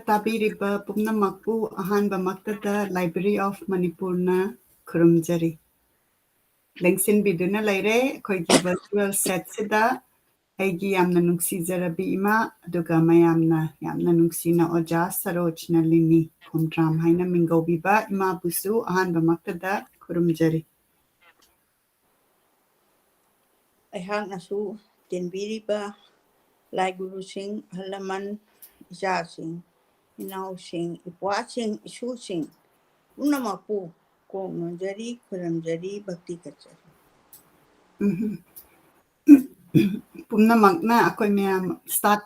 ꯇꯥꯕꯤꯔꯤꯕ ꯄꯨꯝꯅꯃꯛꯄꯨ ꯑꯍꯥꯟꯕꯃꯛꯇꯗ library of ꯃꯅꯤꯄꯨꯔꯅ ꯈꯨꯔꯨꯝꯖꯔꯤ ꯂꯦꯡꯁꯤꯟꯕꯤꯗꯨꯅ ꯂꯩꯔꯦ ꯑꯩꯈꯣꯏꯒꯤ ꯚꯔꯆꯨꯋꯦꯜ ꯁꯦꯠꯁꯤꯗ ꯑꯩꯒꯤ ꯌꯥꯝꯅ ꯅꯨꯡꯁꯤꯖꯔꯕꯤ ꯏꯃꯥ ꯑꯗꯨꯒ ꯃꯌꯥꯝꯅ ꯌꯥꯝꯅ ꯅꯨꯡꯁꯤꯅ ꯑꯣꯖꯥ ꯁꯔꯣꯖ ꯅꯂꯤꯅꯤ ꯈꯣꯡꯗ꯭ꯔꯥꯝ ꯍꯥꯏꯅ ꯃꯤꯡꯒꯧꯕꯤꯕ ꯏꯃꯥꯕꯨꯁꯨ ꯑꯍꯥꯟꯕꯃꯛꯇꯗ ꯈꯨꯔꯨꯝꯖꯔꯤ ꯑꯩꯍꯥꯛꯅꯁꯨ ꯇꯤꯟꯕꯤꯔꯤꯕ ꯂꯥꯏꯒꯨꯔꯨꯁꯤꯡ ꯑꯍꯜ ꯂꯃꯟ ꯏꯆꯥꯁꯤꯡ ꯏꯅꯥꯎꯁꯤꯡ ꯏꯄ꯭ꯋꯥꯁꯤꯡ ꯏꯁꯨꯁꯤꯡ ꯄꯨꯝꯅꯃꯛꯄꯨ ꯀꯣꯛ ꯅꯣꯟꯖꯔꯤ ꯈꯨꯔꯨꯝꯖꯔꯤ ꯚꯛꯇꯤ ꯀꯠꯆꯔꯤ ꯄꯨꯝꯅꯃꯛꯅ ꯑꯩꯈꯣꯏ ꯃꯌꯥꯝ ꯁ꯭ꯇꯥꯔꯠ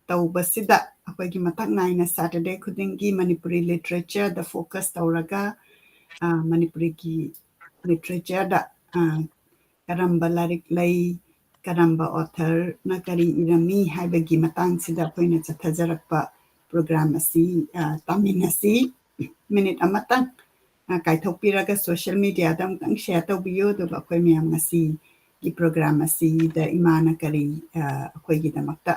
ꯇꯧꯕꯁꯤꯗ ꯑꯩꯈꯣꯏꯒꯤ ꯃꯊꯛ ꯅꯥꯏꯅ ꯁꯦꯇꯔꯗꯦ ꯈꯨꯗꯤꯡꯒꯤ ꯃꯅꯤꯄꯨꯔꯤ ꯂꯤꯇꯔꯦꯆꯔꯗ ꯐꯣꯀꯁ ꯇꯧꯔꯒ ꯃꯅꯤꯄꯨꯔꯤꯒꯤ ꯂꯤꯇꯔꯦꯆꯔꯗ ꯀꯔꯝꯕ ꯂꯥꯏꯔꯤꯛ ꯂꯩ ꯀꯔꯝꯕ ꯑꯣꯊꯔꯅ ꯀꯔꯤ ꯏꯔꯝꯃꯤ ꯍꯥꯏꯕꯒꯤ ꯃꯇꯥꯡꯁꯤꯗ ꯑꯩꯈꯣꯏꯅ ꯆꯠꯊꯖꯔꯛꯄ ꯄ꯭ꯔꯣꯒ꯭ꯔꯥꯝ ꯑꯁꯤ ꯇꯥꯃꯤꯟꯅꯁꯤ ꯃꯤꯅꯤꯠ ꯑꯃꯇꯪ ꯀꯥꯏꯊꯣꯛꯄꯤꯔꯒ ꯁꯣꯁꯤꯌꯦꯜ ꯃꯤꯗꯤꯌꯥꯗ ꯑꯃꯨꯛꯇꯪ ꯁꯦꯌꯔ ꯇꯧꯕꯤꯌꯨ ꯑꯗꯨꯒ ꯑꯩꯈꯣꯏ ꯃꯌꯥꯝ ꯉꯁꯤꯒꯤ ꯄ꯭ꯔꯣꯒ꯭ꯔꯥꯝ ꯑꯁꯤꯗ ꯏꯃꯥꯅ ꯀꯔꯤ ꯑꯩꯈꯣꯏꯒꯤꯗꯃꯛꯇ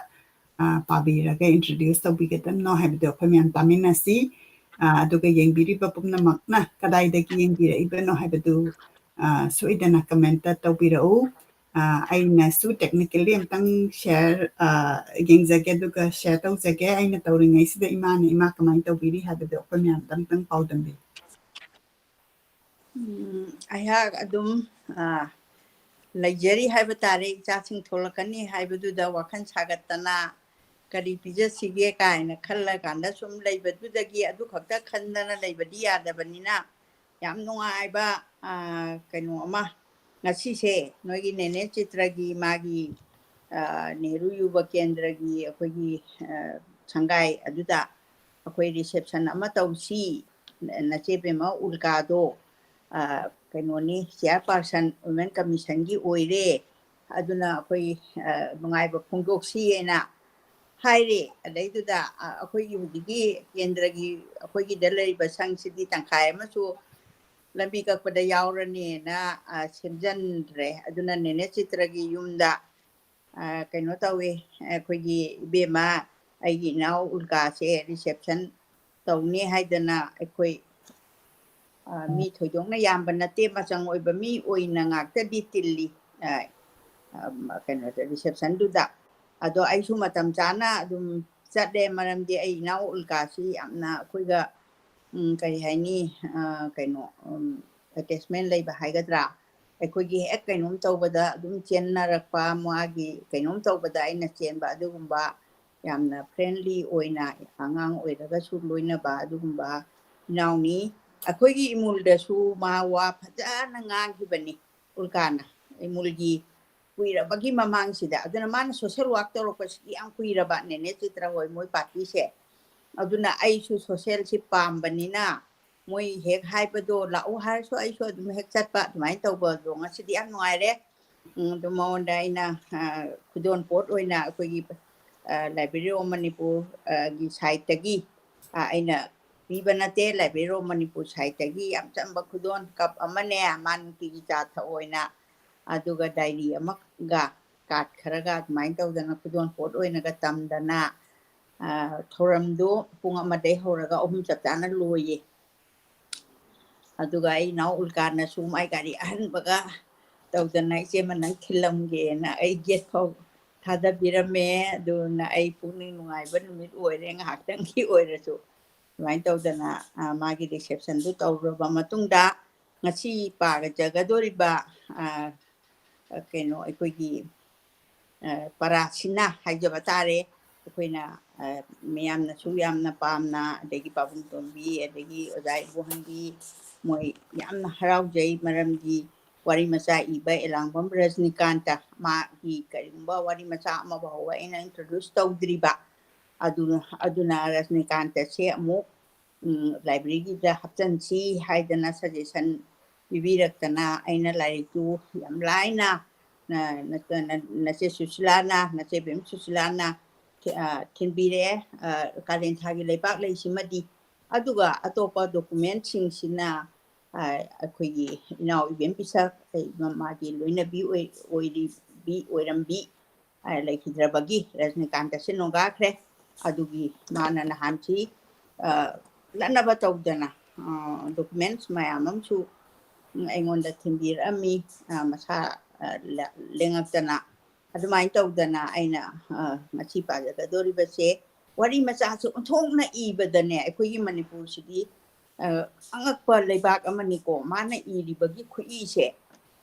ꯄꯥꯕꯤꯔꯒ ꯏꯟꯇ꯭ꯔꯣꯗ꯭ꯌꯨꯁ ꯇꯧꯕꯤꯒꯗꯕꯅꯣ ꯍꯥꯏꯕꯗꯨ ꯑꯩꯈꯣꯏ ꯃꯌꯥꯝ ꯇꯥꯃꯤꯟꯅꯁꯤ ꯑꯗꯨꯒ ꯌꯦꯡꯕꯤꯔꯤꯕ ꯄꯨꯝꯅꯃꯛꯅ ꯀꯗꯥꯏꯗꯒꯤ ꯌꯦꯡꯕꯤꯔꯛꯏꯕꯅꯣ ꯍꯥꯏꯕꯗꯨ ꯁꯣꯏꯗꯅ ꯀꯃꯦꯟꯇ ꯇꯧꯕꯤꯔꯛꯎ ꯑꯩꯅꯁꯨ ꯇꯦꯛꯅꯤꯀꯦꯜꯂꯤ ꯑꯃꯇꯪ ꯁꯦꯌꯔ ꯌꯦꯡꯖꯒꯦ ꯑꯗꯨꯒ ꯁꯦꯌꯔ ꯇꯧꯖꯒꯦ ꯑꯩꯅ ꯇꯧꯔꯤꯉꯩꯁꯤꯗ ꯏꯃꯥ ꯀꯃꯥꯏꯅ ꯇꯧꯕꯤꯔꯤ ꯍꯥꯏꯕꯗꯨ ꯑꯩꯈꯣꯏ ꯃꯌꯥꯝꯗ ꯑꯃꯇꯪ ꯄꯥꯎꯗꯝꯕꯤꯌꯨ ꯑꯩꯍꯥꯛ ꯑꯗꯨꯝ ꯂꯩꯖꯔꯤ ꯍꯥꯏꯕ ꯇꯥꯔꯦ ꯏꯆꯥꯁꯤꯡ ꯊꯣꯛꯂꯛꯀꯅꯤ ꯍꯥꯏꯕꯗꯨꯗ ꯋꯥꯈꯜ ꯁꯥꯒꯠꯇꯅ ꯀꯔꯤ ꯄꯤꯖꯁꯤꯒꯦ ꯀꯥꯏꯅ ꯈꯜꯂꯀꯥꯟꯗ ꯁꯨꯝ ꯂꯩꯕꯗꯨꯗꯒꯤ ꯑꯗꯨ ꯈꯛꯇ ꯈꯟꯗꯅ ꯂꯩꯕꯗꯤ ꯌꯥꯗꯕꯅꯤꯅ ꯌꯥꯝ ꯅꯨꯡꯉꯥꯏꯕ ꯀꯩꯅꯣ ꯑꯃ ꯉꯁꯤꯁꯦ ꯅꯣꯏꯒꯤ ꯅꯦꯅꯦ ꯆꯤꯇ꯭ꯔꯒꯤ ꯃꯥꯒꯤ ꯅꯦꯍꯔꯨ ꯌꯨꯕ ꯀꯦꯟꯗ꯭ꯔꯒꯤ ꯑꯩꯈꯣꯏꯒꯤ ꯁꯪꯒꯥꯏ ꯑꯗꯨꯗ ꯑꯩꯈꯣꯏ ꯔꯤꯁꯦꯞꯁꯟ ꯑꯃ ꯇꯧꯁꯤ ꯅꯆꯦꯕꯦꯝꯃ ꯎꯜꯀꯥꯗꯣ ꯀꯩꯅꯣꯅꯤ ꯆꯤꯌꯔ ꯄꯥꯔꯁꯟ ꯋꯨꯃꯦꯟ ꯀꯃꯤꯁꯟꯒꯤ ꯑꯣꯏꯔꯦ ꯑꯗꯨꯅ ꯑꯩꯈꯣꯏ ꯅꯨꯡꯉꯥꯏꯕ ꯐꯣꯡꯗꯣꯛꯁꯤꯅ ꯍꯥꯏꯔꯦ ꯑꯗꯩꯗꯨꯗ ꯑꯩꯈꯣꯏꯒꯤ ꯍꯧꯖꯤꯛꯀꯤ ꯀꯦꯟꯗ꯭ꯔꯒꯤ ꯑꯩꯈꯣꯏꯒꯤꯗ ꯂꯩꯔꯤꯕ ꯁꯪꯁꯤꯗꯤ ꯇꯪꯈꯥꯏ ꯑꯃꯁꯨ ꯂꯝꯕꯤ ꯀꯛꯄꯗ ꯌꯥꯎꯔꯅꯤꯅ ꯁꯦꯝꯖꯤꯟꯗ꯭ꯔꯦ ꯑꯗꯨꯅ ꯅꯦꯅꯦ ꯆꯤꯇ꯭ꯔꯒꯤ ꯌꯨꯝꯗ ꯀꯩꯅꯣ ꯇꯧꯋꯦ ꯑꯩꯈꯣꯏꯒꯤ ꯏꯕꯦꯝꯃ ꯑꯩꯒꯤ ꯏꯅꯥꯎ ꯎꯜꯀꯥꯁꯦ ꯔꯤꯁꯦꯞꯁꯟ ꯇꯧꯅꯤ ꯍꯥꯏꯗꯅ ꯑꯩꯈꯣꯏ ꯃꯤ ꯊꯣꯏꯗꯣꯛꯅ ꯌꯥꯝꯕ ꯅꯠꯇꯦ ꯃꯆꯪ ꯑꯣꯏꯕ ꯃꯤ ꯑꯣꯏꯅ ꯉꯥꯛꯇꯗꯤ ꯇꯤꯜꯂꯤ ꯀꯩꯅꯣꯗ ꯔꯤꯁꯦꯞꯁꯟꯗꯨꯗ ꯑꯗꯣ ꯑꯩꯁꯨ ꯃꯇꯝ ꯆꯥꯅ ꯑꯗꯨꯝ ꯆꯠꯂꯦ ꯃꯔꯝꯗꯤ ꯑꯩ ꯏꯅꯥꯎ ꯎꯜꯀꯥꯁꯤ ꯌꯥꯝꯅ ꯑꯩꯈꯣꯏꯒ ꯀꯔꯤ ꯍꯥꯏꯅꯤ ꯀꯩꯅꯣ ꯑꯦꯇꯦꯆꯃꯦꯟ ꯂꯩꯕ ꯍꯥꯏꯒꯗ꯭ꯔꯥ ꯑꯩꯈꯣꯏꯒꯤ ꯍꯦꯛ ꯀꯩꯅꯣꯝ ꯇꯧꯕꯗ ꯑꯗꯨꯝ ꯆꯦꯟꯅꯔꯛꯄ ꯃꯥꯒꯤ ꯀꯩꯅꯣꯝ ꯇꯧꯕꯗ ꯑꯩꯅ ꯆꯦꯟꯕ ꯑꯗꯨꯒꯨꯝꯕ ꯌꯥꯝꯅ ꯐ꯭ꯔꯦꯟꯂꯤ ꯑꯣꯏꯅ ꯑꯉꯥꯡ ꯑꯣꯏꯔꯒꯁꯨ ꯂꯣꯏꯅꯕ ꯑꯗꯨꯒꯨꯝꯕ ꯏꯅꯥꯎꯅꯤ ꯑꯩꯈꯣꯏꯒꯤ ꯏꯃꯨꯜꯗꯁꯨ ꯃꯥ ꯋꯥ ꯐꯖꯅ ꯉꯥꯡꯈꯤꯕꯅꯤ ꯎꯜꯀꯥꯅ ꯏꯃꯨꯜꯒꯤ ꯀꯨꯏꯔꯕꯒꯤ ꯃꯃꯥꯡꯁꯤꯗ ꯑꯗꯨꯅ ꯃꯥꯅ ꯁꯣꯁꯦꯜ ꯋꯥꯔꯛ ꯇꯧꯔꯛꯄꯁꯤꯗꯤ ꯌꯥꯝ ꯀꯨꯏꯔꯕ ꯅꯦꯅꯦ ꯆꯤꯇ꯭ꯔ ꯍꯣꯏ ꯃꯣꯏ ꯄꯥꯔꯇꯤꯁꯦ ꯑꯗꯨꯅ ꯑꯩꯁꯨ ꯁꯣꯁꯦꯜꯁꯤ ꯄꯥꯝꯕꯅꯤꯅ ꯃꯣꯏ ꯍꯦꯛ ꯍꯥꯏꯕꯗꯣ ꯂꯥꯛꯎ ꯍꯥꯏꯔꯁꯨ ꯑꯩꯁꯨ ꯑꯗꯨꯝ ꯍꯦꯛ ꯆꯠꯄ ꯑꯗꯨꯃꯥꯏꯅ ꯇꯧꯕꯗꯣ ꯉꯁꯤꯗꯤ ꯌꯥꯝ ꯅꯨꯡꯉꯥꯏꯔꯦ ꯑꯗꯨ ꯃꯉꯣꯟꯗ ꯑꯩꯅ ꯈꯨꯗꯣꯜ ꯄꯣꯠ ꯑꯣꯏꯅ ꯑꯩꯈꯣꯏꯒꯤ ꯂꯥꯏꯕ꯭ꯔꯦꯔꯤ ꯑꯣꯐ ꯃꯅꯤꯄꯨꯔꯒꯤ ꯁꯥꯏꯠꯇꯒꯤ ꯑꯩꯅ ꯄꯤꯕ ꯅꯠꯇꯦ ꯂꯥꯏꯕ꯭ꯔꯦꯔꯤ ꯑꯣꯐ ꯃꯅꯤꯄꯨꯔ ꯁꯥꯏꯠꯇꯒꯤ ꯌꯥꯝ ꯆꯝꯕ ꯈꯨꯗꯣꯜ ꯀꯞ ꯑꯃꯅꯦ ꯃꯥ ꯅꯨꯡꯇꯤꯒꯤ ꯆꯥ ꯊꯛꯑꯣꯏꯅ ꯑꯗꯨꯒ ꯗꯥꯏꯔꯤ ꯑꯃꯒ ꯀꯥꯔꯠ ꯈꯔꯒ ꯑꯗꯨꯃꯥꯏꯅ ꯇꯧꯗꯅ ꯈꯨꯗꯣꯜ ꯄꯣꯠ ꯑꯣꯏꯅꯒ ꯇꯝꯗꯅ ꯊꯧꯔꯝꯗꯨ ꯄꯨꯡ 1 ꯍꯧꯔꯒ 3 ꯆꯞ ꯆꯥꯅ ꯂꯣꯏꯌꯦ ꯑꯗꯨꯒ ꯑꯩ ꯏꯅꯥꯎ ꯎꯜꯀꯥꯅꯁꯨ ꯃꯥꯏ ꯒꯥꯔꯤ ꯑꯍꯟꯕꯒ ꯇꯧꯗꯅ ꯏꯆꯦꯃ ꯅꯪ ꯊꯤꯜꯂꯝꯒꯦꯅ ꯑꯩ ꯒꯦꯠ ꯐꯥꯎ ꯊꯥꯗꯕꯤꯔꯝꯃꯦ ꯑꯗꯨꯅ ꯑꯩ ꯄꯨꯛꯅꯤꯡ ꯅꯨꯡꯉꯥꯏꯕ ꯅꯨꯃꯤꯠ ꯑꯣꯏꯔꯦ ꯉꯥꯏꯍꯥꯛꯇꯪꯒꯤ ꯑꯣꯏꯔꯁꯨ ꯑꯗꯨꯃꯥꯏꯅ ꯇꯧꯗꯅ ꯃꯥꯒꯤ ꯔꯤꯁꯦꯞꯁꯟꯗꯨ ꯇꯧꯔꯕ ꯃꯇꯨꯡꯗ ꯉꯁꯤ ꯄꯥꯒꯖꯒꯗꯧꯔꯤꯕ ꯀꯩꯅꯣ ꯑꯩꯈꯣꯏꯒꯤ ꯄꯔꯥꯁꯤꯅ ꯍꯥꯏꯖꯕ ꯇꯥꯔꯦ ꯑꯩꯈꯣꯏꯅ ꯃꯌꯥꯝꯅꯁꯨ ꯌꯥꯝꯅ ꯄꯥꯝꯅ ꯑꯗꯒꯤ ꯄꯥꯕꯨꯡ ꯇꯣꯟꯕꯤ ꯑꯗꯒꯤ ꯑꯣꯖꯥ ꯏꯕꯣꯍꯟꯕꯤ ꯃꯣꯏ ꯌꯥꯝꯅ ꯍꯔꯥꯎꯖꯩ ꯃꯔꯝꯗꯤ ꯋꯥꯔꯤ ꯃꯆꯥ ꯏꯕ ꯑꯦꯂꯥꯡꯕꯝ ꯔꯖꯅꯤꯀꯥꯟꯇ ꯃꯥꯒꯤ ꯀꯔꯤꯒꯨꯝꯕ ꯋꯥꯔꯤ ꯃꯆꯥ ꯑꯃ ꯐꯥꯎꯕ ꯑꯩꯅ ꯏꯟꯇ꯭ꯔꯣꯗ꯭ꯌꯨꯁ ꯇꯧꯗ꯭ꯔꯤꯕ ꯑꯗꯨꯅ ꯔꯖꯅꯤꯀꯥꯟꯇꯁꯦ ꯑꯃꯨꯛ ꯂꯥꯏꯕ꯭ꯔꯦꯔꯤꯒꯤꯗ ꯍꯥꯞꯆꯤꯟꯁꯤ ꯍꯥꯏꯗꯅ ꯁꯖꯦꯁꯟ ꯄꯤꯕꯤꯔꯛꯇꯅ ꯑꯩꯅ ꯂꯥꯏꯔꯤꯛꯇꯨ ꯌꯥꯝ ꯂꯥꯏꯅ ꯅꯆꯦ ꯁꯨꯁꯤꯂꯥꯅ ꯅꯆꯦꯕꯦꯝ ꯁꯨꯁꯤꯂꯥꯅ ꯊꯤꯟꯕꯤꯔꯛꯑꯦ ꯀꯥꯂꯦꯟ ꯊꯥꯒꯤ ꯂꯩꯕꯥꯛ ꯂꯩꯁꯤꯃꯗꯤ ꯑꯗꯨꯒ ꯑꯇꯣꯞꯄ ꯗꯣꯀꯨꯃꯦꯟꯁꯤꯡꯁꯤꯅ ꯑꯩꯈꯣꯏꯒꯤ ꯏꯅꯥꯎ ꯏꯕꯦꯝ ꯄꯤꯁꯛ ꯃꯥꯒꯤ ꯂꯣꯏꯅꯕꯤ ꯑꯣꯏꯔꯝꯕꯤ ꯂꯩꯈꯤꯗ꯭ꯔꯕꯒꯤ ꯔꯖꯅꯤꯀꯥꯟꯇꯁꯦ ꯅꯣꯡꯒꯥꯈ꯭ꯔꯦ adugi mana nahanchi lanaba tawdana documents mayamam su aingonda thimbir ami masa lengaktana adumai tawdana aina machi pajaga dori base wari macha su thongna ibadane akhoi manipur sidi angakpa leibak amani ko mana iribagi khui se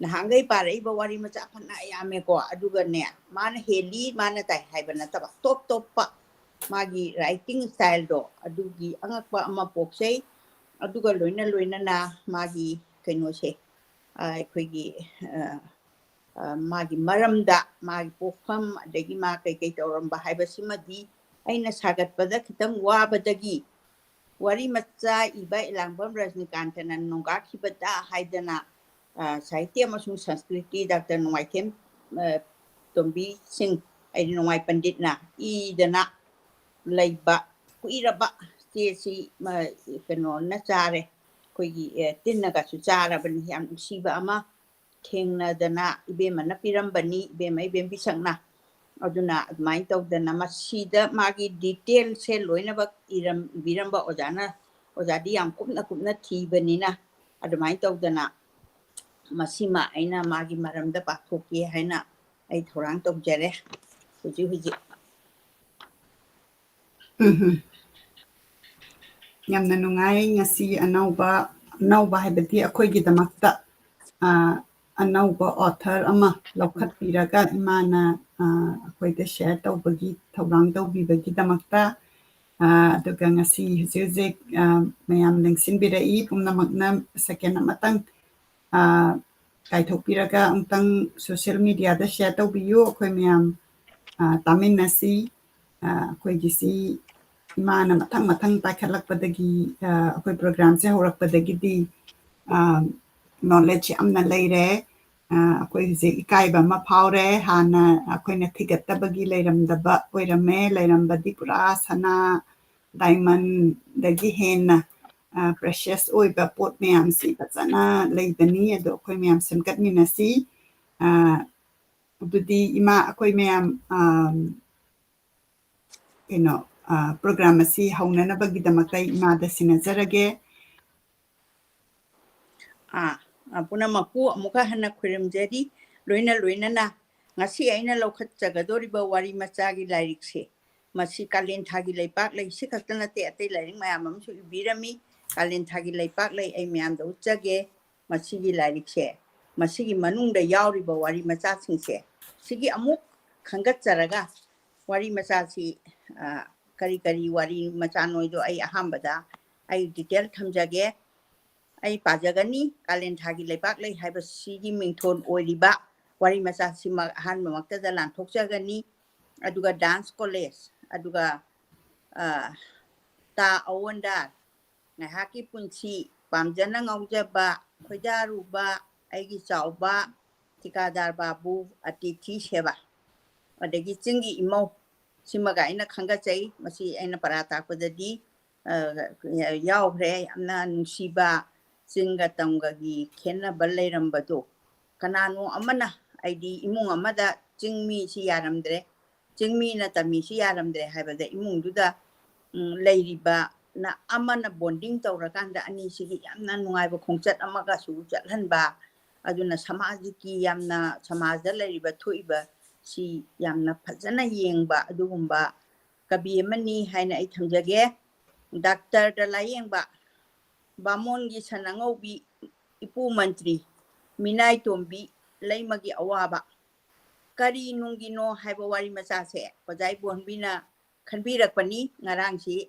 nahangai parai ba wari macha phana yame ko aduga ne mana heli mana tai haibana taba top pa magi writing style do adugi angakpa ama poksei aduga loina na magi kaino se akhoi magi maramda magi pokfam adagi ma kai tawramba haibasimadi aina sagatpada khitang wabadagi wari macha iba ilangbam rajnikantana nongka khibada haidana sahitya amasung sanskriti dr nongaikem tombi sing ai nongai pandit na idana leiba kuiraba si kano na chare koigi tinnaga su chara ban yam siba ama thengna dana ibe mana pirambani ibe mai bem bisangna aduna admai tawdana masida magi detail se loina bak iram biramba ojana ojadi yam kupna thibanina admai tawdana masima aina magi maramda pathoki haina ai thorang tawjare huji yamna nungai ngasi anauba haibati akhoi-gidamakta anauba author ama laukhatpiraga imana akhoi-da share tawbagi thorang tawbibagi-damakta aduga ngasi hujik mayam lengsinbirai pumnamakna second amatang kaithokpiraga amtang social media da share tawbiyu akhoi mayam taminasi akhoi-gisi imana mathang paikhatlakpadagi akhoi program se horakpadagidi knowledge amna leire akhoi hujik ikaiba ama phaure hana akhoina thigattabagi leiramdaba oirame leirambadi pura sana diamond dagi henna precious oiba pot mayam si fazana leibani ado akhoi mayam semkatminasi ududi ima akhoi mayam program asi haunanabagidamata imada sinazarage puna maku amuka hana khurimjari loina na ngasi aina lokhat chagadoriba wari machagi lairik se masi kalen thagi leipak lei sikhatana te ate lairik mayam amsu ibirami kalen thagi leipak lei ai mayam da uchage masi gi lairik se masi gi manungda yauriba wari macha singse sigi amuk khangat charaga wari macha si kari wari macha noido ai ahambada ai detail thamjage ai pajagani kalen thagi leipak lei haiba sigi mingthon oiriba wari macha sima han mamakta da lan thokjagani aduga dance college aduga ta awanda ngahaki punchi pamjana ngaujaba khoidaruba aigi chauba tikadar babu atithi seba adagi chingi imo simaga ina khanga chai masi aina parata kodadi yaugre amna nungsiba singa tamgagi khenna balleirambado kanano amana aidi imung amada chingmi si yaramdre chingmi na tami si yaramdre haibada imung duda leiriba na amana bonding tawrakanda ani sigi yamna nungaiba khongchat amaga su chathanba aduna samajiki yamna samajda leiriba thoiba si yamna phajana yengba adugumba kabi amani haina ai thamjage doctor da layengba Bamongi sanangobi ipu mantri minai tombi leimagi awaba kari nungino haiba wari macha se ojai bonbina khanbirakpani ngarangsi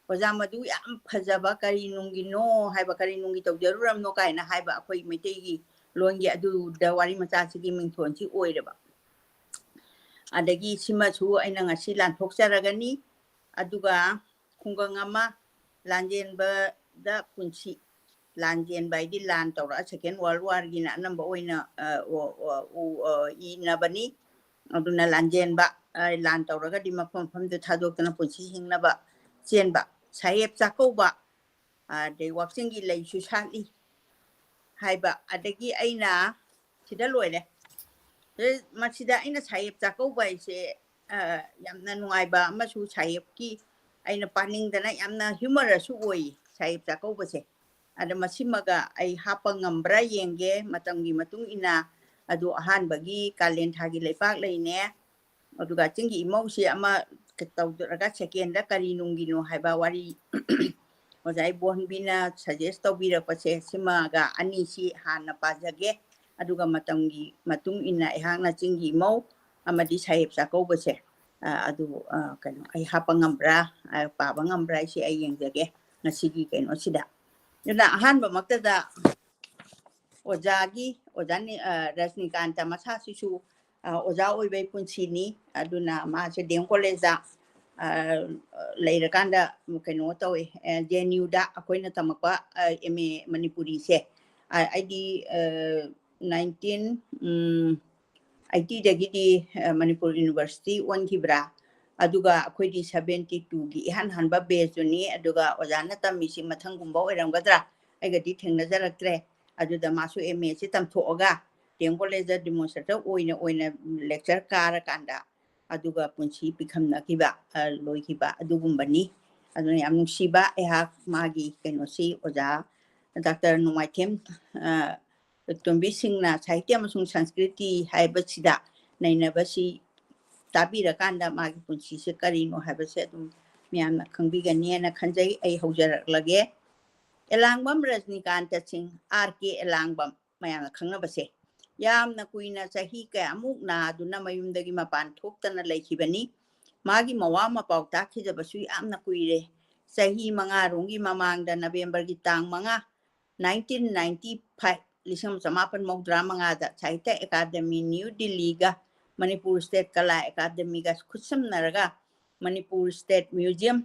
ojamadu yam phajaba kari nungino haiba kari nungi tawjaruram no kaina haiba akhoi meitegi longi adu da wari macha sigi mingthonsi oireba adagi simachu aina ngasi lan thokjaragani aduga khungang ama lanjenba da punchi lanjen by di lan tawra second world war gina number oina inabani aduna lanjen ba lan tawra ga di mafam du thadokna punchi hingnaba chenba sayep chakoba de waksingi leisu sali haiba adagi aina sida loile masida aina sayep chakoba ise ꯌꯥꯝꯅ ꯅꯨꯡꯉꯥꯏꯕ ꯑꯃꯁꯨ ꯁꯥꯍꯦꯕꯀꯤ ꯑꯩꯅ ꯄꯥꯅꯤꯡꯗꯅ ꯌꯥꯝꯅ ꯍ꯭ꯌꯨꯃꯔꯁꯨ ꯑꯣꯏ ꯁꯥꯍꯦꯕ ꯆꯥꯛꯀꯧꯕꯁꯦ ꯑꯗ ꯃꯁꯤꯃꯒ ꯑꯩ ꯍꯥꯞꯄ ꯉꯝꯕ꯭ꯔꯥ ꯌꯦꯡꯒꯦ ꯃꯇꯝꯒꯤ ꯃꯇꯨꯡ ꯏꯟꯅ ꯑꯗꯨ ꯑꯍꯥꯟꯕꯒꯤ ꯀꯥꯂꯦꯟ ꯊꯥꯒꯤ ꯂꯩꯄꯥꯛ ꯂꯩꯅꯦ ꯑꯗꯨꯒ ꯆꯤꯡꯒꯤ ꯏꯃꯧꯁꯤ ꯑꯃ ꯇꯧꯗꯔꯒ ꯁꯦꯀꯦꯟꯗ ꯀꯔꯤ ꯅꯨꯡꯒꯤꯅꯣ ꯍꯥꯏꯕ ꯋꯥꯔꯤ ꯑꯣꯖꯥ ꯏꯕꯣꯍꯟꯕꯤꯅ ꯁꯖꯦꯁ ꯇꯧꯕꯤꯔꯛꯄꯁꯦ ꯁꯤꯃꯒ ꯑꯅꯤꯁꯤ ꯍꯥꯟꯅ ꯄꯥꯖꯒꯦ ꯑꯗꯨꯒ ꯃꯇꯝꯒꯤ ꯃꯇꯨꯡ ꯏꯟꯅ ꯑꯩꯍꯥꯛꯅ ꯆꯤꯡꯒꯤ ꯏꯃꯧ ꯑꯃꯗꯤ ꯁꯥꯍꯦꯕ ꯆꯥꯛꯀꯧꯕꯁꯦ ꯑꯗꯨ ꯀꯩꯅꯣ ꯑꯩ ꯍꯥꯞꯄ ꯉꯝꯕ꯭ꯔꯥ ꯄꯥꯕ ꯉꯝꯕ꯭ꯔꯥ ꯍꯥꯏꯁꯤ ꯑꯩ ꯌꯦꯡꯖꯒꯦ ꯉꯁꯤꯒꯤ ꯀꯩꯅꯣꯁꯤꯗ ꯑꯗꯨꯅ ꯑꯍꯥꯟꯕꯃꯛꯇꯗ ꯑꯣꯖꯥ ꯔꯖꯅꯤꯀꯥꯟꯇ ꯃꯁꯥꯁꯤꯁꯨ ꯑꯣꯖꯥ ꯑꯣꯏꯕꯩ ꯄꯨꯟꯁꯤꯅꯤ ꯑꯗꯨꯅ ꯃꯥꯁꯦ ꯗꯤ ꯑꯦꯝ ꯀꯣꯂꯦꯖꯇ ꯂꯩꯔꯀꯥꯟꯗ ꯀꯩꯅꯣ ꯇꯧꯋꯦ ꯖꯦ ꯑꯦꯟ ꯌꯨꯗ ꯑꯩꯈꯣꯏꯅ ꯇꯝꯃꯛꯄ ꯑꯦꯝ ꯑꯦ ꯃꯅꯤꯄꯨꯔꯤꯁꯦ ꯑꯩꯗꯤ 1980ꯗꯒꯤꯗꯤ ꯃꯅꯤꯄꯨꯔ ꯌꯨꯅꯤꯚꯔꯁꯤꯇꯤ ꯑꯣꯟꯈꯤꯕ꯭ꯔꯥ ꯑꯗꯨꯒ ꯑꯩꯈꯣꯏꯗꯤ 72ꯒꯤ ꯏꯍꯥꯟ ꯍꯥꯟꯕ ꯕꯦꯆꯇꯨꯅꯤ ꯑꯗꯨꯒ ꯑꯣꯖꯥꯅ ꯇꯝꯃꯤꯁꯤ ꯃꯊꯪꯒꯨꯝꯕ ꯑꯣꯏꯔꯝꯒꯗ꯭ꯔꯥ ꯑꯩꯒꯗꯤ ꯊꯦꯡꯅꯖꯔꯛꯇ꯭ꯔꯦ ꯑꯗꯨꯗ ꯃꯥꯁꯨ ꯑꯦꯝ ꯑꯦꯁꯤ ꯇꯝꯊꯣꯛꯑꯒ ꯗꯤ ꯑꯦꯝ ꯀꯣꯂꯦꯖꯇ ꯗꯤꯃꯣꯟꯁꯇ꯭ꯔꯦꯇꯔ ꯑꯣꯏꯅ ꯂꯦꯛꯆꯔ ꯀꯥꯔꯀꯥꯟꯗ ꯑꯗꯨꯒ ꯄꯨꯟꯁꯤ ꯄꯤꯈꯝꯅꯈꯤꯕ ꯂꯣꯏꯈꯤꯕ ꯑꯗꯨꯒꯨꯝꯕꯅꯤ ꯑꯗꯨꯅ ꯌꯥꯝ ꯅꯨꯡꯁꯤꯕ ꯑꯩꯍꯥꯛ ꯃꯥꯒꯤ ꯀꯩꯅꯣꯁꯤ ꯑꯣꯖꯥ ꯗꯥꯛꯇꯔ ꯅꯣꯡꯃꯥꯏꯊꯦꯝ ꯇꯣꯝꯕꯤ ꯁꯤꯡꯅ ꯁꯥꯍꯤꯇ꯭ꯌ ꯑꯃꯁꯨꯡ ꯁꯪꯁꯀ꯭ꯔꯤꯇꯤ ꯍꯥꯏꯕꯁꯤꯗ ꯅꯩꯅꯕꯁꯤ ꯇꯥꯕꯤꯔꯀꯥꯟꯗ ꯃꯥꯒꯤ ꯄꯨꯟꯁꯤꯁꯦ ꯀꯔꯤꯅꯣ ꯍꯥꯏꯕꯁꯦ ꯑꯗꯨꯝ ꯃꯌꯥꯝꯅ ꯈꯪꯕꯤꯒꯅꯤꯅ ꯈꯟꯖꯩ ꯑꯩ ꯍꯧꯖꯔꯛꯂꯒꯦ ꯑꯦꯂꯥꯡꯕꯝ ꯔꯖꯅꯤꯀꯥꯟꯇ ꯁꯤꯡ ꯑꯥꯔ ꯀꯦ ꯑꯦꯂꯥꯡꯕꯝ ꯃꯌꯥꯝꯅ ꯈꯪꯅꯕꯁꯦ ꯌꯥꯝꯅ ꯀꯨꯏꯅ ꯆꯍꯤ ꯀꯌꯥꯃꯨꯛ ꯅꯥꯗꯨꯅ ꯃꯌꯨꯝꯗꯒꯤ ꯃꯄꯥꯟ ꯊꯣꯛꯇꯅ ꯂꯩꯈꯤꯕꯅꯤ ꯃꯥꯒꯤ ꯃꯋꯥ ꯃꯄꯥꯎ ꯇꯥꯈꯤꯗꯕꯁꯨ ꯌꯥꯝꯅ ꯀꯨꯏꯔꯦ ꯆꯍꯤ 5ꯔꯣꯝꯒꯤ ꯃꯃꯥꯡꯗ ꯅꯕꯦꯝꯕꯔꯒꯤ ꯇꯥꯡ 5 1995 1895ꯗ ꯁꯥꯍꯤꯇ꯭ꯌ ꯑꯦꯀꯥꯗꯃꯤ ꯅ꯭ꯌꯨ ꯗꯤꯜꯂꯤꯒ ꯃꯅꯤꯄꯨꯔ ꯁ꯭ꯇꯦꯠ ꯀꯂꯥ ꯑꯦꯀꯥꯗꯃꯤꯒ ꯈꯨꯠꯁꯝꯅꯔꯒ ꯃꯅꯤꯄꯨꯔ ꯁ꯭ꯇꯦꯠ ꯃ꯭ꯌꯨꯖꯤꯌꯝꯗ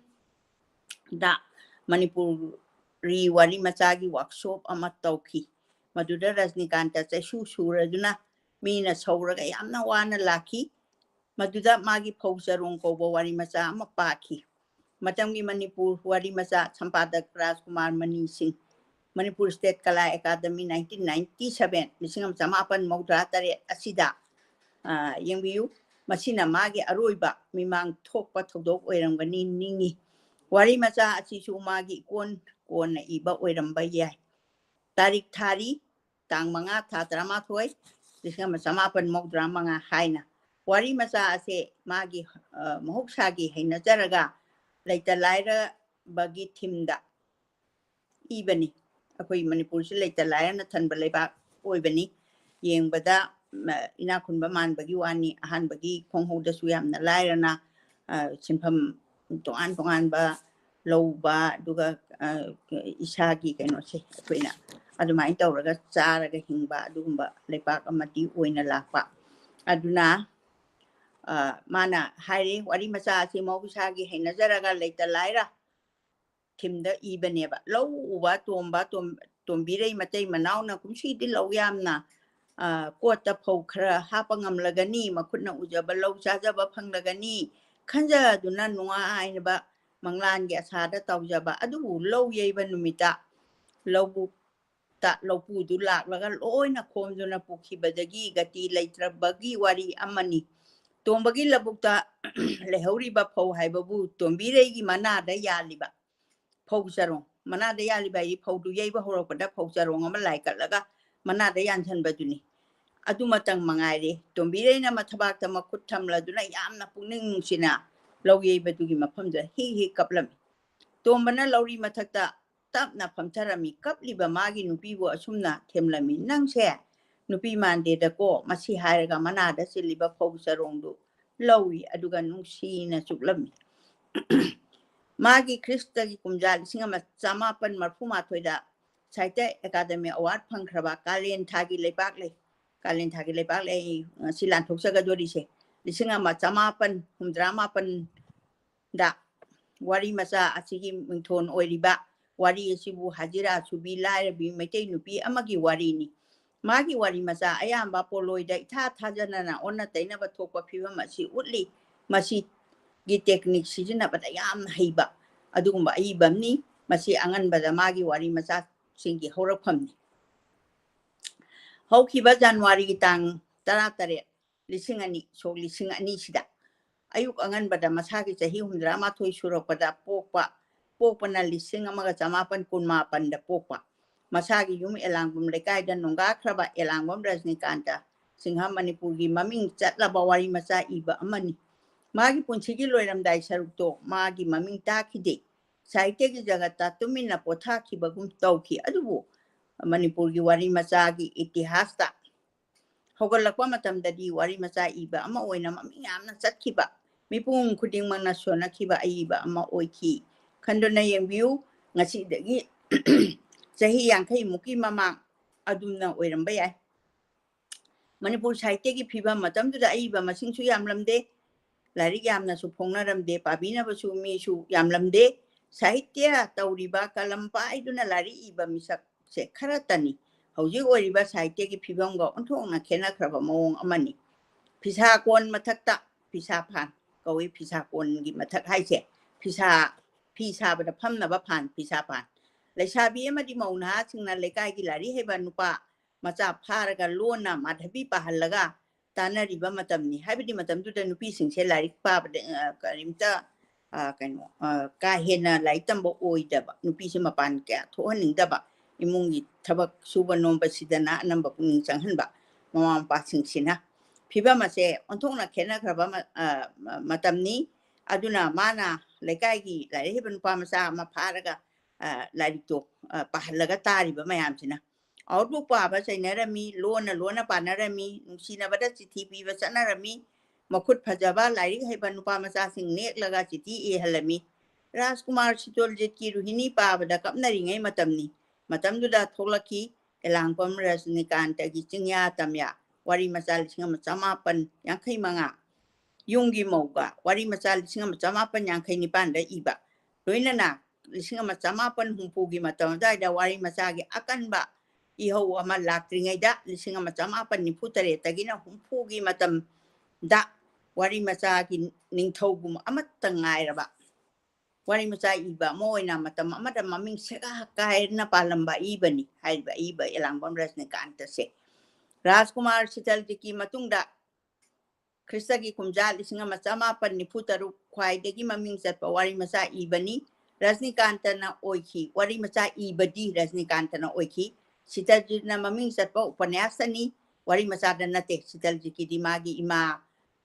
ꯃꯅꯤꯄꯨꯔꯤ ꯋꯥꯔꯤ ꯃꯆꯥꯒꯤ ꯋꯥꯔꯛꯁꯣꯞ ꯑꯃ ꯇꯧꯈꯤ ꯃꯗꯨꯗ ꯔꯖꯅꯤꯀꯥꯟꯇ ꯆꯩꯁꯨ ꯁꯨꯔꯗꯨꯅ ꯃꯤꯅ ꯁꯧꯔꯒ ꯌꯥꯝꯅ ꯋꯥꯅ ꯂꯥꯛꯈꯤ ꯃꯗꯨꯗ ꯃꯥꯒꯤ ꯐꯧ ꯆꯔꯣꯡ ꯀꯧꯕ ꯋꯥꯔꯤ ꯃꯆꯥ ꯑꯃ ꯄꯥꯈꯤ ꯃꯇꯝꯒꯤ ꯃꯅꯤꯄꯨꯔ ꯋꯥꯔꯤ ꯃꯆꯥ ꯁꯝꯄꯥꯗꯛ ꯔꯥꯖꯀꯨꯃꯥꯔ ꯃꯅꯤ ꯁꯤꯡ ꯃꯅꯤꯄꯨꯔ ꯁ꯭ꯇꯦꯠ ꯀꯂꯥ ꯑꯦꯀꯥꯗꯃꯤ 1997 ꯑꯁꯤꯗ ꯌꯦꯡꯕꯤꯌꯨ ꯃꯁꯤꯅ ꯃꯥꯒꯤ ꯑꯔꯣꯏꯕ ꯃꯤꯃꯥꯡ ꯊꯣꯛꯄ ꯊꯧꯗꯣꯛ ꯑꯣꯏꯔꯝꯒꯅꯤ ꯅꯤꯡꯉꯤ ꯋꯥꯔꯤ ꯃꯆꯥ ꯑꯁꯤꯁꯨ ꯃꯥꯒꯤ ꯏꯀꯣꯟ ꯀꯣꯟꯅ ꯏꯕ ꯑꯣꯏꯔꯝꯕ ꯌꯥꯏ ꯇꯥꯔꯤꯛ ꯊꯥꯔꯤ ꯇꯥꯡ 5 ꯊꯥ 11 1995 ꯍꯥꯏꯅ ꯋꯥꯔꯤ ꯃꯆꯥ ꯑꯁꯦ ꯃꯥꯒꯤ ꯃꯍꯧꯁꯥꯒꯤ ꯍꯩꯅꯖꯔꯒ ꯂꯩꯇ ꯂꯥꯏꯔꯕꯒꯤ ꯊꯤꯝꯗ ꯏꯕꯅꯤ ꯑꯩꯈꯣꯏ ꯃꯅꯤꯄꯨꯔꯁꯤ ꯂꯩꯇ ꯂꯥꯏꯔꯅ ꯊꯟꯕ ꯂꯩꯕꯥꯛ ꯑꯣꯏꯕꯅꯤ ꯌꯦꯡꯕꯗ ꯏꯅꯥꯛ ꯈꯨꯟꯕ ꯃꯥꯟꯕꯒꯤ ꯋꯥꯅꯤ ꯑꯍꯥꯟꯕꯒꯤ ꯈꯣꯡꯍꯧꯗꯁꯨ ꯌꯥꯝꯅ ꯂꯥꯏꯔꯅ ꯁꯤꯟꯐꯝ ꯇꯣꯉꯥꯟ ꯇꯣꯉꯥꯟꯕ ꯂꯧꯕ ꯑꯗꯨꯒ ꯏꯁꯥꯒꯤ ꯀꯩꯅꯣꯁꯦ ꯑꯩꯈꯣꯏꯅ ꯑꯗꯨꯃꯥꯏꯅ ꯇꯧꯔꯒ ꯆꯥꯔꯒ ꯍꯤꯡꯕ ꯑꯗꯨꯒꯨꯝꯕ ꯂꯩꯄꯥꯛ ꯑꯃꯗꯤ ꯑꯣꯏꯅ ꯂꯥꯛꯄ ꯑꯗꯨꯅ ꯃꯥꯅ ꯍꯥꯏꯔꯤ ꯋꯥꯔꯤ ꯃꯆꯥ ꯑꯁꯤ ꯃꯍꯧꯁꯥꯒꯤ ꯍꯩꯅꯖꯔꯒ ꯂꯩꯇ ꯂꯥꯏꯔ ꯊꯤꯝꯗ ꯏꯕꯅꯦꯕ ꯂꯧ ꯎꯕ ꯇꯣꯝꯕꯤꯔꯩ ꯃꯇꯩ ꯃꯅꯥꯎꯅ ꯀꯨꯝꯁꯤꯗꯤ ꯂꯧ ꯌꯥꯝꯅ ꯀꯣꯠꯇ ꯐꯧ ꯈꯔ ꯍꯥꯞꯄ ꯉꯝꯂꯒꯅꯤ ꯃꯈꯨꯠꯅ ꯎꯖꯕ ꯂꯧ ꯆꯥꯖꯕ ꯐꯪꯂꯒꯅꯤ ꯈꯟꯖꯗꯨꯅ ꯅꯨꯡꯉꯥꯏꯅꯕ ꯃꯪꯂꯥꯟꯒꯤ ꯑꯁꯥꯗ ꯇꯧꯖꯕ ꯑꯗꯨꯕꯨ ꯂꯧ ꯌꯩꯕ ꯅꯨꯃꯤꯠꯇ ꯂꯧꯄꯨꯗꯨ ꯂꯥꯛꯂꯒ ꯂꯣꯏꯅ ꯈꯣꯝꯗꯨꯅ ꯄꯨꯈꯤꯕꯗꯒꯤ ꯒꯇꯤ ꯂꯩꯇ꯭ꯔꯕꯒꯤ ꯋꯥꯔꯤ ꯑꯃꯅꯤ ꯇꯣꯝꯕꯒꯤ ꯂꯧꯕꯨꯛꯇ ꯂꯩꯍꯧꯔꯤꯕ ꯐꯧ ꯍꯥꯏꯕꯕꯨ ꯇꯣꯝꯕꯤꯔꯩꯒꯤ ꯃꯅꯥꯗ ꯌꯥꯜꯂꯤꯕ ꯐꯧ ꯆꯔꯣꯡ ꯃꯅꯥꯗ ꯌꯥꯜꯂꯤꯕ ꯑꯩ ꯐꯧꯗꯨ ꯌꯩꯕ ꯍꯧꯔꯛꯄꯗ ꯐꯧ ꯆꯔꯣꯡ ꯑꯃ ꯂꯥꯏꯀꯠꯂꯒ ꯃꯅꯥꯗ ꯌꯥꯟꯁꯤꯟꯕꯗꯨꯅꯤ ꯑꯗꯨꯃꯇꯪ ꯃꯉꯥꯏꯔꯦ ꯇꯣꯝꯕꯤꯔꯩꯅ ꯃꯊꯕꯥꯛꯇ ꯃꯈꯨꯠ ꯊꯝꯂꯗꯨꯅ ꯌꯥꯝꯅ ꯄꯨꯛꯅꯤꯡ ꯅꯨꯡꯁꯤꯅ ꯂꯧ ꯌꯩꯕꯗꯨꯒꯤ ꯃꯐꯝꯗ ꯍꯤ ꯀꯞꯂꯝꯃꯤ ꯇꯣꯝꯕꯅ ꯂꯧꯔꯤ ꯃꯊꯛꯇ ꯇꯞꯅ ꯐꯝꯊꯔꯝꯃꯤ ꯀꯞꯂꯤꯕ ꯃꯥꯒꯤ ꯅꯨꯄꯤꯕꯨ ꯑꯁꯨꯝꯅ ꯊꯦꯝꯂꯝꯃꯤ ꯅꯪꯁꯦ ꯅꯨꯄꯤ ꯃꯥꯟꯗꯦꯗꯀꯣ ꯃꯁꯤ ꯍꯥꯏꯔꯒ ꯃꯅꯥꯗ ꯆꯤꯜꯂꯤꯕ ꯐꯧ ꯆꯔꯣꯡꯗꯨ ꯂꯧꯏ ꯑꯗꯨꯒ ꯅꯨꯡꯁꯤꯅ ꯆꯨꯞꯂꯝꯃꯤ ꯃꯥꯒꯤ ꯈ꯭ꯔꯤꯁꯇꯒꯤ ꯀꯨꯝꯖꯥ 1991 ꯁꯥꯍꯤꯇ꯭ꯌ ꯑꯦꯀꯥꯗꯃꯤ ꯑꯦꯋꯥꯔꯗ ꯐꯪꯈ꯭ꯔꯕ ꯀꯥꯂꯦꯟ ꯊꯥꯒꯤ ꯂꯩꯄꯥꯛ ꯂꯩ ꯉꯁꯤ ꯂꯥꯟꯊꯣꯛꯆꯒꯗꯣꯔꯤꯁꯦ 1987 ꯋꯥꯔꯤ ꯃꯆꯥ ꯑꯁꯤꯒꯤ ꯃꯤꯡꯊꯣꯟ ꯑꯣꯏꯔꯤꯕ ꯋꯥꯔꯤ ꯑꯁꯤꯕꯨ ꯍꯖꯤꯔꯥ ꯁꯨꯕꯤ ꯂꯥꯏꯔꯕꯤ ꯃꯩꯇꯩ ꯅꯨꯄꯤ ꯑꯃꯒꯤ ꯋꯥꯔꯤꯅꯤ ꯃꯥꯒꯤ ꯋꯥꯔꯤ ꯃꯆꯥ ꯑꯌꯥꯝꯕ ꯄꯣꯂꯣꯏꯗ ꯏꯊꯥ ꯊꯥꯖꯗꯅ ꯑꯣꯟꯅ ꯇꯩꯅꯕ ꯊꯣꯛꯄ ꯐꯤꯕꯝ ꯑꯁꯤ ꯎꯠꯂꯤ ꯃꯁꯤꯒꯤ ꯇꯦꯛꯅꯤꯛ ꯁꯤꯖꯤꯟꯅꯕꯗ ꯌꯥꯝꯅ ꯍꯩꯕ ꯑꯗꯨꯒꯨꯝꯕ ꯑꯏꯕꯝꯅꯤ ꯃꯁꯤ ꯑꯉꯟꯕꯗ ꯃꯥꯒꯤ ꯋꯥꯔꯤ ꯃꯆꯥꯁꯤꯡꯒꯤ ꯍꯧꯔꯛꯐꯝꯅꯤ ꯍꯧꯈꯤꯕ ꯖꯅꯋꯥꯔꯤꯒꯤ ꯇꯥꯡ 17 2000 ꯁꯤꯗ อายุอังันบัดมาชากิจะหิวหุ่นรามาทุยชุรกบัดปกปะลิสิงอามากะจามาปันกุนมาปันดะปกปะมาชากิยุมเอลังบุมเลกายดันนงกาคราบะเอลังบุมรัชนิการตาสิงหามันิปุกีมามิงจัดละบาวารีมาชาอีบะอามันมากิปุนชิกิลอยลำได้สรุปโตมากิมามิงตาคิเดสายเตกิจักตาตุมินนาปทาคิบะกุมโตคิอดูบุมันิปุกีวารีมาชากิอิติฮัสตาเขาก็ลักว่ามาทำดัดีวารีมาชาอีบะอามาโอยนะมามิงอามนะจัดคิบะมีปุ่งคุดิงมังนาชนะคิบะอีบะอามาโอยคีคันโดนยังวิวงาสิเดกิจะให้ยังใครมุกีมาอดุมนะโอยรำไปยัยมันพูดใช้เตกิพิบะมาทำตัวอีบะมาสิงชุยามลำเดหลายยามนะสุพงนะรำเดปาบีนะประชุมมีชุยามลำเดสายเตียตาวริบะกะลำปาไอดุนะหลายอีบะมิสักเสกขราตันีเขาจึงโอริบะสายเตกิพิบะงก็อันทุ่งนะเขนะครับมองอามันนี่พิชากวนมาทักตะพิชาผ่านก็วิพิชากวนกิมาทักให้เสพิชาบัดพัมนะบะผ่านพิชาผ่านและชาบีมาดิมาวนะซึ่งนั่นเลยกายกิลารีให้บรรนุปะมาจับพาระกันล้วนนะมาทบีปะฮัลละกะตานาริบะมาทำนี่ให้ไปดิมาทำตัวนุปีสิงเชลาริปะกันริมตากันกาเห็นนะไหลตั้มบ่โอยดับนุปีสิมาปานแก่ทั่วหนึ่งดับอิมุงยิทับสุบนนประสิทธิ์นะนั่นแบบหนึ่งจังหันบะมาปาสิงสินะพี่บ้ามาเสอันทุ่งนะเข็นนะครับมาทำนี้อดุนามานะเลยกายกิหลายที่เป็นความมาซามาพาระกะหลายตัวปะละกะตาริบะไม่ยามสินะเอาลูกป่าภาษาเนรมีล้วนปานนรมีนุชีนะบัดจิตีปีภาษานรมีมาคุดพะจาบะหลายให้บรรนุปามาซาสิงเนกละกะจิตีเอหลมีราสกุมารชิตอลเจตกีรุหินีปาบดะกับนริงไงมาทำนี้มาทำดูดาทุลกีเอลังปมรัสนิการตะกิจิงยาตามยาวารีมาซาลิสิงมาจามาปันยังใครมังะยุงกิโมกะวารีมาซาลิสิงมาจามาปันยังใครนิปันได้อีบะโดยนั่นนะลิสิงมาจามาปันหุมพูกิมาตอนได้ดาวารีมาซากิอากันบะอีหัวมาลักตริงไงดะลิสิงมาจามาปันนิพุตเรตะกินะหุมพูกิมาตำดะวารีมาซากินิงทกุมอามัตตังไงระบะวารีมาซาอีบะโมยนะมาตำอามัตมามิงเสกะกายนะปาลัมบะอีบะนี่ให้บะอีบะเอลังบอมรัสในการตะเสराजकुमार शीतल जी की मतुंगदा क्रिस्ता की कुमजाल लिसिंग मचामा पर निपुतरु ख्वाइदगी ममिंग चटप वारी मचा इबनी रजनीकांतना ओइखी वारी मचा इबदी रजनीकांतना ओइखी शीतल जी ना ममिंग चटप उपन्यासनी वारी मचा दनते शीतल जी की दिमागी इमा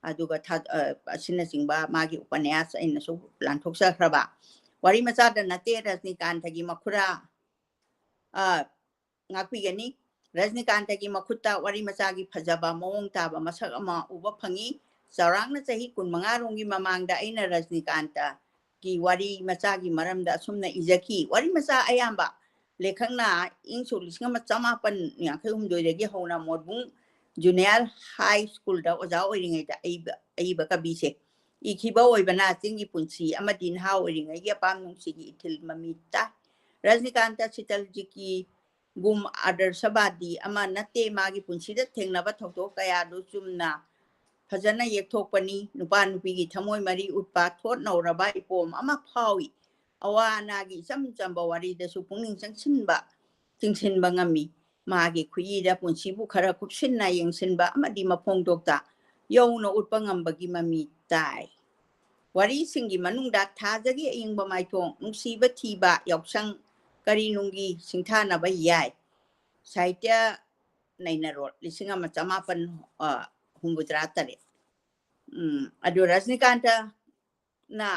अदुगा था असिन सिंबा मागी उपन्यास इन सु लांथोक्सख्रबा वारी मचा दनते रजनीकांतगी मखुरा ngakpigani रजनीकांत की मखुता वारी मचा की फजबा मौंग ताबा मसक अमा उबा फंगी चौरांगना चाही कुन मंगारोंगी ममांगदा अइना रजनीकांत की वारी मचा की मरमदा असुमना इजकी वारी मचा अयाम्बा लेखंगना इंसु लिसिंग मचामापन यांखैहुमदोइदगी हौना मोदबुंग जूनियर हाई स्कूल दा ओजा ओइरिङैदा अइबा कबीसे इखिबा ओइबना चिंगी पुंसी अमदि नहा ओइरिङैगी अपाम नुंसिगी इथिल ममिता रजनीकांत शीतल जी की गुम आदर्शवादी अमा नते मागी पुंसीदा थेंगनाबा थौदो कयादु चुमना फजना येक्थोकपनी नुपा नुपीगी थमोय मरी उत्पा थोट नौरबा इपोम अमा फावी अवानागी चमचंबा वारीदसु पुंनिंग चंगसिनबा चिंगसिनबा ngami मागी खुयीदा पुंसीबु खरा खुपसिनना येंगसिनबा अमदि मफोंदोक्ता यौनो उत्पा ngambagi mami tai वारी सिंगी मनुंगदा थाजगी अयंगबा माइथोंग नुंसीबा थीबा यौसंग करी नुंगी सिंथानबा याय साहित्य नैनरोड लिसिंग अमा चमापन हुंबुद्रा तरे अदु रजनीकांत ना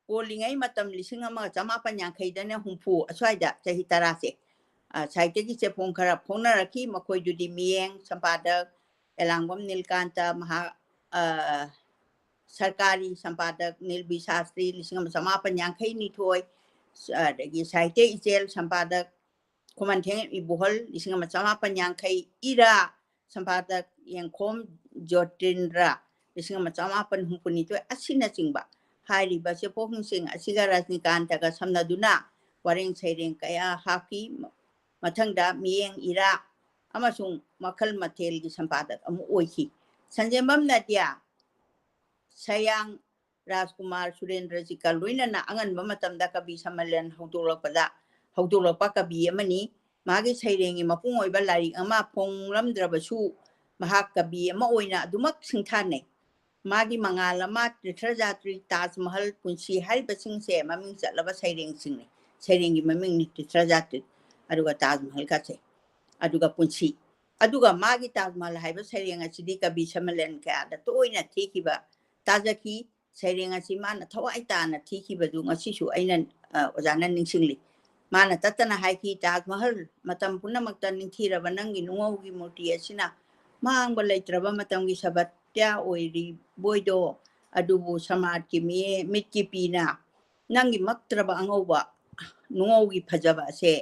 कोलिंगै मतम लिसिंग अमा चमापन यांखैदने हुंफु अस्वाइदा चही तरासे साहित्य की चेफोंग खरा फोंगनरखी मखोयदुदि मियेंग संपादक एलांगबम नीलकांत महा सरकारी संपादक नीलबी शास्त्री लिसिंग अमा चमापन यांखै निथोय दगी साहित्य इचेल संपादक खुमनथेंग इबुहल लिसिंग अमा चमापन यांखै इरा संपादक यंखोम ज्योतिन्द्र लिसिंग अमा चमापन हुंपुनिथोय असिना चिंगबा हाइरिबा चेफोंगसिंग असिगा रजनीकांतगा समनदुना वारेंग सैरेंग कया हाकी मथंगदा मियेंग इरा अमसुंग मखल मथेलगी संपादक अमु ओइखी संजेमबम नदिया सयांग राजकुमार सुरेंद्र जी का लोइनना अंगनबा मतमदा कवि सम्मेलन हौदोलपा कवि अमनी मागे सैरेंगी मपुंग ओइबा लारिक अमा फोंगलमद्रबसु महाक कवि अमा ओइना अदुमक सिंथाने ꯃꯥꯒꯤ ꯃꯉꯥꯜ ꯑꯃ ꯇꯤꯊ꯭ꯔꯖꯥꯇ꯭ꯔꯤ ꯇꯥꯖ ꯃꯍꯜ ꯄꯨꯟꯁꯤ ꯍꯥꯏꯔꯤꯕꯁꯤꯡꯁꯦ ꯃꯃꯤꯡ ꯆꯠꯂꯕ ꯁꯩꯔꯦꯡꯁꯤꯡꯅꯤ ꯁꯩꯔꯦꯡꯒꯤ ꯃꯃꯤꯡꯅꯤ ꯇꯤꯊ꯭ꯔꯖꯥꯇ꯭ꯔꯤ ꯑꯗꯨꯒ ꯇꯥꯖ ꯃꯍꯜꯒꯁꯦ ꯑꯗꯨꯒ ꯄꯨꯟꯁꯤ ꯑꯗꯨꯒ ꯃꯥꯒꯤ ꯇꯥꯖ ꯃꯍꯜ ꯍꯥꯏꯕ ꯁꯩꯔꯦꯡ ꯑꯁꯤꯗꯤ ꯀꯕꯤ ꯁꯃꯂꯦꯟ ꯀꯌꯥꯗ ꯇꯣꯏꯅ ꯊꯤꯈꯤꯕ ꯇꯥꯖꯈꯤ ꯁꯩꯔꯦꯡ ꯑꯁꯤ ꯃꯥꯅ ꯊꯋꯥꯏ ꯇꯥꯅ ꯊꯤꯈꯤꯕꯗꯨ ꯉꯁꯤꯁꯨ ꯑꯩꯅ ꯑꯣꯖꯥꯅ ꯅꯤꯡꯁꯤꯡꯂꯤ ꯃꯥꯅ ꯇꯠꯇꯅ ꯍꯥꯏꯈꯤ ꯇꯥꯖ ꯃꯍꯜ ꯃꯇꯝ ꯄꯨꯝꯅꯃꯛꯇ ꯅꯤꯡꯊꯤꯔꯕ ꯅꯪꯒꯤ ꯅꯨꯡꯉꯧꯒꯤ ꯃꯨꯔꯇꯤ ꯑꯁꯤꯅ ꯃꯥꯡꯕ ꯂꯩꯇ꯭ꯔꯕ ꯃꯇꯝꯒꯤ ꯁꯕꯠꯇ꯭ꯌ ꯑꯣꯏꯔꯤꯕꯣꯏꯗꯣ ꯑꯗꯨꯕꯨ ꯁꯃꯥꯖꯀꯤ ꯃꯤꯠꯀꯤ ꯄꯤꯅ ꯅꯪꯒꯤ ꯃꯛꯇ꯭ꯔꯕ ꯑꯉꯧꯕ ꯅꯨꯡꯉꯧꯒꯤ ꯐꯖꯕ ꯑꯁꯦ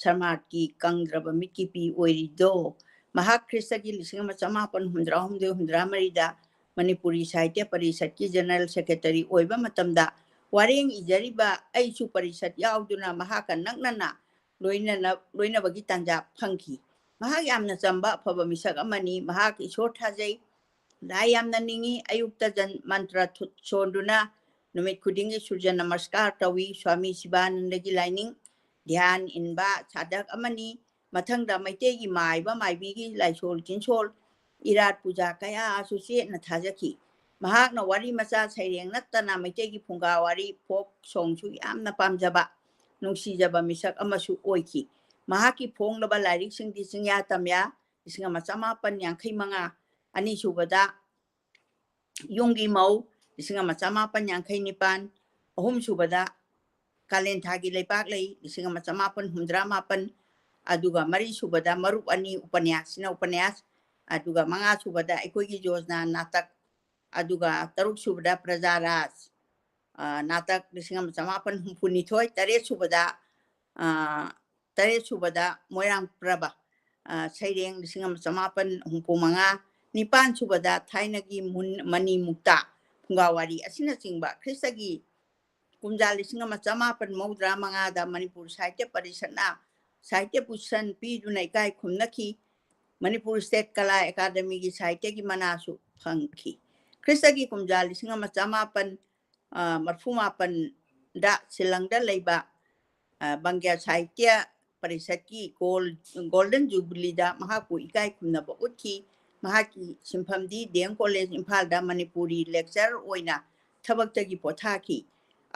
ꯁꯃꯥꯖꯀꯤ ꯀꯪꯗ꯭ꯔꯕ ꯃꯤꯠꯀꯤ ꯄꯤ ꯑꯣꯏꯔꯤꯗꯣ ꯃꯍꯥꯛ ꯈ꯭ꯔꯤꯁꯇꯒꯤ 1884ꯗ ꯃꯅꯤꯄꯨꯔꯤ ꯁꯥꯍꯤꯇ꯭य ꯄꯔꯤꯁꯠꯀꯤ ꯖꯦꯅꯔꯦꯜ ꯁꯦꯀ꯭ꯔꯦꯇꯔꯤ ꯑꯣꯏꯕ ꯃꯇꯝꯗ ꯋꯥꯔꯦꯡ ꯏꯖꯔꯤꯕ ꯑꯩꯁꯨ ꯄꯔꯤꯁꯠ ꯌꯥꯎꯗꯨꯅ ꯃꯍꯥꯛꯀ ꯅꯛꯅꯅ ꯂꯣꯏꯅꯕꯒꯤ ꯇꯥꯟꯖꯥ ꯐꯪꯈꯤ ꯃꯍꯥꯛ ꯌꯥꯝꯅ ꯆꯝꯕ ꯑꯐꯕ ꯃꯤꯁꯛ ꯑꯃꯅꯤ ꯃꯍꯥꯛ ꯏꯁꯣꯔ ꯊꯥꯖꯩ ꯂꯥꯏ ꯌꯥꯝꯅ ꯅꯤꯡꯉꯤ ꯑꯌꯨꯛꯇ ꯃꯟꯇ꯭ꯔ ꯁꯣꯟꯗꯨꯅ ꯅꯨꯃꯤꯠ ꯈꯨꯗꯤꯡꯒꯤ ꯁꯨꯔꯖ ꯅꯃꯁꯀꯥꯔ ꯇꯧꯏ ꯁ꯭ꯋꯥꯃꯤ ꯁꯤꯕꯥꯅꯟꯗꯒꯤ ꯂꯥꯏꯅꯤꯡ ꯙ꯭ꯌꯥꯟꯏꯟꯕ ꯁꯥꯙꯛ ꯑꯃꯅꯤ ꯃꯊꯪꯗ ꯃꯩꯇꯩꯒꯤ ꯃꯥꯏꯕ ꯃꯥꯏꯕꯤꯒꯤ ꯂꯥꯏꯁꯣꯜ ꯆꯤꯟꯁꯣꯜ ꯏꯔꯥꯠ ꯄꯨꯖꯥ ꯀꯌꯥꯁꯨ ꯆꯦꯠꯅ ꯊꯥꯖꯈꯤ ꯃꯍꯥꯛꯅ ꯋꯥꯔꯤ ꯃꯆꯥ ꯁꯩꯔꯦꯡ ꯅꯠꯇꯅ ꯃꯩꯇꯩꯒꯤ ꯐꯨꯡꯒꯥ ꯋꯥꯔꯤ ꯐꯣꯛ ꯁꯣꯡꯁꯨ ꯌꯥꯝꯅ ꯄꯥꯝꯖꯕ ꯅꯨꯡꯁꯤꯖꯕ ꯃꯤꯁꯛ ꯑꯃꯁꯨ ꯑꯣꯏꯈꯤ ꯃꯍꯥꯛꯀꯤ ꯐꯣꯡꯂꯕ ꯂꯥꯏꯔꯤꯛꯁꯤꯡꯗꯤ ꯆꯤꯡꯌꯥ ꯇꯝꯌꯥ 1885 ꯑꯅꯤꯁꯨꯕꯗ ꯌꯨꯝꯒꯤ ꯃꯧ 1889 ꯑꯍꯨꯝꯁꯨꯕꯗ ꯀꯥꯂꯦꯟꯊꯥꯒꯤ ꯂꯩꯄꯥꯛ ꯂꯩ 1887 ꯑꯗꯨꯒ ꯃꯔꯤꯁꯨꯕꯗ ꯃꯔꯨꯞ ꯑꯅꯤ ꯎꯄꯟꯌꯥꯁꯁꯤꯅ ꯎꯄꯟꯌꯥꯁ ꯑꯗꯨꯒ ꯃꯉꯥꯁꯨꯕꯗ ꯑꯩꯈꯣꯏꯒꯤ ꯌꯣꯖꯅꯥ ꯅꯥꯇꯛ ꯑꯗꯨꯒ ꯇꯔꯨꯛꯁꯨꯕꯗ ꯄ꯭ꯔꯖꯥꯔꯥꯖ ꯅꯥꯇꯛ 1892 ꯇꯔꯦꯠꯁꯨꯕꯗ ꯃꯣꯏꯔꯥꯡ ꯄ꯭ꯔꯕ ꯁꯩꯔꯦꯡ 1865 ꯅꯤꯄꯥꯟꯁꯨꯕꯗ ꯊꯥꯏꯅꯒꯤ ꯃꯅꯤ ꯃꯨꯛꯇꯥ ꯐꯨꯡꯒꯥꯋꯥꯔꯤ ꯑꯁꯤꯅꯆꯤꯡꯕ ꯈ꯭ꯔꯤꯁꯇꯒꯤ ꯀꯨꯝꯖꯥ 1835ꯗ ꯃꯅꯤꯄꯨꯔ ꯁꯥꯍꯤꯇ꯭य ꯄꯔꯤꯁꯠꯅ ꯁꯥꯍꯤꯇ꯭य ꯚꯨꯁꯟ ꯄꯤꯗꯨꯅ ꯏꯀꯥꯏ ꯈꯨꯝꯅꯈꯤ ꯃꯅꯤꯄꯨꯔ ꯁ꯭ꯇꯦꯠ ꯀꯂꯥ ꯑꯦꯀꯥꯗꯃꯤꯒꯤ ꯁꯥꯍꯤꯇ꯭ꯌꯒꯤ ꯃꯅꯥꯁꯨ ꯐꯪꯈꯤ ꯈ꯭ꯔꯤꯁꯇꯒꯤ ꯀꯨꯝꯖꯥ 1838ꯗ ꯁꯤꯂꯪꯗ ꯂꯩꯕ ꯕꯪꯒ꯭ꯌꯥ ꯁꯥꯍꯤꯇ꯭य ꯄꯔꯤꯁꯠꯀꯤ ꯒꯣꯜꯗꯟ ꯖꯨꯕꯤꯂꯤꯗ ꯃꯍꯥꯛꯄꯨ ꯏꯀꯥꯏ ꯈꯨꯝꯅꯕ ꯎꯠꯈꯤ ꯃꯍꯥꯛꯀꯤ ꯁꯤꯟꯐꯝꯗꯤ ꯗꯤ ꯑꯦꯝ ꯀꯣꯂꯦꯖ ꯏꯝꯐꯥꯜꯗ ꯃꯅꯤꯄꯨꯔꯤ ꯂꯦꯛꯆꯔꯔ ꯑꯣꯏꯅ ꯊꯕꯛꯇꯒꯤ ꯄꯣꯊꯥꯈꯤ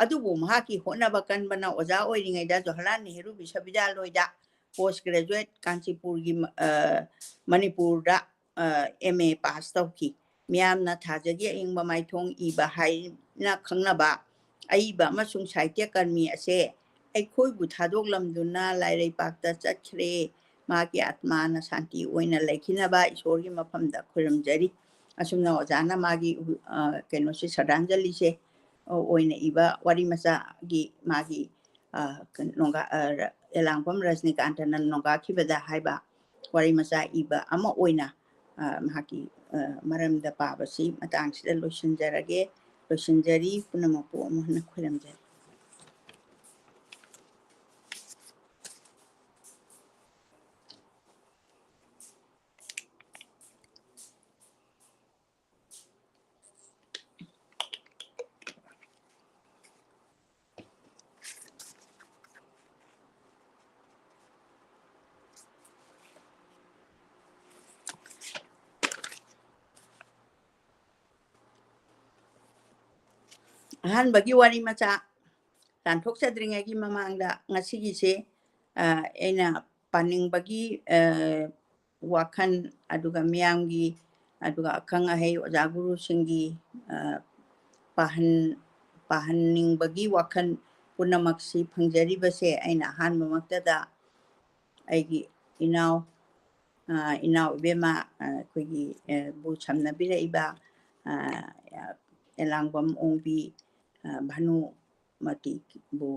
ꯑꯗꯨꯕꯨ ꯃꯍꯥꯛꯀꯤ ꯍꯣꯠꯅꯕ ꯀꯟꯕꯅ ꯑꯣꯖꯥ ꯑꯣꯏꯔꯤꯉꯩꯗ ꯖꯋꯥꯍꯔꯂꯥꯜ ꯅꯦꯍꯔꯨ ꯕꯤꯁ꯭ꯋꯕꯤꯗ꯭ꯌꯥꯂꯌꯗ ꯄꯣꯁ ꯒ꯭ꯔꯦꯖꯨꯑꯦꯠ ꯀꯥꯟꯆꯤꯄꯨꯔꯒꯤ ꯃꯅꯤꯄꯨꯔꯗ MA ꯄꯥꯁ ꯇꯧꯈꯤ ꯃꯤꯌꯥꯝꯅ ꯊꯥꯖꯒꯤ ꯑꯌꯤꯡꯕ ꯃꯥꯏꯊꯣꯡ ꯏꯕ ꯍꯥꯏꯅ ꯈꯪꯅꯕ ꯑꯏꯕ ꯑꯃꯁꯨꯡ ꯁꯥꯍꯤꯇ꯭य ꯀꯔꯃꯤ ꯑꯁꯦ ꯑꯩꯈꯣꯏꯕꯨ ꯊꯥꯗꯣꯛꯂꯝꯗꯨꯅ ꯂꯥꯏꯔꯩꯄꯥꯛꯇ ꯆꯠꯈ꯭ꯔꯦ ꯃꯥꯒꯤ ꯑꯥꯠꯃꯥꯅ ꯁꯥꯟꯇꯤ ꯑꯣꯏꯅ ꯂꯩꯈꯤꯅꯕ ꯏꯁꯣꯔꯒꯤ ꯃꯐꯝꯗ ꯈꯨꯔꯨꯝꯖꯔꯤ ꯑꯁꯨꯝꯅ ꯑꯣꯖꯥꯅ ꯃꯥꯒꯤ ꯀꯩꯅꯣꯁꯦ ꯁ꯭ꯔꯙꯥꯟꯖꯂꯤꯁꯦ ꯑꯣꯏꯅ ꯏꯕ ꯋꯥꯔꯤ ꯃꯆꯥꯒꯤ ꯃꯥꯒꯤ ꯑꯦꯂꯥꯡꯕꯝ ꯔꯖꯅꯤꯀꯥꯟꯇꯅ ꯅꯣꯡꯒꯥꯈꯤꯕꯗ ꯍꯥꯏꯕ ꯋꯥꯔꯤ ꯃꯆꯥ ꯏꯕ ꯑꯃ ꯑꯣꯏꯅ ꯃꯍꯥꯛꯀꯤ ꯃꯔꯝꯗ ꯄꯥꯕꯁꯤ ꯃꯇꯥꯡꯁꯤꯗ ꯂꯣꯏꯁꯤꯟꯖꯔꯤ ꯄꯨꯝꯅꯃꯛꯄꯨ ꯑꯃꯨꯛ ꯍꯟꯅ ꯈꯨꯔꯨꯝꯖꯔꯤ ꯑꯍꯥꯟꯕꯒꯤ ꯋꯥꯔꯤ ꯃꯆꯥ ꯇꯥꯟꯊꯣꯛꯆꯗ꯭ꯔꯤꯉꯩꯒꯤ ꯃꯃꯥꯡꯗ ꯉꯁꯤꯒꯤꯁꯦ ꯑꯩꯅ ꯄꯥꯅꯤꯡꯕꯒꯤ ꯋꯥꯈꯜ ꯑꯗꯨꯒ ꯃꯤꯌꯥꯝꯒꯤ ꯑꯗꯨꯒ ꯑꯈꯪ ꯑꯍꯩ ꯑꯣꯖꯥ ꯒꯨꯔꯨꯁꯤꯡꯒꯤ ꯄꯥꯍꯟꯅꯤꯡꯕꯒꯤ ꯋꯥꯈꯜ ꯄꯨꯝꯅꯃꯛꯁꯤ ꯐꯪꯖꯔꯤꯕꯁꯦ ꯑꯩꯅ ꯑꯍꯥꯟꯕꯃꯛꯇꯗ ꯑꯩꯒꯤ ꯏꯅꯥꯎ ꯏꯕꯦꯝꯃ ꯑꯩꯈꯣꯏꯒꯤ ꯕꯨ ꯁꯝꯅꯕꯤꯔꯛꯏꯕ ꯑꯦꯂꯥꯡꯕꯝ ꯑꯣꯡꯕꯤ ꯚꯥꯅꯨꯃꯇꯤꯕꯨ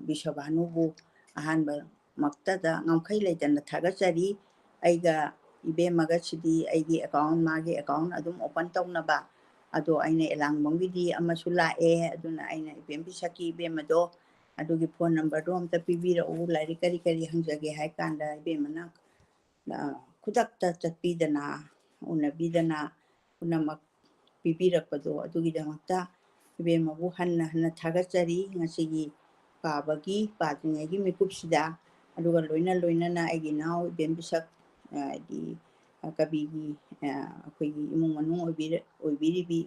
ꯕꯤꯁ꯭ꯋꯚꯥꯅꯨꯕꯨ ꯑꯍꯥꯟꯕꯃꯛꯇꯗ ꯉꯝꯈꯩ ꯂꯩꯇꯅ ꯊꯥꯒꯠꯆꯔꯤ ꯑꯩꯒ ꯏꯕꯦꯝꯃꯒꯁꯤꯗꯤ ꯑꯩꯒꯤ ꯑꯦꯀꯥꯎꯟ ꯃꯥꯒꯤ ꯑꯦꯀꯥꯎꯟ ꯑꯗꯨꯝ ꯑꯣꯄꯟ ꯇꯧꯅꯕ ꯑꯗꯣ ꯑꯩꯅ ꯑꯦꯂꯥꯡꯕꯝꯒꯤꯗꯤ ꯑꯃꯁꯨ ꯂꯥꯛꯑꯦ ꯑꯗꯨꯅ ꯑꯩꯅ ꯏꯕꯦꯝ ꯕꯤꯁꯛꯀꯤ ꯏꯕꯦꯝꯃꯗꯣ ꯑꯗꯨꯒꯤ ꯐꯣꯟ ꯅꯝꯕꯔꯗꯣ ꯑꯝꯇ ꯄꯤꯕꯤꯔꯛꯎ ꯂꯥꯏꯔꯤꯛ ꯀꯔꯤ ꯍꯪꯖꯒꯦ ꯍꯥꯏ ꯀꯥꯟꯗ ꯏꯕꯦꯝꯃꯅ ꯈꯨꯗꯛꯇ ꯆꯠꯄꯤꯗꯅ ꯎꯅꯕꯤꯗꯅ ꯄꯨꯝꯅꯃꯛ ꯄꯤꯕꯤꯔꯛꯄꯗꯣ ꯑꯗꯨꯒꯤꯗꯃꯛꯇ ꯏꯕꯦꯝꯃꯕꯨ ꯍꯟꯅ ꯊꯥꯒꯠꯆꯔꯤ ꯉꯁꯤꯒꯤ ꯄꯥꯗ꯭ꯔꯤꯉꯩꯒꯤ ꯃꯤꯀꯨꯞꯁꯤꯗ ꯑꯗꯨꯒ ꯂꯣꯏꯅꯅ ꯑꯩꯒꯤ ꯏꯅꯥꯎ ꯏꯕꯦꯝ ꯕꯤꯁꯛ ꯍꯥꯏꯗꯤ ꯀꯕꯤꯒꯤ ꯑꯩꯈꯣꯏꯒꯤ ꯏꯃꯨꯡ ꯃꯅꯨꯡ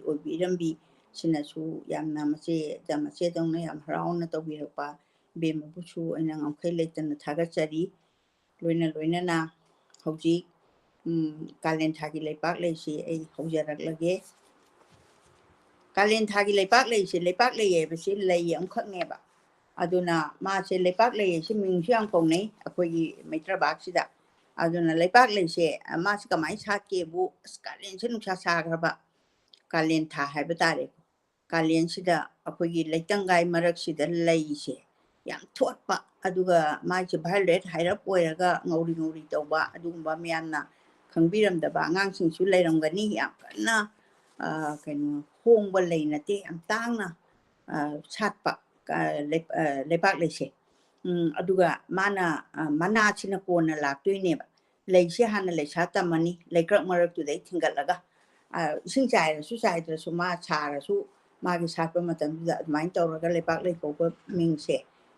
ꯑꯣꯏꯕꯤꯔꯝꯕꯤ ꯁꯤꯅꯁꯨ ꯌꯥꯝꯅ ꯃꯆꯦꯗꯧꯅ ꯌꯥꯝ ꯍꯔꯥꯎꯅ ꯇꯧꯕꯤꯔꯛꯄ ꯏꯕꯦꯝꯃꯕꯨꯁꯨ ꯑꯩꯅ ꯉꯝꯈꯩ ꯂꯩꯇꯅ ꯊꯥꯒꯠꯆꯔꯤ ꯂꯣꯏꯅꯅ ꯍꯧꯖꯤꯛ ꯀꯥꯂꯦꯟ ꯊꯥꯒꯤ ꯂꯩꯄꯥꯛ ꯂꯩꯁꯤ ꯑꯩ ꯍꯧꯖꯔꯛꯂꯒꯦ ꯀꯥꯂꯦꯟ ꯊꯥꯒꯤ ꯂꯩꯄꯥꯛ ꯂꯩꯁꯤ ꯂꯩꯄꯥꯛ ꯂꯩ ꯍꯥꯏꯕꯁꯤ ꯂꯩ ꯑꯃꯈꯛꯅꯦꯕ ꯑꯗꯨꯅ ꯃꯥꯁꯦ ꯂꯩꯄꯥꯛ ꯂꯩ ꯍꯥꯏꯁꯤ ꯃꯤꯡꯁꯨ ꯌꯥꯝ ꯀꯧꯅꯩ ꯑꯩꯈꯣꯏꯒꯤ ꯃꯩꯇ꯭ꯔꯕꯥꯛꯁꯤꯗ ꯑꯗꯨꯅ ꯂꯩꯄꯥꯛ ꯂꯩꯁꯦ ꯃꯥꯁꯤ ꯀꯃꯥꯏꯅ ꯁꯥꯠꯀꯦꯕꯨ ꯀꯥꯂꯦꯟꯁꯦ ꯅꯨꯡꯁꯥ ꯁꯥꯈ꯭ꯔꯕ ꯀꯥꯂꯦꯟ ꯊꯥ ꯍꯥꯏꯕ ꯇꯥꯔꯦ ꯀꯥꯂꯦꯟꯁꯤꯗ ꯑꯩꯈꯣꯏꯒꯤ ꯂꯩꯇꯪꯒꯥꯏ ꯃꯔꯛꯁꯤꯗ ꯂꯩꯁꯦ ꯌꯥꯝ ꯊꯣꯠꯄ ꯑꯗꯨꯒ ꯃꯥꯁꯦ ꯚꯥꯏꯌꯣꯂꯦꯠ ꯍꯥꯏꯔꯞ ꯑꯣꯏꯔꯒ ꯉꯧꯔꯤ ꯇꯧꯕ ꯑꯗꯨꯒꯨꯝꯕ ꯃꯌꯥꯝꯅ ꯈꯪꯕꯤꯔꯝꯗꯕ ꯑꯉꯥꯡꯁꯤꯡꯁꯨ ꯂꯩꯔꯝꯒꯅꯤ ꯌꯥꯝ ꯀꯟꯅ ꯀꯩꯅꯣ ꯍꯣꯡꯕ ꯂꯩ ꯅꯠꯇꯦ ꯌꯥꯝ ꯇꯥꯡꯅ ꯁꯥꯠꯄ ꯂꯩꯄꯥꯛ ꯂꯩꯁꯦ ꯑꯗꯨꯒ ꯃꯥꯅ ꯃꯅꯥꯁꯤꯅ ꯀꯣꯟꯅ ꯂꯥꯛꯇꯣꯏꯅꯦꯕ ꯂꯩꯁꯦ ꯍꯥꯟꯅ ꯂꯩꯁꯥ ꯇꯝꯃꯅꯤ ꯂꯩꯀ꯭ꯔꯛ ꯃꯔꯛꯇꯨꯗꯩ ꯊꯤꯡꯒꯠꯂꯒ ꯏꯁꯤꯡ ꯆꯥꯏꯔꯁꯨ ꯆꯥꯏꯗ꯭ꯔꯁꯨ ꯃꯥ ꯁꯥꯔꯁꯨ ꯃꯥꯒꯤ ꯁꯥꯠꯄ ꯃꯇꯝꯗꯨꯗ ꯑꯗꯨꯃꯥꯏꯅ ꯇꯧꯔꯒ ꯂꯩꯄꯥꯛ ꯂꯩ ꯀꯧꯕ ꯃꯤꯡꯁꯦ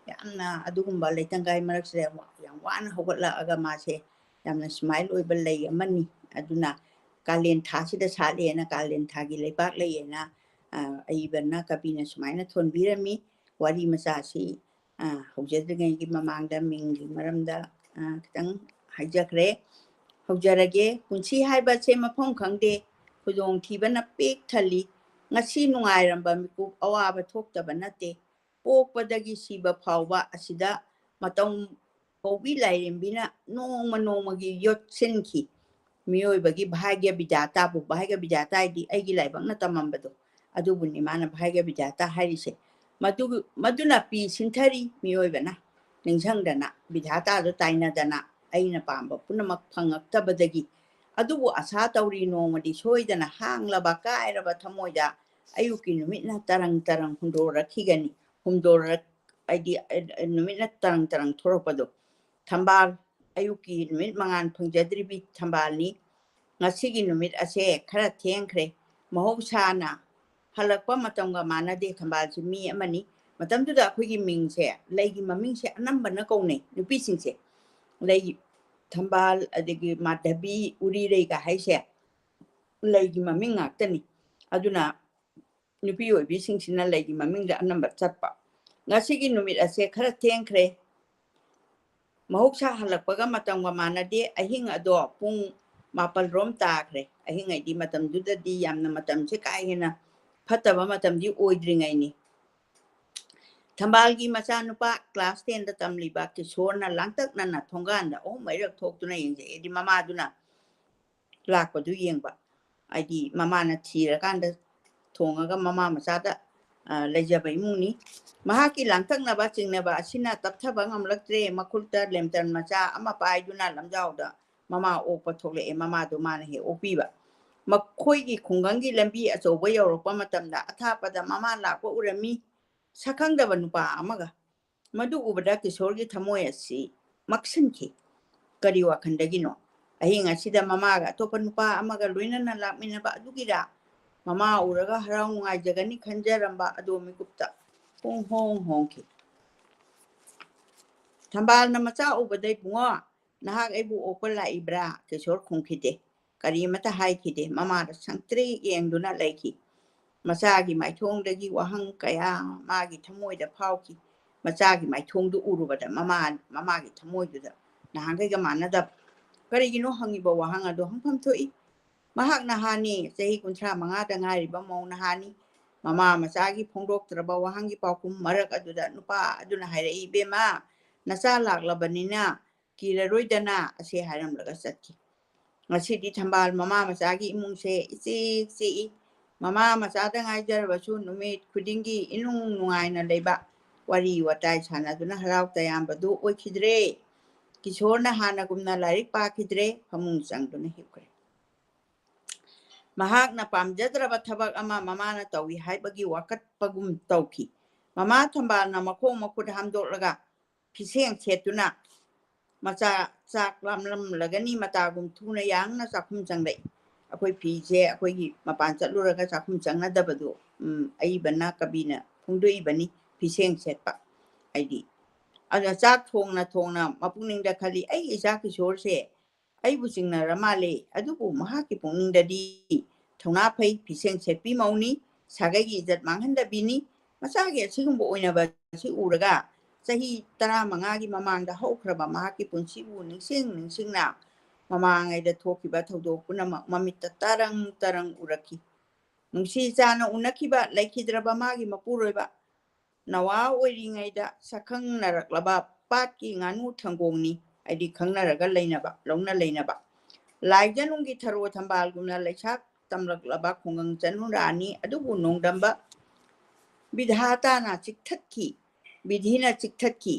ꯌꯥꯝꯅ ꯑꯗꯨꯒꯨꯝꯕ ꯂꯩꯇꯪꯒꯥꯏ ꯃꯔꯛꯁꯤꯗ ꯌꯥꯝ ꯋꯥꯅ ꯍꯧꯒꯠꯂꯛꯑꯒ ꯃꯥꯁꯦ ꯌꯥꯝꯅ ꯁꯨꯃꯥꯏꯜ ꯑꯣꯏꯕ ꯂꯩ ꯑꯃꯅꯤ ꯑꯗꯨꯅ ꯀꯥꯂꯦꯟ ꯊꯥꯁꯤꯗ ꯁꯥꯠꯂꯦꯅ ꯀꯥꯂꯦꯟ ꯊꯥꯒꯤ ꯂꯩꯄꯥꯛ ꯂꯩꯌꯦꯅ ꯑꯏꯕꯅ ꯀꯕꯤꯅ ꯁꯨꯃꯥꯏꯅ ꯊꯣꯟꯕꯤꯔꯝꯃꯤ ꯋꯥꯔꯤ ꯃꯆꯥꯁꯤ ꯍꯧꯖꯗ꯭ꯔꯤꯉꯩꯒꯤ ꯃꯃꯥꯡꯗ ꯃꯤꯡꯒꯤ ꯃꯔꯝꯗ ꯈꯤꯇꯪ ꯍꯥꯏꯖꯈ꯭ꯔꯦ ꯍꯧꯖꯔꯒꯦ ꯄꯨꯟꯁꯤ ꯍꯥꯏꯕꯁꯦ ꯃꯐꯝ ꯈꯪꯗꯦ ꯈꯨꯗꯣꯡꯊꯤꯕꯅ ꯄꯤꯛ ꯊꯜꯂꯤ ꯉꯁꯤ ꯅꯨꯡꯉꯥꯏꯔꯝꯕ ꯃꯤꯀꯨꯞ ꯑꯋꯥꯕ ꯊꯣꯛꯇꯕ ꯅꯠꯇꯦ ꯄꯣꯛꯄꯗꯒꯤ ꯁꯤꯕ ꯐꯥꯎꯕ ꯑꯁꯤꯗ ꯃꯇꯝ ꯀꯧꯕꯤ ꯂꯥꯏꯔꯦꯝꯕꯤꯅ ꯅꯣꯡꯃꯒꯤ ꯌꯣꯠꯁꯤꯟꯈꯤ ꯃꯤꯑꯣꯏꯕꯒꯤ ꯚꯥग्ꯌ ꯕꯤꯙꯥꯇꯥꯕꯨ ꯚꯥग्ꯌ ꯕꯤꯙꯥꯇꯥ ꯍꯥꯏꯗꯤ ꯑꯩꯒꯤ ꯂꯥꯏꯕꯛꯅ ꯇꯝꯃꯝꯕꯗꯣ ꯑꯗꯨꯕꯨꯅꯤ ꯃꯥꯅ ꯚꯥग्ꯌ ꯕꯤꯙꯥꯇꯥ ꯍꯥꯏꯔꯤꯁꯦ ꯃꯗꯨꯅ ꯄꯤ ꯁꯤꯟꯊꯔꯤ ꯃꯤꯑꯣꯏꯕꯅ ꯅꯤꯡꯁꯪꯗꯅ ꯕꯤꯙꯥꯇꯥꯗꯣ ꯇꯥꯏꯅꯗꯅ ꯑꯩꯅ ꯄꯥꯝꯕ ꯄꯨꯝꯅꯃꯛ ꯐꯪꯉꯛꯇꯕꯗꯒꯤ ꯑꯗꯨꯕꯨ ꯑꯁꯥ ꯇꯧꯔꯤ ꯅꯣꯡꯃꯗꯤ ꯁꯣꯏꯗꯅ ꯍꯥꯡꯂꯕ ꯀꯥꯏꯔꯕ ꯊꯃꯣꯏꯗ ꯑꯌꯨꯛꯀꯤ ꯅꯨꯃꯤꯠꯅ ꯇꯔꯪ ꯍꯨꯝꯗꯣꯔꯛꯈꯤꯒꯅꯤ ꯍꯥꯏꯗꯤ ꯅꯨꯃꯤꯠꯅ ꯇꯔꯪ ꯊꯣꯔꯛꯄꯗꯣ ꯊꯝꯕꯥꯜ ꯑꯌꯨꯛꯀꯤ ꯅꯨꯃꯤꯠ ꯃꯉꯥꯜ ꯐꯪꯖꯗ꯭ꯔꯤꯕꯤ ꯊꯝꯕꯥꯜꯅꯤ ꯉꯁꯤꯒꯤ ꯅꯨꯃꯤꯠ ꯑꯁꯦ ꯈꯔ ꯊꯦꯡꯈ꯭ꯔꯦ ꯃꯍꯧꯁꯥꯅ ꯍꯜꯂꯛꯄ ꯃꯇꯝꯒ ꯃꯥꯟꯅꯗꯦ ꯊꯝꯕꯥꯜꯁꯤ ꯃꯤ ꯑꯃꯅꯤ ꯃꯇꯝꯗꯨꯗ ꯑꯩꯈꯣꯏꯒꯤ ꯃꯤꯡꯁꯦ ꯂꯩꯒꯤ ꯃꯃꯤꯡꯁꯦ ꯑꯅꯝꯕꯅ ꯀꯧꯅꯩ ꯅꯨꯄꯤꯁꯤꯡꯁꯦ ꯂꯩ ꯊꯝꯕꯥꯜ ꯑꯗꯒꯤ ꯃꯥꯙꯕꯤ ꯎꯔꯤꯔꯩꯒ ꯍꯥꯏꯁꯦ ꯂꯩꯒꯤ ꯃꯃꯤꯡ ꯉꯥꯛꯇꯅꯤ ꯑꯗꯨꯅ ꯅꯨꯄꯤ ꯑꯣꯏꯕꯤꯁꯤꯡꯁꯤꯅ ꯂꯩꯒꯤ ꯃꯃꯤꯡꯗ ꯑꯅꯝꯕ ꯆꯠꯄ ꯉꯁꯤꯒꯤ ꯅꯨꯃꯤꯠ ꯑꯁꯦ ꯈꯔ ꯊꯦꯡꯈ꯭ꯔꯦ ꯃꯍꯧꯁꯥ ꯍꯜꯂꯛꯄꯒ ꯃꯇꯝꯒ ꯃꯥꯟꯅꯗꯦ ꯑꯍꯤꯡ ꯑꯗꯣ ꯄꯨꯡ 7 ꯔꯣꯝ ꯇꯥꯈ꯭ꯔꯦ ꯑꯍꯤꯡ ꯍꯥꯏꯗꯤ ꯃꯇꯝꯗꯨꯗꯗꯤ ꯌꯥꯝꯅ ꯃꯇꯝꯁꯦ ꯀꯥ ꯍꯦꯟꯅ ꯐꯠꯇꯕ ꯃꯇꯝꯗꯤ ꯑꯣꯏꯗ꯭ꯔꯤꯉꯩꯅꯤ ꯊꯝꯕꯥꯜꯒꯤ ꯃꯆꯥꯅꯨꯄꯥ ꯀ꯭ꯂꯥꯁ 10ꯗ ꯇꯝꯂꯤꯕ ꯀꯤꯁꯣꯔꯅ ꯂꯥꯡꯇꯛꯅꯅ ꯊꯣꯡꯒꯥꯟꯗ 3 ꯊꯣꯛꯇꯨꯅ ꯌꯦꯡꯖꯩ ꯃꯃꯥꯗꯨꯅ ꯂꯥꯛꯄꯗꯨ ꯌꯦꯡꯕ ꯍꯥꯏꯗꯤ ꯃꯃꯥꯅ ꯊꯤꯔꯀꯥꯟꯗ ꯊꯣꯡꯉꯒ ꯃꯃꯥ ꯃꯆꯥꯗ ꯂꯩꯖꯕ ꯏꯃꯨꯡꯅꯤ ꯃꯍꯥꯛꯀꯤ ꯂꯥꯡꯇꯛꯅꯕ ꯆꯤꯡꯅꯕ ꯑꯁꯤꯅ ꯇꯞꯊꯕ ꯉꯝꯂꯛꯇ꯭ꯔꯦ ꯃꯈꯨꯠꯇ ꯂꯦꯝꯇꯔꯟ ꯃꯆꯥ ꯑꯃ ꯄꯥꯏꯗꯨꯅ ꯂꯝꯖꯥꯎꯗ ꯃꯃꯥ ꯑꯣꯛꯄ ꯊꯣꯛꯂꯛꯑꯦ ꯃꯃꯥꯗꯣ ꯃꯥꯅ ꯍꯦꯛ ꯑꯣꯛꯄꯤꯕ ꯃꯈꯣꯏꯒꯤ ꯈꯨꯡꯒꯪꯒꯤ ꯂꯝꯕꯤ ꯑꯆꯧꯕ ꯌꯧꯔꯛꯄ ꯃꯇꯝꯗ ꯑꯊꯥꯞꯄꯗ ꯃꯃꯥ ꯂꯥꯛꯄ ꯎꯔꯝꯃꯤ ꯁꯛꯈꯪꯗꯕ ꯅꯨꯄꯥ ꯑꯃꯒ ꯃꯗꯨ ꯎꯕꯗ ꯀꯤꯁꯣꯔꯒꯤ ꯊꯃꯣꯏ ꯑꯁꯤ ꯃꯛꯁꯤꯟꯈꯤ ꯀꯔꯤ ꯋꯥꯈꯟꯗꯒꯤꯅꯣ ꯑꯍꯤꯡ ꯑꯁꯤꯗ ꯃꯃꯥꯒ ꯑꯇꯣꯞꯄ ꯅꯨꯄꯥ ꯑꯃꯒ ꯂꯣꯏꯅꯅ ꯂꯥꯛꯃꯤꯟꯅꯕ ꯑꯗꯨꯒꯤꯔ ꯃꯃꯥ ꯎꯔꯒ ꯍꯔꯥꯎ ꯅꯨꯡꯉꯥꯏꯖꯒꯅꯤ ꯈꯟꯖꯔꯝꯕ ꯑꯗꯣ ꯃꯤꯀꯨꯞꯇ ꯄꯨꯡꯍꯣꯡ ꯍꯣꯡꯈꯤ ꯊꯝꯕꯥꯜꯅ ꯃꯆꯥ ꯎꯕꯗ ꯏꯕꯨꯡꯉꯣ ꯅꯍꯥꯛ ꯑꯩꯕꯨ ꯑꯣꯛꯄ ꯂꯥꯛꯏꯕ꯭ꯔꯥ ꯀꯤꯁꯣꯔ ꯈꯨꯝꯈꯤꯗꯦ ꯀꯔꯤꯃꯇ ꯍꯥꯏꯈꯤꯗꯦ ꯃꯃꯥꯗ ꯁꯪꯇ꯭ꯔꯤꯛ ꯌꯦꯡꯗꯨꯅ ꯂꯩꯈꯤ ꯃꯆꯥꯒꯤ ꯃꯥꯏꯊꯣꯡꯗꯒꯤ ꯋꯥꯍꯪ ꯀꯌꯥ ꯃꯥꯒꯤ ꯊꯃꯣꯏꯗ ꯐꯥꯎꯈꯤ ꯃꯆꯥꯒꯤ ꯃꯥꯏꯊꯣꯡꯗꯨ ꯎꯔꯨꯕꯗ ꯃꯃꯥꯒꯤ ꯊꯃꯣꯏꯗꯨꯗ ꯅꯍꯥꯟꯈꯩꯒ ꯃꯥꯟꯅꯗꯕ ꯀꯔꯤꯒꯤꯅꯣ ꯍꯪꯉꯤꯕ ꯋꯥꯍꯪ ꯑꯗꯣ ꯍꯪꯐꯝ ꯊꯣꯛꯏ ꯃꯍꯥꯛ ꯅꯍꯥꯅꯤ ꯆꯍꯤ 35ꯗ ꯉꯥꯏꯔꯤꯕ ꯃꯧ ꯅꯍꯥꯅꯤ ꯃꯃꯥ ꯃꯆꯥꯒꯤ ꯐꯣꯡꯗꯣꯛꯇ꯭ꯔꯕ ꯋꯥꯍꯪꯒꯤ ꯄꯥꯎꯈꯨꯝ ꯃꯔꯛ ꯑꯗꯨꯗ ꯅꯨꯄꯥ ꯑꯗꯨꯅ ꯍꯥꯏꯔꯛꯏ ꯏꯕꯦꯝꯃ ꯅꯆꯥ ꯂꯥꯛꯂꯕꯅꯤꯅ ꯀꯤꯔꯔꯣꯏꯗꯅ ꯑꯁꯦ ꯍꯥꯏꯔꯝꯂꯒ ꯆꯠꯈꯤ ꯉꯁꯤꯗꯤ ꯊꯝꯕꯥꯜ ꯃꯃꯥ ꯃꯆꯥꯒꯤ ꯏꯃꯨꯡꯁꯦ ꯏꯆꯤꯛ ꯆꯤꯛꯏ ꯃꯃꯥ ꯃꯆꯥꯗ ꯉꯥꯏꯖꯔꯕꯁꯨ ꯅꯨꯃꯤꯠ ꯈꯨꯗꯤꯡꯒꯤ ꯏꯅꯨꯡ ꯅꯨꯡꯉꯥꯏꯅ ꯂꯩꯕ ꯋꯥꯔꯤ ꯋꯥꯇꯥꯏ ꯁꯥꯟꯅꯗꯨꯅ ꯍꯔꯥꯎ ꯇꯌꯥꯝꯕꯗꯨ ꯑꯣꯏꯈꯤꯗ꯭ꯔꯦ ꯀꯤꯁꯣꯔꯅ ꯍꯥꯟꯅꯒꯨꯝꯅ ꯂꯥꯏꯔꯤꯛ ꯄꯥꯈꯤꯗ꯭ꯔꯦ ꯐꯃꯨꯡ ꯆꯪꯗꯨꯅ ꯍꯤꯞꯈ꯭ꯔꯦ ꯃꯍꯥꯛꯅ ꯄꯥꯝꯖꯗ꯭ꯔꯕ ꯊꯕꯛ ꯑꯃ ꯃꯃꯥꯅ ꯇꯧꯏ ꯍꯥꯏꯕꯒꯤ ꯋꯥꯀꯠꯄꯒꯨꯝ ꯇꯧꯈꯤ ꯃꯃꯥ ꯊꯝꯕꯥꯜꯅ ꯃꯈꯣꯡ ꯃꯈꯨꯠ ꯍꯥꯝꯗꯣꯛꯂꯒ ꯐꯤꯁꯦꯡ ꯁꯦꯠꯇꯨꯅ ꯃꯆꯥ ꯆꯥꯛ ꯂꯥꯝꯂꯝꯂꯒꯅꯤ ꯃꯇꯥꯒꯨꯝ ꯊꯨꯅ ꯌꯥꯡꯅ ꯆꯥꯛꯈꯨꯝ ꯆꯪꯂꯛꯏ ꯑꯩꯈꯣꯏ ꯐꯤꯁꯦ ꯑꯩꯈꯣꯏꯒꯤ ꯃꯄꯥꯟ ꯆꯠꯂꯨꯔꯒ ꯆꯥꯛꯈꯨꯝ ꯆꯪꯅꯗꯕꯗꯣ ꯑꯏꯕꯅ ꯀꯕꯤꯅ ꯐꯣꯡꯗꯣꯛꯏꯕꯅꯤ ꯐꯤꯁꯦꯡ ꯁꯦꯠꯄ ꯍꯥꯏꯗꯤ ꯑꯗꯨꯅ ꯆꯥꯛ ꯊꯣꯡꯅ ꯃꯄꯨꯛꯅꯤꯡꯗ ꯈꯜꯂꯤ ꯑꯩ ꯏꯆꯥ ꯀꯤꯁꯣꯔꯁꯦ ꯑꯩꯕꯨ ꯆꯤꯡꯅꯔ ꯃꯥꯜꯂꯦ ꯑꯗꯨꯕꯨ ꯃꯍꯥꯛꯀꯤ ꯄꯨꯛꯅꯤꯡꯗꯗꯤ ꯊꯧꯅꯥ ꯐꯩ ꯐꯤꯁꯦꯡ ꯁꯦꯠꯄꯤ ꯃꯧꯅꯤ ꯁꯥꯒꯩꯒꯤ ꯏꯖꯠ ꯃꯥꯡꯍꯟꯗꯕꯤꯅꯤ ꯃꯆꯥꯒꯤ ꯑꯁꯤꯒꯨꯝꯕ ꯑꯣꯏꯅꯕ ꯑꯁꯤ ꯎꯔꯒ ꯆꯍꯤ 15ꯒꯤ ꯃꯃꯥꯡꯗ ꯍꯧꯈ꯭ꯔꯕ ꯃꯍꯥꯛꯀꯤ ꯄꯨꯟꯁꯤꯕꯨ ꯅꯤꯡꯁꯤꯡꯅ ꯃꯃꯥꯡꯉꯩꯗ ꯊꯣꯛꯈꯤꯕ ꯊꯧꯗꯣꯛ ꯄꯨꯝꯅꯃꯛ ꯃꯃꯤꯠꯇ ꯇꯔꯪ ꯇꯔꯪ ꯎꯔꯛꯈꯤ ꯅꯨꯡꯁꯤ ꯆꯥꯅ ꯎꯅꯈꯤꯕ ꯂꯩꯈꯤꯗ꯭ꯔꯕ ꯃꯥꯒꯤ ꯃꯄꯨꯔꯣꯏꯕ ꯅꯋꯥ ꯑꯣꯏꯔꯤꯉꯩꯗ ꯁꯛꯈꯪꯅꯔꯛꯂꯕ ꯄꯥꯠꯀꯤ ꯉꯥꯅꯨ ꯊꯪꯒꯣꯡꯅꯤ ꯍꯥꯏꯗꯤ ꯈꯪꯅꯔꯒ ꯂꯩꯅꯕ ꯂꯧꯅ ꯂꯩꯅꯕ ꯂꯥꯏꯖꯅꯨꯡꯒꯤ ꯊꯔꯣ ꯊꯝꯕꯥꯜꯒꯨꯝꯅ ꯂꯩꯁꯥꯛ ꯇꯝꯂꯛꯂꯕ ꯈꯨꯡꯒꯪ ꯆꯅꯨꯔꯥꯅꯤ ꯑꯗꯨꯕꯨ ꯅꯣꯡꯗꯝꯕ ꯕꯤꯙꯥꯇꯥꯅ ꯆꯤꯛꯊꯠꯈꯤ ꯕꯤꯙꯤꯅ ꯆꯤꯛꯊꯠꯈꯤ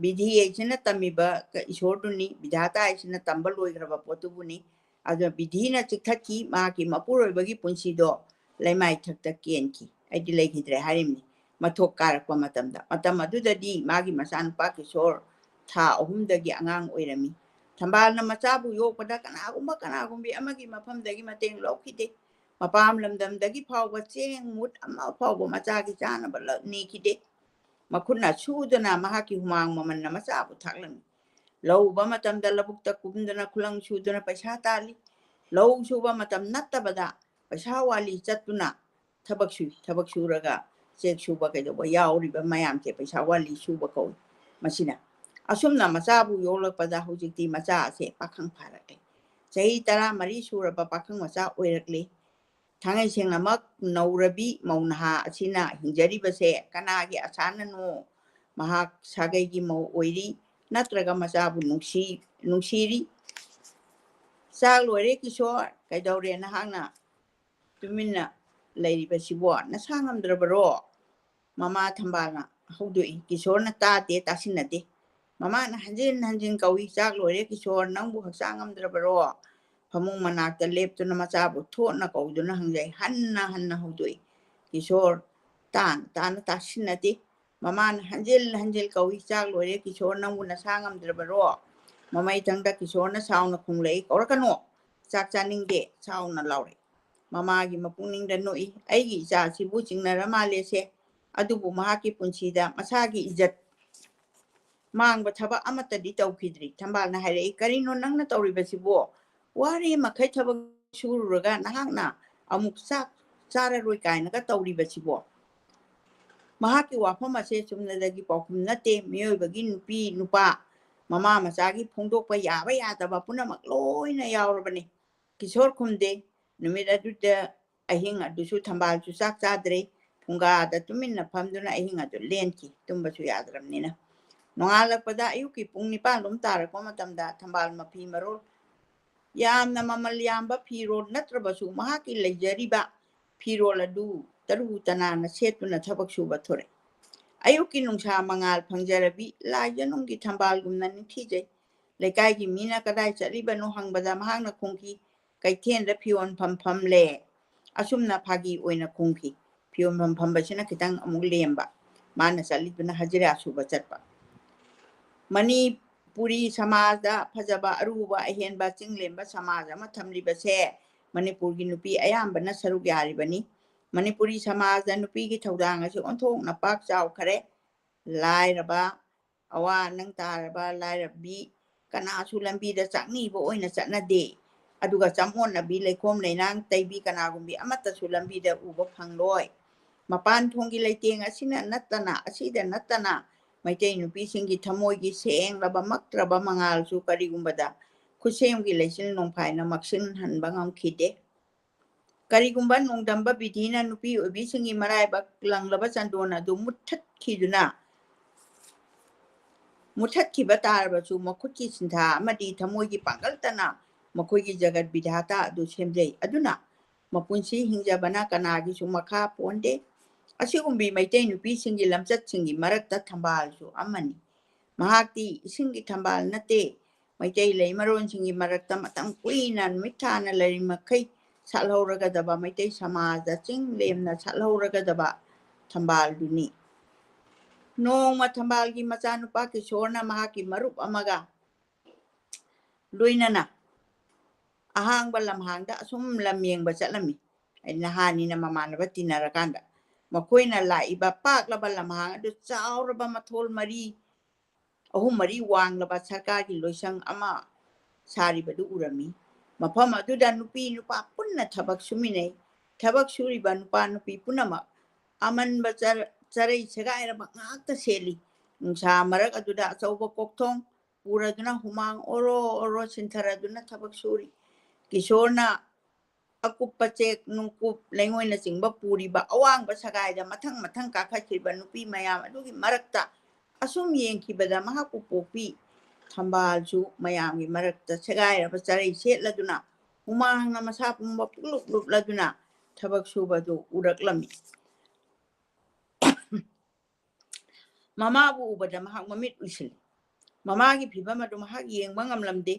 ꯕꯤꯙꯤ ꯍꯥꯏꯁꯤꯅ ꯇꯝꯃꯤꯕ ꯏꯁꯣꯔꯗꯨꯅꯤ ꯕꯤꯙꯥꯇꯥ ꯍꯥꯏꯁꯤꯅ ꯇꯝꯕ ꯂꯣꯏꯈ꯭ꯔꯕ ꯄꯣꯠꯇꯨꯕꯨꯅꯤ ꯑꯗꯨꯅ ꯕꯤꯙꯤꯅ ꯆꯤꯛꯊꯠꯈꯤ ꯃꯍꯥꯛꯀꯤ ꯃꯄꯨꯔꯣꯏꯕꯒꯤ ꯄꯨꯟꯁꯤꯗꯣ ꯂꯩꯃꯥꯏꯊꯛꯇ ꯀꯦꯟꯈꯤ ꯑꯩꯗꯤ ꯂꯩꯈꯤꯗ꯭ꯔꯦ ꯍꯥꯏꯔꯤꯕꯅꯤ ꯃꯊꯣꯛ ꯀꯥꯔꯛꯄ ꯃꯇꯝ ꯑꯗꯨꯗꯗꯤ ꯃꯥꯒꯤ ꯃꯆꯥꯅꯨꯄꯥ ꯀꯤꯁꯣꯔ ꯊꯥ 3ꯗꯒꯤ ꯑꯉꯥꯡ ꯑꯣꯏꯔꯝꯃꯤ ꯊꯝꯕꯥꯜꯅ ꯃꯆꯥꯕꯨ ꯌꯣꯛꯄꯗ ꯀꯅꯥꯒꯨꯝꯕꯤ ꯑꯃꯒꯤ ꯃꯐꯝꯗꯒꯤ ꯃꯇꯦꯡ ꯂꯧꯈꯤꯗꯦ ꯃꯄꯥꯝ ꯂꯝꯗꯝꯗꯒꯤ ꯐꯥꯎꯕ ꯆꯦꯡ ꯃꯨꯠ ꯑꯃ ꯐꯥꯎꯕ ꯃꯆꯥꯒꯤ ꯆꯥꯅꯕ ꯅꯤꯈꯤꯗꯦ ꯃꯈꯨꯠꯅ ꯁꯨꯗꯨꯅ ꯃꯍꯥꯛꯀꯤ ꯍꯨꯃꯥꯡ ꯃꯃꯟꯅ ꯃꯆꯥꯕꯨ ꯊꯥꯛꯂꯝꯃꯤ ꯂꯧ ꯎꯕ ꯃꯇꯝꯗ ꯂꯧꯕꯨꯛꯇ ꯀꯨꯝꯗꯨꯅ ꯈꯨꯂꯪ ꯁꯨꯗꯨꯅ ꯄꯩꯁꯥ ꯇꯥꯜꯂꯤ ꯂꯧ ꯁꯨꯕ ꯃꯇꯝ ꯅꯠꯇꯕꯗ ꯄꯩꯁꯥ ꯋꯥꯂꯤ ꯆꯠꯇꯨꯅ ꯊꯕꯛ ꯁꯨꯔꯒ ꯆꯦꯛ ꯁꯨꯕ ꯀꯩꯗꯧꯕ ꯌꯥꯎꯔꯤꯕ ꯃꯌꯥꯝꯁꯦ ꯄꯩꯁꯥ ꯋꯥꯂꯤ ꯁꯨꯕ ꯀꯧꯏ ꯃꯁꯤꯅ ꯑꯁꯨꯝꯅ ꯃꯆꯥꯕꯨ ꯌꯣꯛꯂꯛꯄꯗ ꯍꯧꯖꯤꯛꯇꯤ ꯃꯆꯥ ꯑꯁꯦ ꯄꯥꯈꯪ ꯐꯥꯔꯛꯂꯦ ꯆꯍꯤ 14 ꯁꯨꯔꯕ ꯄꯥꯈꯪ ꯃꯆꯥ ꯑꯣꯏꯔꯛꯂꯤ ꯊꯥꯡꯉꯩ ꯁꯦꯡꯅꯃꯛ ꯅꯧꯔꯕꯤ ꯃꯧ ꯅꯍꯥ ꯑꯁꯤꯅ ꯍꯤꯡꯖꯔꯤꯕꯁꯦ ꯀꯅꯥꯒꯤ ꯑꯁꯥꯅꯅꯣ ꯃꯍꯥꯛ ꯁꯥꯒꯩꯒꯤ ꯃꯧ ꯑꯣꯏꯔꯤ ꯅꯠꯇ꯭ꯔꯒ ꯃꯆꯥꯕꯨ ꯅꯨꯡꯁꯤꯔꯤ ꯆꯥꯛ ꯂꯣꯏꯔꯦ ꯀꯤꯁꯣꯔ ꯀꯩꯗꯧꯔꯦ ꯅꯍꯥꯛꯅ ꯇꯨꯃꯤꯟꯅ ꯂꯩꯔꯤꯕꯁꯤꯕꯣ ꯅꯁꯥ ꯉꯝꯗ꯭ꯔꯕꯔꯣ ꯃꯃꯥ ꯊꯝꯕꯥꯜꯅ ꯍꯧꯗꯣꯛꯏ ꯀꯤꯁꯣꯔꯅ ꯇꯥꯗꯦ ꯇꯥꯁꯤꯟꯅꯗꯦ ꯃꯃꯥꯅ ꯍꯟꯖꯤꯟ ꯀꯧꯏ ꯆꯥꯛ ꯂꯣꯏꯔꯦ ꯀꯤꯁꯣꯔ ꯅꯪꯕꯨ ꯍꯛꯆꯥꯡ ꯉꯝꯗ꯭ꯔꯕꯔꯣ ꯐꯃꯨꯡ ꯃꯅꯥꯛꯇ ꯂꯦꯞꯇꯨꯅ ꯃꯆꯥꯕꯨ ꯊꯣꯠꯅ ꯀꯧꯗꯨꯅ ꯍꯪꯖꯩ ꯍꯟꯅ ꯍꯧꯗꯣꯛꯏ ꯀꯤꯁꯣꯔ ꯇꯥꯅ ꯇꯥꯁꯤꯟꯅꯗꯦ ꯃꯃꯥꯅ ꯍꯟꯖꯤꯜ ꯀꯧꯏ ꯆꯥꯛ ꯂꯣꯏꯔꯦ ꯀꯤꯁꯣꯔ ꯅꯪꯕꯨ ꯅꯁꯥ ꯉꯝꯗ꯭ꯔꯕꯔꯣ ꯃꯃꯩꯊꯪꯗ ꯀꯤꯁꯣꯔꯅ ꯁꯥꯎꯅ ꯈꯨꯝꯂꯛꯏ ꯀꯧꯔꯛꯀꯅꯣ ꯆꯥꯛ ꯆꯥꯅꯤꯡꯗꯦ ꯁꯥꯎꯅ ꯂꯥꯎꯔꯛꯏ ꯃꯃꯥꯒꯤ ꯃꯄꯨꯛꯅꯤꯡꯗ ꯅꯣꯛꯏ ꯑꯩꯒꯤ ꯏꯆꯥꯁꯤꯕꯨ ꯆꯤꯡꯅꯔ ꯃꯥꯜꯂꯦꯁꯦ ꯑꯗꯨꯕꯨ ꯃꯍꯥꯛꯀꯤ ꯄꯨꯟꯁꯤꯗ ꯃꯁꯥꯒꯤ ꯏꯖꯠ ꯃꯥꯡꯕ ꯊꯕꯛ ꯑꯃꯠꯇꯗꯤ ꯇꯧꯈꯤꯗ꯭ꯔꯤ ꯊꯝꯕꯥꯜꯅ ꯍꯥꯏꯔꯛꯏ ꯀꯔꯤꯅꯣ ꯅꯪꯅ ꯇꯧꯔꯤꯕꯁꯤꯕꯣ ꯋꯥꯔꯦ ꯃꯈꯩ ꯊꯕꯛ ꯁꯨꯔꯨꯔꯒ ꯅꯍꯥꯛꯅ ꯑꯃꯨꯛ ꯆꯥꯛ ꯆꯥꯔꯔꯣꯏ ꯀꯥꯏꯅꯒ ꯇꯧꯔꯤꯕꯁꯤꯕꯣ ꯃꯍꯥꯛꯀꯤ ꯋꯥꯐꯝ ꯑꯁꯦ ꯆꯨꯝꯅꯗꯒꯤ ꯄꯥꯎꯈꯨꯝ ꯅꯠꯇꯦ ꯃꯤꯑꯣꯏꯕꯒꯤ ꯅꯨꯄꯤ ꯅꯨꯄꯥ ꯃꯃꯥ ꯃꯆꯥꯒꯤ ꯐꯣꯡꯗꯣꯛꯄ ꯌꯥꯕ ꯌꯥꯗꯕ ꯄꯨꯝꯅꯃꯛ ꯂꯣꯏꯅ ꯌꯥꯎꯔꯕꯅꯤ ꯀꯤꯁꯣꯔ ꯈꯨꯝꯗꯦ ꯅꯨꯃꯤꯠ ꯑꯗꯨꯗ ꯑꯍꯤꯡ ꯑꯗꯨꯁꯨ ꯊꯝꯕꯥꯜꯁꯨ ꯆꯥꯛ ꯆꯥꯗ꯭ꯔꯦ ꯐꯨꯡꯒꯥꯗ ꯇꯨꯃꯤꯟꯅ ꯐꯝꯗꯨꯅ ꯑꯍꯤꯡ ꯑꯗꯨ ꯂꯦꯟꯈꯤ ꯇꯨꯝꯕꯁꯨ ꯌꯥꯗ꯭ꯔꯕꯅꯤꯅ ꯅꯣꯡꯉꯥꯜꯂꯛꯄꯗ ꯑꯌꯨꯛꯀꯤ ꯄꯨꯡ 9 ꯇꯥꯔꯛꯄ ꯃꯇꯝꯗ ꯊꯝꯕꯥꯜ ꯃꯐꯤ ꯃꯔꯣꯜ ꯌꯥꯝꯅ ꯃꯃꯜ ꯌꯥꯝꯕ ꯐꯤꯔꯣꯜ ꯅꯠꯇ꯭ꯔꯕꯁꯨ ꯃꯍꯥꯛꯀꯤ ꯂꯩꯖꯔꯤꯕ ꯐꯤꯔꯣꯜ ꯑꯗꯨ ꯇꯔꯨ ꯇꯅꯥꯟꯅ ꯁꯦꯠꯇꯨꯅ ꯊꯕꯛ ꯁꯨꯕ ꯊꯣꯔꯛꯏ ꯑꯌꯨꯛꯀꯤ ꯅꯨꯡꯁꯥ ꯃꯉꯥꯜ ꯐꯪꯖꯔꯕꯤ ꯂꯥꯏꯖꯅꯨꯡꯒꯤ ꯊꯝꯕꯥꯜꯒꯨꯝꯅ ꯅꯤꯡꯊꯤꯖꯩ ꯂꯩꯀꯥꯏꯒꯤ ꯃꯤꯅ ꯀꯗꯥꯏ ꯆꯠꯂꯤꯕꯅꯣ ꯍꯪꯕꯗ ꯃꯍꯥꯛꯅ ꯈꯨꯝꯈꯤ ꯀꯩꯊꯦꯜꯗ ꯐꯤꯌꯣꯟ ꯐꯝꯂꯦ ꯑꯁꯨꯝꯅ ꯐꯥꯒꯤ ꯑꯣꯏꯅ ꯈꯨꯝꯈꯤ ꯐꯤꯌꯣꯟ ꯐꯝꯕꯁꯤꯅ ꯈꯤꯇꯪ ꯑꯃꯨꯛ ꯂꯦꯝꯕ ꯃꯥꯅ ꯆꯠꯂꯤꯗꯨꯅ ꯍꯖꯤꯔꯥ ꯁꯨꯕ ꯆꯠꯄ ꯃꯅꯤꯄꯨꯔꯤ ꯁꯃꯥꯖꯗ ꯐꯖꯕ ꯑꯔꯨꯕ ꯑꯍꯦꯟꯕ ꯆꯤꯡꯂꯦꯝꯕ ꯁꯃꯥꯖ ꯑꯃ ꯊꯝꯂꯤꯕꯁꯦ ꯃꯅꯤꯄꯨꯔꯒꯤ ꯅꯨꯄꯤ ꯑꯌꯥꯝꯕꯅ ꯁꯔꯨꯛ ꯌꯥꯔꯤꯕꯅꯤ ꯃꯅꯤꯄꯨꯔꯤ ꯁꯃꯥꯖꯗ ꯅꯨꯄꯤꯒꯤ ꯊꯧꯗꯥꯡ ꯑꯁꯤ ꯑꯣꯟꯊꯣꯛꯅ ꯄꯥꯛ ꯆꯥꯎꯈꯔꯦ ꯂꯥꯏꯔꯕ ꯑꯋꯥ ꯅꯪ ꯇꯥꯔꯕ ꯂꯥꯏꯔꯕꯤ ꯀꯅꯥꯁꯨ ꯂꯝꯕꯤꯗ ꯆꯥꯛꯅꯤꯕ ꯑꯣꯏꯅ ꯆꯠꯅꯗꯦ ꯑꯗꯨꯒ ꯆꯃꯣꯠꯅꯕꯤ ꯂꯩꯈꯣꯝ ꯂꯩꯅꯥꯡ ꯇꯩꯕꯤ ꯀꯅꯥꯒꯨꯝꯕꯤ ꯑꯃꯠꯇꯁꯨ ꯂꯝꯕꯤꯗ ꯎꯕ ꯐꯪꯂꯣꯏ ꯃꯄꯥꯟ ꯊꯣꯡꯒꯤ ꯂꯩꯇꯦꯡ ꯑꯁꯤꯗ ꯅꯠꯇꯅ ꯃꯩꯇꯩ ꯅꯨꯄꯤꯁꯤꯡꯒꯤ ꯊꯃꯣꯏꯒꯤ ꯁꯦꯡꯂꯕ ꯃꯛꯇ꯭ꯔꯕ ꯃꯉꯥꯜꯁꯨ ꯀꯔꯤꯒꯨꯝꯕꯗ ꯈꯨꯠꯁꯦꯝꯒꯤ ꯂꯩꯆꯤꯜ ꯅꯣꯡꯐꯥꯏꯅ ꯃꯛꯁꯤꯟꯍꯟꯕ ꯉꯝꯈꯤꯗꯦ ꯀꯔꯤꯒꯨꯝꯕ ꯅꯣꯡꯗꯝꯕ ꯕꯤꯙꯤꯅ ꯅꯨꯄꯤ ꯑꯣꯏꯕꯤꯁꯤꯡꯒꯤ ꯃꯔꯥꯏꯕꯛ ꯂꯪꯂꯕ ꯆꯟꯗꯣꯟ ꯑꯗꯨ ꯃꯨꯠꯊꯠꯈꯤꯕ ꯇꯥꯔꯕꯁꯨ ꯃꯈꯨꯠꯀꯤ ꯁꯤꯟꯊꯥ ꯑꯃꯗꯤ ꯊꯃꯣꯏꯒꯤ ꯄꯥꯡꯒꯜꯇꯅ ꯃꯈꯣꯏꯒꯤ ꯖꯒꯠ ꯕꯤꯙꯥꯇꯥ ꯑꯗꯨ ꯁꯦꯝꯖꯩ ꯑꯗꯨꯅ ꯃꯄꯨꯟꯁꯤ ꯍꯤꯡꯖꯕꯅ ꯀꯅꯥꯒꯤꯁꯨ ꯃꯈꯥ ꯄꯣꯟꯗꯦ ꯑꯁꯤꯒꯨꯝꯕꯤ ꯃꯩꯇꯩ ꯅꯨꯄꯤꯁꯤꯡꯒꯤ ꯂꯝꯆꯠꯁꯤꯡꯒꯤ ꯃꯔꯛꯇ ꯊꯝꯕꯥꯜꯁꯨ ꯑꯃꯅꯤ ꯃꯍꯥꯛꯇꯤ ꯏꯁꯤꯡꯒꯤ ꯊꯝꯕꯥꯜ ꯅꯠꯇꯦ ꯃꯩꯇꯩ ꯂꯩꯃꯔꯣꯟꯁꯤꯡꯒꯤ ꯃꯔꯛꯇ ꯃꯇꯝ ꯀꯨꯏꯅ ꯅꯨꯃꯤꯠ ꯊꯥꯅ ꯂꯩꯔꯤꯃꯈꯩ ꯁꯥꯠꯍꯧꯔꯒꯗꯕ ꯃꯩꯇꯩ ꯁꯃꯥꯖꯗ ꯆꯤꯡ ꯂꯦꯝꯅ ꯁꯥꯠꯍꯧꯔꯒꯗꯕ ꯊꯝꯕꯥꯜꯗꯨꯅꯤ ꯅꯣꯡꯃ ꯊꯝꯕꯥꯜꯒꯤ ꯃꯆꯥꯅꯨꯄꯥ ꯀꯤꯁꯣꯔꯅ ꯃꯍꯥꯛꯀꯤ ꯃꯔꯨꯞ ꯑꯃꯒ ꯂꯣꯏꯅꯅ ꯑꯍꯥꯡꯕ ꯂꯝꯍꯥꯡꯗ ꯑꯁꯨꯝ ꯂꯝ ꯌꯦꯡꯕ ꯆꯠꯂꯝꯃꯤ ꯅꯍꯥꯟꯅꯤꯅ ꯃꯃꯥꯟꯅꯕ ꯇꯤꯟꯅꯔꯀꯥꯟꯗ ꯃꯈꯣꯏꯅ ꯂꯥꯛꯏꯕ ꯄꯥꯛꯂꯕ ꯂꯝꯍꯥꯡ ꯑꯗꯨ ꯆꯥꯎꯔꯕ ꯃꯊꯣꯜ 3-4 ꯋꯥꯡꯂꯕ ꯁꯔꯀꯥꯔꯒꯤ ꯂꯣꯏꯁꯪ ꯑꯃ ꯁꯥꯔꯤꯕꯗꯨ ꯎꯔꯝꯃꯤ ꯃꯐꯝ ꯑꯗꯨꯗ ꯅꯨꯄꯤ ꯅꯨꯄꯥ ꯄꯨꯟꯅ ꯊꯕꯛ ꯁꯨꯃꯤꯟꯅꯩ ꯊꯕꯛ ꯁꯨꯔꯤꯕ ꯅꯨꯄꯥ ꯅꯨꯄꯤ ꯄꯨꯝꯅꯃꯛ ꯑꯃꯟꯕ ꯆꯔꯩ ꯁꯦꯒꯥꯏꯔꯕ ꯉꯥꯛꯇ ꯁꯦꯠꯂꯤ ꯅꯨꯡꯁꯥ ꯃꯔꯛ ꯑꯗꯨꯗ ꯑꯆꯧꯕ ꯀꯣꯛꯊꯣꯡ ꯄꯨꯔꯗꯨꯅ ꯍꯨꯃꯥꯡ ꯑꯣꯔꯣ ꯑꯣꯔꯣ ꯁꯤꯟꯊꯔꯗꯨꯅ ꯊꯕꯛ ꯁꯨꯔꯤ ꯀꯤꯁꯣꯔꯅ ꯑꯀꯨꯞꯄ ꯆꯦꯛ ꯅꯨꯡꯀꯨꯞ ꯂꯩꯉꯣꯏꯅꯆꯤꯡꯕ ꯄꯨꯔꯤꯕ ꯑꯋꯥꯡꯕ ꯁꯒꯥꯏꯗ ꯃꯊꯪ ꯃꯊꯪ ꯀꯥꯈꯠꯈꯤꯕ ꯅꯨꯄꯤ ꯃꯌꯥꯝ ꯑꯗꯨꯒꯤ ꯃꯔꯛꯇ ꯑꯁꯨꯝ ꯌꯦꯡꯈꯤꯕꯗ ꯃꯍꯥꯛꯄꯨ ꯄꯣꯛꯄꯤ ꯊꯝꯕꯥꯜꯁꯨ ꯃꯌꯥꯝꯒꯤ ꯃꯔꯛꯇ ꯁꯦꯒꯥꯏꯔꯕ ꯆꯔꯩ ꯁꯦꯠꯂꯗꯨꯅ ꯍꯨꯃꯥꯡꯅ ꯃꯁꯥ ꯄꯨꯝꯕ ꯄꯨꯛꯂꯨꯞ ꯂꯨꯞꯂꯗꯨꯅ ꯊꯕꯛ ꯁꯨꯕꯗꯨ ꯎꯔꯛꯂꯝꯃꯤ ꯃꯃꯥꯕꯨ ꯎꯕꯗ ꯃꯍꯥꯛ ꯃꯃꯤꯠ ꯎꯏꯁꯤꯜꯂꯤ ꯃꯃꯥꯒꯤ ꯐꯤꯕꯝ ꯑꯗꯨ ꯃꯍꯥꯛ ꯌꯦꯡꯕ ꯉꯝꯂꯝꯗꯦ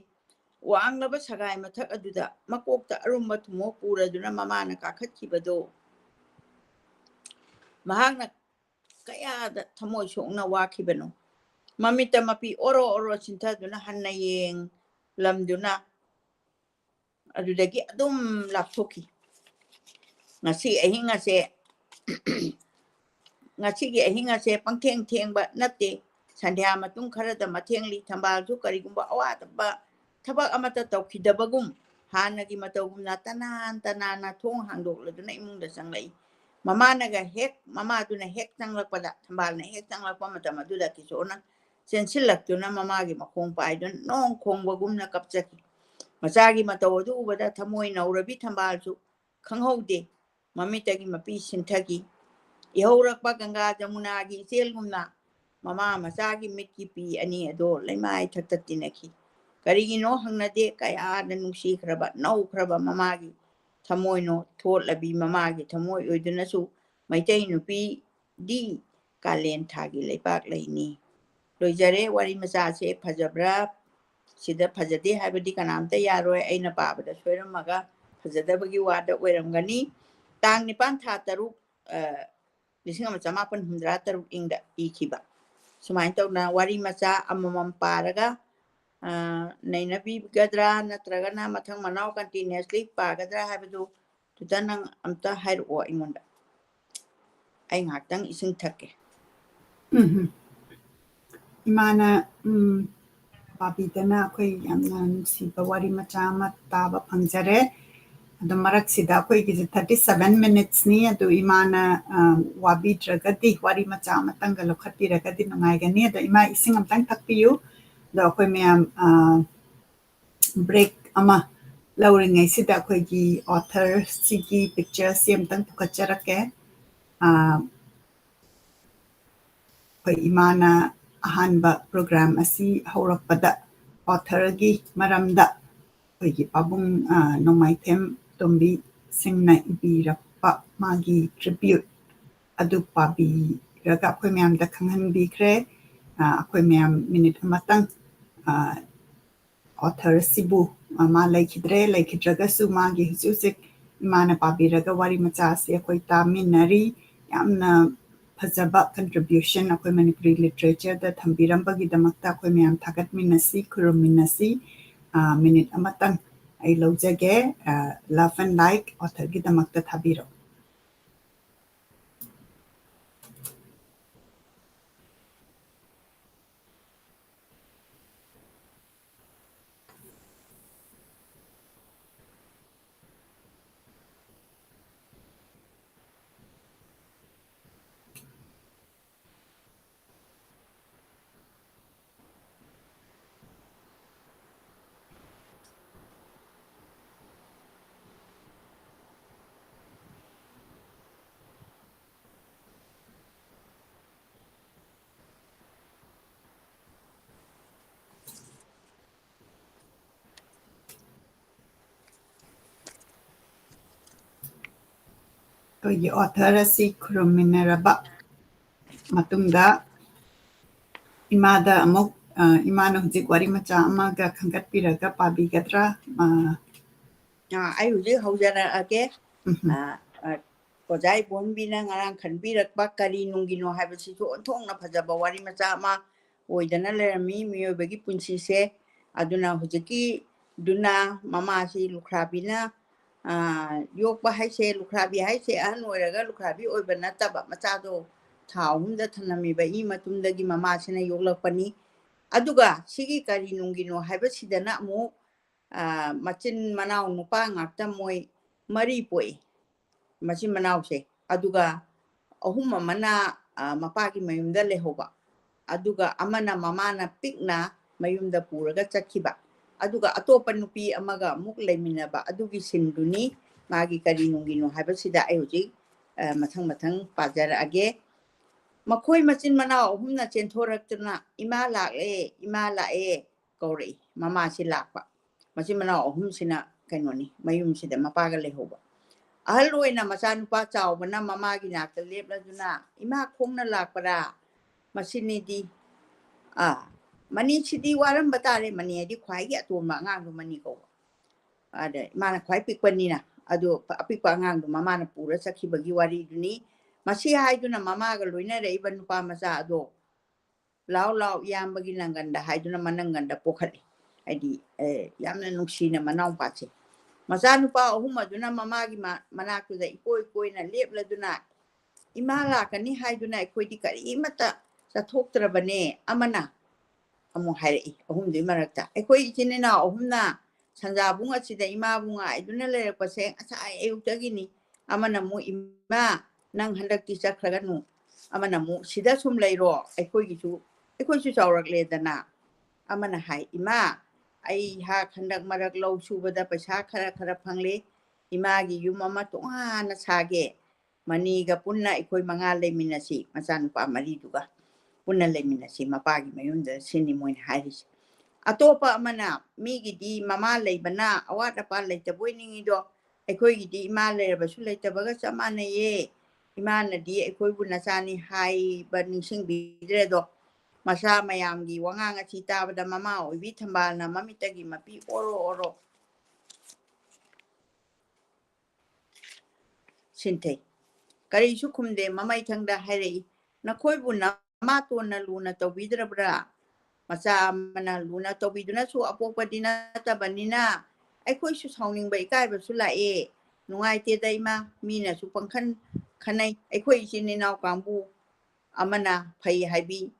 ꯋꯥꯡꯂꯕ ꯁꯒꯥꯏ ꯃꯊꯛ ꯑꯗꯨꯗ ꯃꯀꯣꯛꯇ ꯑꯔꯨꯝꯕ ꯊꯨꯝꯃꯣꯛ ꯄꯨꯔꯗꯨꯅ ꯃꯃꯥꯅ ꯀꯥꯈꯠꯈꯤꯕꯗꯣ ꯃꯍꯥꯛꯅ ꯀꯌꯥꯗ ꯊꯃꯣꯏ ꯁꯣꯛꯅ ꯋꯥꯈꯤꯕꯅꯣ ꯃꯃꯤꯠꯇ ꯃꯄꯤ ꯑꯣꯔꯣ ꯑꯣꯔꯣ ꯆꯤꯟꯊꯗꯨꯅ ꯍꯟꯅ ꯌꯦꯡꯂꯝꯗꯨꯅ ꯑꯗꯨꯗꯒꯤ ꯑꯗꯨꯝ ꯂꯥꯞꯊꯣꯛꯈꯤ ꯉꯁꯤꯒꯤ ꯑꯍꯤꯡ ꯑꯁꯦ ꯄꯪꯊꯦꯡ ꯊꯦꯡꯕ ꯅꯠꯇꯦ ꯁꯟꯙ꯭ꯌꯥ ꯃꯇꯨꯡ ꯈꯔꯗ ꯃꯊꯦꯡꯂꯤ ꯊꯝꯕꯥꯜꯁꯨ ꯀꯔꯤꯒꯨꯝꯕ ꯑꯋꯥꯗꯕ ꯊꯕꯛ ꯑꯃꯠꯇ ꯇꯧꯈꯤꯗꯕꯒꯨꯝ ꯍꯥꯟꯅꯒꯤ ꯃꯇꯧꯒꯨꯝꯅ ꯇꯅꯥꯟꯅ ꯊꯣꯡ ꯍꯥꯡꯗꯣꯛꯂꯗꯨꯅ ꯏꯃꯨꯡꯗ ꯆꯪꯂꯛꯏ ꯃꯃꯥꯗꯨꯅ ꯍꯦꯛ ꯆꯪꯂꯛꯄꯗ ꯊꯝꯕꯥꯜꯅ ꯍꯦꯛ ꯆꯪꯂꯛꯄ ꯃꯇꯝ ꯑꯗꯨꯗ ꯀꯤꯁꯣꯔꯅ ꯆꯦꯟꯁꯤꯜꯂꯛꯇꯨꯅ ꯃꯃꯥꯒꯤ ꯃꯈꯣꯡ ꯄꯥꯏꯗꯨꯅ ꯅꯣꯡ ꯈꯣꯡꯕꯒꯨꯝꯅ ꯀꯞꯆꯈꯤ ꯃꯆꯥꯒꯤ ꯃꯇꯧ ꯑꯗꯨ ꯎꯕꯗ ꯊꯃꯣꯏ ꯅꯧꯔꯕꯤ ꯊꯝꯕꯥꯜꯁꯨ ꯈꯪꯍꯧꯗꯦ ꯃꯃꯤꯠꯇꯒꯤ ꯃꯄꯤ ꯁꯤꯟꯊꯈꯤ ꯏꯍꯧꯔꯛꯄ ꯒꯪꯒꯥ ꯖꯃꯨꯅꯥꯒꯤ ꯏꯆꯦꯜꯒꯨꯝꯅ ꯃꯃꯥ ꯃꯆꯥꯒꯤ ꯃꯤꯠꯀꯤ ꯄꯤ ꯑꯅꯤ ꯑꯗꯣ ꯂꯩꯃꯥꯏ ꯊꯛꯇ ꯇꯤꯟꯅꯈꯤ ꯀꯔꯤꯒꯤꯅꯣ ꯍꯪꯅꯗꯦ ꯀꯌꯥꯗ ꯅꯨꯡꯁꯤꯈ꯭ꯔꯕ ꯅꯧꯈ꯭ꯔꯕ ꯃꯃꯥꯒꯤ ꯊꯃꯣꯏꯅꯣ ꯊꯣꯠꯂꯕꯤ ꯃꯃꯥꯒꯤ ꯊꯃꯣꯏ ꯑꯣꯏꯗꯨꯅꯁꯨ ꯃꯩꯇꯩ ꯅꯨꯄꯤꯗꯤ ꯀꯥꯂꯦꯟ ꯊꯥꯒꯤ ꯂꯩꯄꯥꯛ ꯂꯩꯅꯤ ꯂꯣꯏꯖꯔꯦ ꯋꯥꯔꯤ ꯃꯆꯥꯁꯦ ꯐꯖꯕ꯭ꯔꯥ ꯁꯤꯗ ꯐꯖꯗꯦ ꯍꯥꯏꯕꯗꯤ ꯀꯅꯥꯝꯇ ꯌꯥꯔꯣꯏ ꯑꯩꯅ ꯄꯥꯕꯗ ꯁꯣꯏꯔꯝꯃꯒ ꯐꯖꯗꯕꯒꯤ ꯋꯥꯗ ꯑꯣꯏꯔꯝꯒꯅꯤ ꯇꯥꯡ 9 ꯊꯥ 3 1983 ꯏꯪꯗ ꯏꯈꯤꯕ ꯁꯨꯃꯥꯏꯅ ꯇꯧꯅ ꯋꯥꯔꯤ ꯃꯆꯥ ꯑꯃꯃꯝ ꯄꯥꯔꯒ ꯅꯩꯅꯕꯤꯒꯗ꯭ꯔꯥ ꯅꯠꯇ꯭ꯔꯒꯅ ꯃꯊꯪ ꯃꯅꯥꯎ ꯀꯟꯇꯤꯅ꯭ꯌꯨꯁꯂꯤ ꯄꯥꯒꯗ꯭ꯔꯥ ꯍꯥꯏꯕꯗꯨ ꯇꯨꯗ ꯅꯪ ꯑꯝꯇ ꯍꯥꯏꯔꯛꯑꯣ ꯑꯩꯉꯣꯟꯗ ꯑꯩ ꯉꯥꯛꯇꯪ ꯏꯁꯤꯡ ꯊꯛꯀꯦ ꯏꯃꯥꯅ ꯄꯥꯕꯤꯗꯅ ꯑꯩꯈꯣꯏ ꯌꯥꯝꯅ ꯅꯨꯡꯁꯤꯕ ꯋꯥꯔꯤ ꯃꯆꯥ ꯑꯃ ꯇꯥꯕ ꯐꯪꯖꯔꯦ ꯑꯗꯨ ꯃꯔꯛꯁꯤꯗ ꯑꯩꯈꯣꯏꯒꯤꯁꯦ 37 ꯃꯤꯅꯤꯠꯁꯅꯤ ꯑꯗꯨ ꯏꯃꯥꯅ ꯋꯥꯕꯤꯗ꯭ꯔꯒꯗꯤ ꯋꯥꯔꯤ ꯃꯆꯥ ꯑꯃꯇꯪꯒ ꯂꯧꯈꯠꯄꯤꯔꯒꯗꯤ ꯅꯨꯡꯉꯥꯏꯒꯅꯤ ꯑꯗꯣ ꯏꯃꯥ ꯏꯁꯤꯡ ꯑꯃꯇꯪ ꯊꯛꯄꯤꯌꯨ ꯑꯗꯣ ꯑꯩꯈꯣꯏ ꯃꯌꯥꯝ ꯕ꯭ꯔꯦꯛ ꯑꯃ ꯂꯧꯔꯤꯉꯩꯁꯤꯗ ꯑꯩꯈꯣꯏꯒꯤ ꯑꯣꯊꯔꯁꯤꯒꯤ ꯄꯤꯛꯆꯔꯁꯤ ꯑꯃꯇꯪ ꯄꯨꯈꯠꯆꯔꯛꯀꯦ ꯑꯩꯈꯣꯏ ꯏꯃꯥꯅ ꯑꯍꯥꯟꯕ ꯄ꯭ꯔꯣꯒ꯭ꯔꯥꯝ ꯑꯁꯤ ꯍꯧꯔꯛꯄꯗ ꯑꯣꯊꯔꯒꯤ ꯃꯔꯝꯗ ꯑꯩꯈꯣꯏꯒꯤ ꯄꯥꯕꯨꯡ ꯅꯣꯡꯃꯥꯏꯊꯦꯝ ꯇꯣꯝꯕꯤ ꯁꯤꯡꯅ ꯏꯕꯤꯔꯛꯄ ꯃꯥꯒꯤ ꯇ꯭ꯔꯤꯕ꯭ꯌꯨꯠ ꯑꯗꯨ ꯄꯥꯕꯤꯔꯒ ꯑꯩꯈꯣꯏ ꯃꯌꯥꯝꯗ ꯈꯪꯍꯟꯕꯤꯈ꯭ꯔꯦ ꯑꯩꯈꯣꯏ ꯃꯌꯥꯝ ꯃꯤꯅꯤꯠ ꯑꯃꯇꯪ ꯑꯣꯊꯔꯁꯤꯕꯨ ꯃꯥ ꯂꯩꯈꯤꯗ꯭ꯔꯒꯁꯨ ꯃꯥꯒꯤ ꯍꯧꯖꯤꯛ ꯏꯃꯥꯅ ꯄꯥꯕꯤꯔꯒ ꯋꯥꯔꯤ ꯃꯆꯥ ꯑꯁꯤ ꯑꯩꯈꯣꯏ ꯇꯥꯃꯤꯟꯅꯔꯤ ꯌꯥꯝꯅ ꯐꯖꯕ ꯀꯟꯇ꯭ꯔꯤꯕ꯭ꯌꯨꯁꯟ ꯑꯩꯈꯣꯏ ꯃꯅꯤꯄꯨꯔꯤ ꯂꯤꯇꯔꯦꯆꯔꯗ ꯊꯝꯕꯤꯔꯝꯕꯒꯤꯗꯃꯛꯇ ꯑꯩꯈꯣꯏ ꯃꯌꯥꯝ ꯊꯥꯒꯠꯃꯤꯟꯅꯁꯤ ꯈꯨꯔꯨꯝꯃꯤꯟꯅꯁꯤ ꯃꯤꯅꯤꯠ ꯑꯃꯇꯪ ꯑꯩ ꯂꯧꯖꯒꯦ ꯂꯚ ꯑꯦꯟ ꯂꯥꯏꯛ ꯑꯣꯊꯔꯒꯤꯗꯃꯛꯇ ꯊꯥꯕꯤꯔꯛꯎ ꯑꯩꯈꯣꯏꯒꯤ ꯑꯣꯊꯔ ꯑꯁꯤ ꯈꯨꯔꯨꯝꯃꯤꯟꯅꯔꯕ ꯃꯇꯨꯡꯗ ꯏꯃꯥꯗ ꯑꯃꯨꯛ ꯏꯃꯥꯅ ꯍꯧꯖꯤꯛ ꯋꯥꯔꯤ ꯃꯆꯥ ꯑꯃꯒ ꯈꯟꯒꯠꯄꯤꯔꯒ ꯄꯥꯕꯤꯒꯗ꯭ꯔꯥ ꯑꯩ ꯍꯧꯖꯤꯛ ꯍꯧꯖꯔꯛꯑꯒꯦ ꯑꯣꯖꯥ ꯏꯕꯣꯟꯕꯤꯅ ꯉꯔꯥꯡ ꯈꯟꯕꯤꯔꯛꯄ ꯀꯔꯤ ꯅꯨꯡꯒꯤꯅꯣ ꯍꯥꯏꯕꯁꯤꯁꯨ ꯑꯣꯟꯊꯣꯛꯅ ꯐꯖꯕ ꯋꯥꯔꯤ ꯃꯆꯥ ꯑꯃ ꯑꯣꯏꯗꯅ ꯂꯩꯔꯝꯃꯤ ꯃꯤꯑꯣꯏꯕꯒꯤ ꯄꯨꯟꯁꯤꯁꯦ ꯑꯗꯨꯅ ꯍꯧꯖꯤꯛꯀꯤꯗꯨꯅ ꯃꯃꯥꯁꯤ ꯂꯨꯈ꯭ꯔꯥꯕꯤꯅ ꯌꯣꯛꯄ ꯍꯥꯏꯁꯦ ꯂꯨꯈ꯭ꯔꯥꯕꯤ ꯍꯥꯏꯁꯦ ꯑꯍꯟ ꯑꯣꯏꯔꯒ ꯂꯨꯈ꯭ꯔꯥꯕꯤ ꯑꯣꯏꯕ ꯅꯠꯇꯕ ꯃꯆꯥꯗꯣ ꯊꯥ 3ꯗ ꯊꯅꯝꯃꯤꯕꯒꯤ ꯃꯇꯨꯡꯗꯒꯤ ꯃꯃꯥꯁꯤꯅ ꯌꯣꯛꯂꯛꯄꯅꯤ ꯑꯗꯨꯒ ꯁꯤꯒꯤ ꯀꯔꯤ ꯅꯨꯡꯒꯤꯅꯣ ꯍꯥꯏꯕꯁꯤꯗꯅ ꯑꯃꯨꯛ machin manau nupa ngakta moi mari poi machin manau se aduga ahum amana mapagi mayumda lehoba aduga amana mamana pikna mayumda puraga chakhiba aduga atopa nupi amaga muk leiminaba adugi sinduni magi kari nungino habasida ai hoji mathang pajara age makhoi machin manau ahumna chenthoractuna ima lae kauri mama si lakpa machin manau ahum sina kainoni mayum sida mapaga lehoba ahal loina machanupa chawbana mamagi nakta lepladuna ima khongna lakpara masini di mani chidi waram batare mani di khwai gi atoma ngang du mani ko ada mana khwai pikpani na adu apikpa ngang du mama na pura sakhi bagi wari duni masi hai duna mama ga loina re iban pa macha ado law yam bagi nanganda hai duna mananganda pokhali adi yamna nuksina manau pa che macha nupa ahum aduna mama gi manaku da ikoi na lepla duna imala kani hai duna ikoi di kari mata sa thoktrabane amana amu hai ahum di marakta ikoi chinina ahumna sanja bunga chida ima bunga iduna le paseng asa ayutagini amana mu ima nang handakti chakraganu amana mu sida sum leiro ikoi chu chawrak le dana amana hai ima ai ha khandak marak low subada paisa khara phangle ima gi yum ama tonga na sage mani ga punna ikoi manga le minasi machan pa mari duga punna le minasi mapagi mayunda sini moin haris atopa amana migi di mama leibana awata pa leitaboi ningido aikoi gi di ima lebasu leitabaga chamana ye imana di aikoi bu nachani hai baningsing bidredo masa mayam gi wanganga chita bada mama oibi thambal na mamitagi mapi oro sinte kari su khumde mamai thangda hairei nakhoi bu na ma to na luna tawbidrabra macha mana luna tawbiduna su apokpadina tabanina aikoi su sawning bai kai ba su lae nungai te daima mina su pangkhan khanai aikoi chininaw kangbu amana phai haibi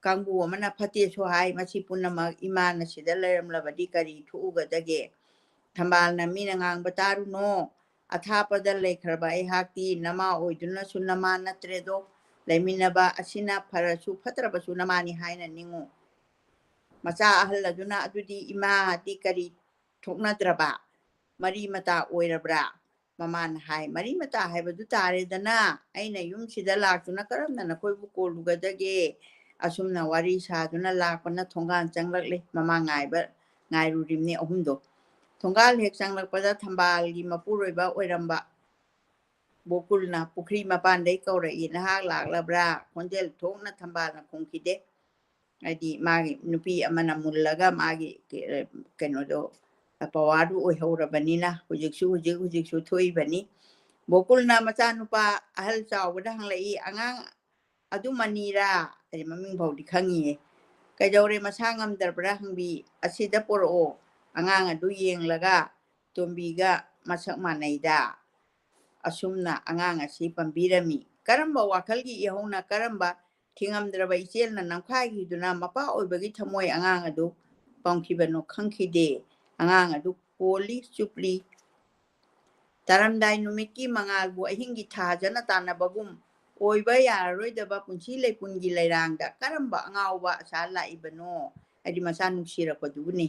kangbu amana phate su hai machi punama imana sida leramlabadi kari thuuga dage thambal na mina ngang bataru no athapada lekhraba ai hakti nama oiduna su nama natredo leiminaba asina pharasu phatrabasu namani haina ningu macha ahalladuna adudi ima di kari thoknadraba mari mata oirabra maman hai mari mata haibadu tare dana aina yum sida laktuna karamna nakoi bu koluga dage asumna wari saduna lakpana thongan changlakle mama ngairu rimni ahumdo thongal hek changlakpada thambal gi mapuroiba oiramba bokulna pukri mapan dei kaura ina hak laklabra konjel thokna thambal na khongkide adi magi nupi amana mullaga magi kenodo pawadu oi horabanina hujiksu thoi bani bokulna macha nupa ahal chawda hanglai angang adu manira adi maming bawdi khangi kajaure masangam darbra hangbi asida poro angang adu yenglaga tombiga masak manaida asumna angang asi pambirami karamba wakalgi ihona karamba thingamdraba ichelna namkhagi duna mapa oibagi thamoi angang adu pangkhibano khangkhide angang adu poli chupli taramdai numiki mangalbu ahingi thajana tanabagum oiba yaroidaba punchi leipungi leirangda karamba angawba sala ibano adi masa nuksirapaduni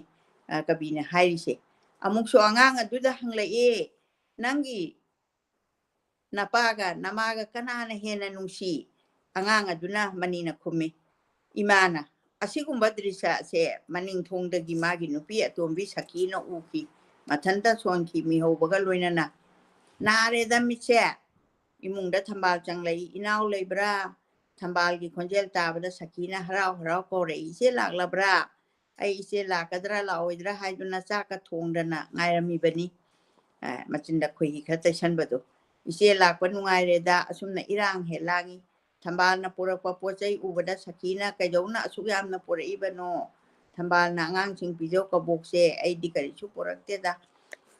kabina hairise amukso angang aduda hanglai nangi napaga namaga kanana hena nungsi angang aduna manina khume imana asigumba drisa se maning thongdagi magi nupi atombi sakina uki mathanta sonki mihobaga loinana nare damise imungda thambal changlai inaw leibra thambal gi khonjel tabada sakina harau kore ise laklabra ai ise lakadra laoidra haiduna chaka thongdana ngairami bani machinda khoi khata sanbado ise lakpa nungaireda asumna irang helangi thambal na purakpa pochai ubada sakina kajauna asuk yamna puraibano thambal na ngang sing pijo ka bokse ai dikari chu purakte da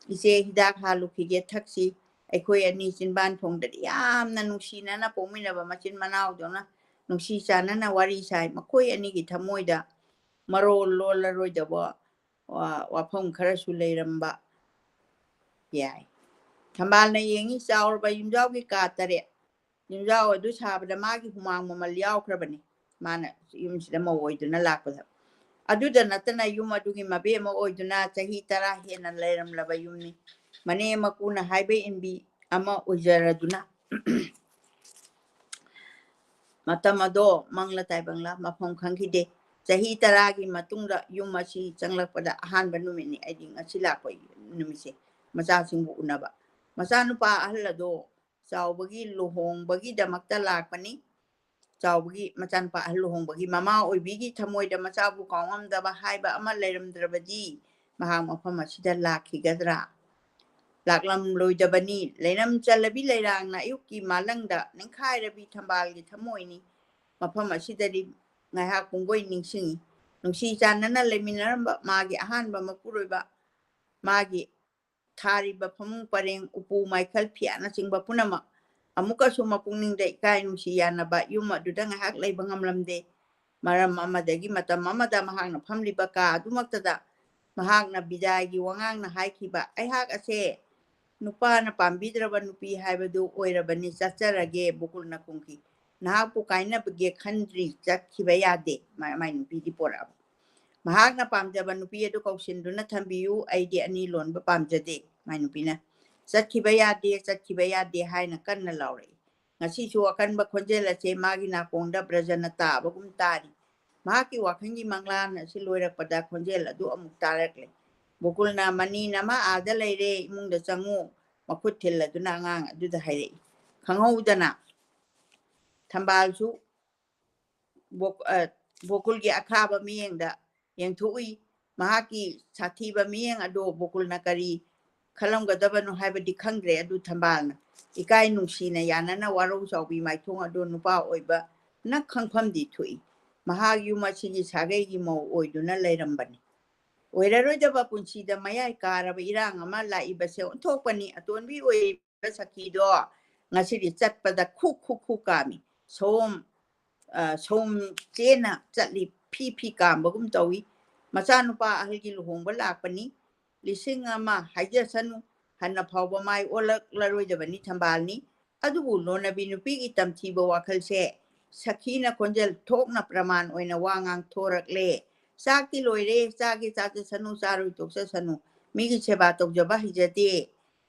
ise hidak halu khige thaksi aikoi ani chinban thongda yamna nuksina na pomina ba machin manaw dona nungsi chana na wari sai makoi ani gi thamoida marol lola roida ba ꯋꯥꯐꯝ ꯈꯔꯁꯨ ꯂꯩꯔꯝꯕ ꯌꯥꯏ ꯊꯝꯕꯥꯜꯅ ꯌꯦꯡꯉꯤ ꯆꯥꯎꯔꯕ ꯌꯨꯝꯖꯥꯎꯒꯤ ꯀꯥ 3 ꯌꯨꯝꯖꯥꯎ ꯑꯗꯨ ꯁꯥꯕꯗ ꯃꯥꯒꯤ ꯍꯨꯃꯥꯡ ꯃꯃꯜ ꯌꯥꯎꯈ꯭ꯔꯕꯅꯤ ꯃꯥꯅ ꯌꯨꯝꯁꯤꯗ ꯃꯧ ꯑꯣꯏꯗꯨꯅ ꯂꯥꯛꯄꯗ ꯑꯗꯨꯗ ꯅꯠꯇꯅ ꯌꯨꯝ ꯑꯗꯨꯒꯤ ꯃꯕꯦꯝ ꯑꯃ ꯑꯣꯏꯗꯨꯅ ꯆꯍꯤ 10 ꯍꯦꯟꯅ ꯂꯩꯔꯝꯂꯕ ꯌꯨꯝꯅꯤ ꯃꯅꯦ ꯃꯀꯨꯅ ꯍꯥꯏꯕ ꯏꯟꯕꯤ ꯑꯃ ꯑꯣꯏꯖꯔꯗꯨꯅ ꯃꯇꯝ ꯑꯗꯣ ꯃꯪꯂꯥ ꯇꯥꯏꯕꯪꯂꯥ ꯃꯐꯝ ꯈꯪꯈꯤꯗꯦ ꯆꯍꯤ 10ꯒꯤ ꯃꯇꯨꯡꯗ ꯌꯨꯝ ꯑꯁꯤ ꯆꯪꯂꯛꯄꯗ ꯑꯍꯥꯟꯕ ꯅꯨꯃꯤꯠꯅꯤ ꯑꯩꯗꯤ ꯉꯁꯤ ꯂꯥꯛꯄ ꯅꯨꯃꯤꯠꯁꯦ ꯃꯆꯥꯁꯤꯡꯕꯨ ꯎꯅꯕ ꯃꯆꯥꯅꯨꯄꯥ ꯑꯍꯜ ꯑꯗꯣ ꯆꯥꯎꯕꯒꯤ ꯂꯨꯍꯣꯡꯕꯒꯤꯗꯃꯛꯇ ꯂꯥꯛꯄꯅꯤ ꯆꯥꯎꯕꯒꯤ ꯃꯆꯥꯅꯨꯄꯥ ꯑꯍꯜ ꯂꯨꯍꯣꯡꯕꯒꯤ ꯃꯃꯥ ꯑꯣꯏꯕꯤꯒꯤ ꯊꯃꯣꯏꯗ ꯃꯆꯥꯕꯨ ꯀꯥꯎꯉꯝꯗꯕ ꯍꯥꯏꯕ ꯑꯃ ꯂꯩꯔꯝꯗ꯭ꯔꯕꯗꯤ ꯃꯍꯥꯛ ꯃꯐꯝ ꯑꯁꯤꯗ ꯂꯥꯛꯈꯤꯒꯗ꯭ꯔꯥ ꯂꯥꯛꯂꯝꯂꯣꯏꯗꯕꯅꯤ ꯂꯩꯔꯝ ꯆꯜꯂꯕꯤ ꯂꯩꯔꯥꯡꯅ ꯑꯌꯨꯛꯀꯤ ꯃꯥꯂꯪꯗ ꯅꯤꯡꯈꯥꯏꯔꯕꯤ ꯊꯝꯕꯥꯜꯒꯤ ꯊꯃꯣꯏꯅꯤ ꯃꯐꯝ ꯑꯁꯤꯗꯗꯤ ꯉꯥꯏꯍꯥꯛ ꯄꯨꯡꯒꯣꯏ ꯅꯤꯡꯁꯤꯡꯉꯤ ꯅꯨꯡꯁꯤ ꯆꯥꯟꯅꯅ ꯂꯩꯃꯤꯟꯅꯔꯝꯕ ꯃꯥꯒꯤ ꯑꯍꯥꯟꯕ ꯃꯄꯨꯔꯣꯏꯕ ꯃꯥꯒꯤ ꯊꯥꯔꯤꯕ ꯐꯃꯨꯡ ꯄꯔꯦꯡ ꯎꯄꯨ ꯃꯥꯏꯈꯜ ꯐꯤꯌꯥꯅꯆꯤꯡꯕ ꯄꯨꯝꯅꯃꯛ ꯑꯃꯨꯛꯀꯁꯨ ꯃꯄꯨꯛꯅꯤꯡꯗ ꯏꯀꯥꯏ ꯅꯨꯡꯁꯤ ꯌꯥꯅꯕ ꯌꯨꯝ ꯑꯗꯨꯗ ꯉꯥꯏꯍꯥꯛ ꯂꯩꯕ ꯉꯝꯂꯝꯗꯦ ꯃꯔꯝ ꯑꯃꯗꯒꯤ ꯃꯇꯝ ꯑꯃꯗ ꯃꯍꯥꯛꯅ ꯐꯝꯂꯤꯕ ꯀꯥ ꯑꯗꯨꯃꯛꯇꯗ ꯃꯍꯥꯛꯅ ꯕꯤꯗꯥꯏꯒꯤ ꯋꯥꯉꯥꯡꯅ ꯍꯥꯏꯈꯤꯕ ꯑꯩꯍꯥꯛ ꯑꯁꯦ ꯅꯨꯄꯥꯅ ꯄꯥꯝꯕꯤꯗ꯭ꯔꯕ ꯅꯨꯄꯤ ꯍꯥꯏꯕꯗꯨ ꯑꯣꯏꯔꯕꯅꯤ ꯆꯠꯆꯔꯒꯦ ꯕꯨꯀꯨꯜꯅ ꯈꯨꯝꯈꯤ ꯅꯍꯥꯛꯄꯨ ꯀꯥꯏꯅꯕꯒꯦ ꯈꯟꯗ꯭ꯔꯤ ꯆꯠꯈꯤꯕ ꯌꯥꯗꯦ ꯃꯥꯏ ꯅꯨꯄꯤꯗꯤ ꯄꯣꯔꯛꯑꯕ ꯃꯍꯥꯛꯅ ꯄꯥꯝꯖꯕ ꯅꯨꯄꯤ ꯑꯗꯨ ꯀꯧꯁꯤꯟꯗꯨꯅ ꯊꯝꯕꯤꯌꯨ ꯑꯩꯗꯤ ꯑꯅꯤ ꯂꯣꯟꯕ ꯄꯥꯝꯖꯗꯦ ꯃꯥꯏ ꯅꯨꯄꯤꯅ ꯆꯠꯈꯤꯕ ꯌꯥꯗꯦ ꯍꯥꯏꯅ ꯀꯟꯅ ꯂꯥꯎꯔꯛꯏ ꯉꯁꯤꯁꯨ ꯑꯀꯟꯕ ꯈꯣꯟꯖꯦꯜ ꯑꯁꯤ ꯃꯥꯒꯤ ꯅꯥꯀꯣꯡꯗ ꯕ꯭ꯔꯖꯅ ꯇꯥꯕꯒꯨꯝ ꯇꯥꯔꯤ ꯃꯍꯥꯛꯀꯤ ꯋꯥꯈꯜꯒꯤ ꯃꯪꯂꯥꯟ ꯑꯁꯤ ꯂꯣꯏꯔꯛꯄꯗ ꯈꯣꯟꯖꯦꯜ ꯑꯗꯨ ꯑꯃꯨꯛ ꯇꯥꯔꯛꯂꯦ ꯕꯨꯀꯨꯜꯅ ꯃꯅꯤ ꯅꯃꯥ ꯑꯥꯗ ꯂꯩꯔꯦ ꯏꯃꯨꯡꯗ ꯆꯪꯉꯨ ꯃꯈꯨꯠ ꯊꯤꯜꯂꯗꯨꯅ ꯑꯉꯥꯡ ꯑꯗꯨꯗ ꯍꯥꯏꯔꯛꯏ ꯈꯪꯍꯧꯗꯅ ꯊꯝꯕꯥꯜꯁꯨ ꯕꯣꯀꯨꯜꯒꯤ ꯑꯈꯥꯕ ꯃꯤꯠꯌꯦꯡꯗ ꯌꯦꯡꯊꯣꯛꯎꯏ ꯃꯍꯥꯛꯀꯤ ꯁꯥꯊꯤꯕ ꯃꯤꯠꯌꯦꯡ ꯑꯗꯣ ꯕꯣꯀꯨꯜꯅ ꯀꯔꯤ ꯈꯜꯂꯝꯒꯗꯕꯅꯣ ꯍꯥꯏꯕꯗꯤ ꯈꯪꯗ꯭ꯔꯦ ꯑꯗꯨ ꯊꯝꯕꯥꯜꯅ ꯏꯀꯥꯏ ꯅꯨꯡꯁꯤꯅ ꯌꯥꯅꯅ ꯋꯥꯔꯧ ꯆꯥꯎꯕꯤ ꯃꯥꯏꯊꯣꯡ ꯑꯗꯣ ꯅꯨꯄꯥ ꯑꯣꯏꯕ ꯅ ꯈꯪꯐꯝꯗꯤ ꯊꯣꯛꯏ ꯃꯍꯥꯛ ꯌꯨꯝ ꯑꯁꯤꯒꯤ ꯁꯥꯒꯩꯒꯤ ꯃꯧ ꯑꯣꯏꯗꯨꯅ ꯂꯩꯔꯝꯕꯅꯤ ꯑꯣꯏꯔꯔꯣꯏꯗꯕ ꯄꯨꯟꯁꯤꯗ ꯃꯌꯥꯏ ꯀꯥꯔꯕ ꯏꯔꯥꯡ ꯑꯃ ꯂꯥꯛꯏꯕꯁꯦ ꯑꯣꯟꯊꯣꯛꯄꯅꯤ ꯑꯇꯣꯟꯕꯤ ꯑꯣꯏꯔꯤꯕ ꯁꯈꯤꯗꯣ ꯉꯁꯤꯗꯤ ꯆꯠꯄꯗ ꯈꯨ ꯀꯥꯝꯃꯤ ꯁꯣꯝ ꯆꯦꯅ ꯆꯠꯂꯤ ꯐꯤ ꯀꯥꯝꯕꯒꯨꯝ ꯇꯧꯏ ꯃꯆꯥꯅꯨꯄꯥ ꯑꯍꯜꯒꯤ ꯂꯨꯍꯣꯡꯕ ꯂꯥꯛꯄꯅꯤ 1,000 ꯍꯥꯏꯖꯁꯅꯨ ꯍꯟꯅ ꯐꯥꯎꯕ ꯃꯥꯏ ꯑꯣꯜꯂꯛꯂꯔꯣꯏꯗꯕꯅꯤ ꯊꯝꯕꯥꯜꯅꯤ ꯑꯗꯨꯕꯨ ꯂꯣꯅꯕꯤ ꯅꯨꯄꯤꯒꯤ ꯇꯝꯊꯤꯕ ꯋꯥꯈꯜꯁꯦ ꯁꯈꯤꯅ ꯈꯣꯟꯖꯦꯜ ꯊꯣꯛꯅ ꯄ꯭ꯔꯃꯥꯟ ꯑꯣꯏꯅ ꯋꯥ ꯉꯥꯡꯊꯣꯔꯛꯂꯦ ꯆꯥꯛꯇꯤ ꯂꯣꯏꯔꯦ ꯆꯥꯒꯦ ꯆꯥꯖꯁꯅꯨ ꯆꯥꯔꯣꯏ ꯇꯣꯛꯆꯁꯅꯨ ꯃꯤꯒꯤ ꯁꯦꯕꯥ ꯇꯧꯖꯕ ꯍꯩꯖꯗꯦ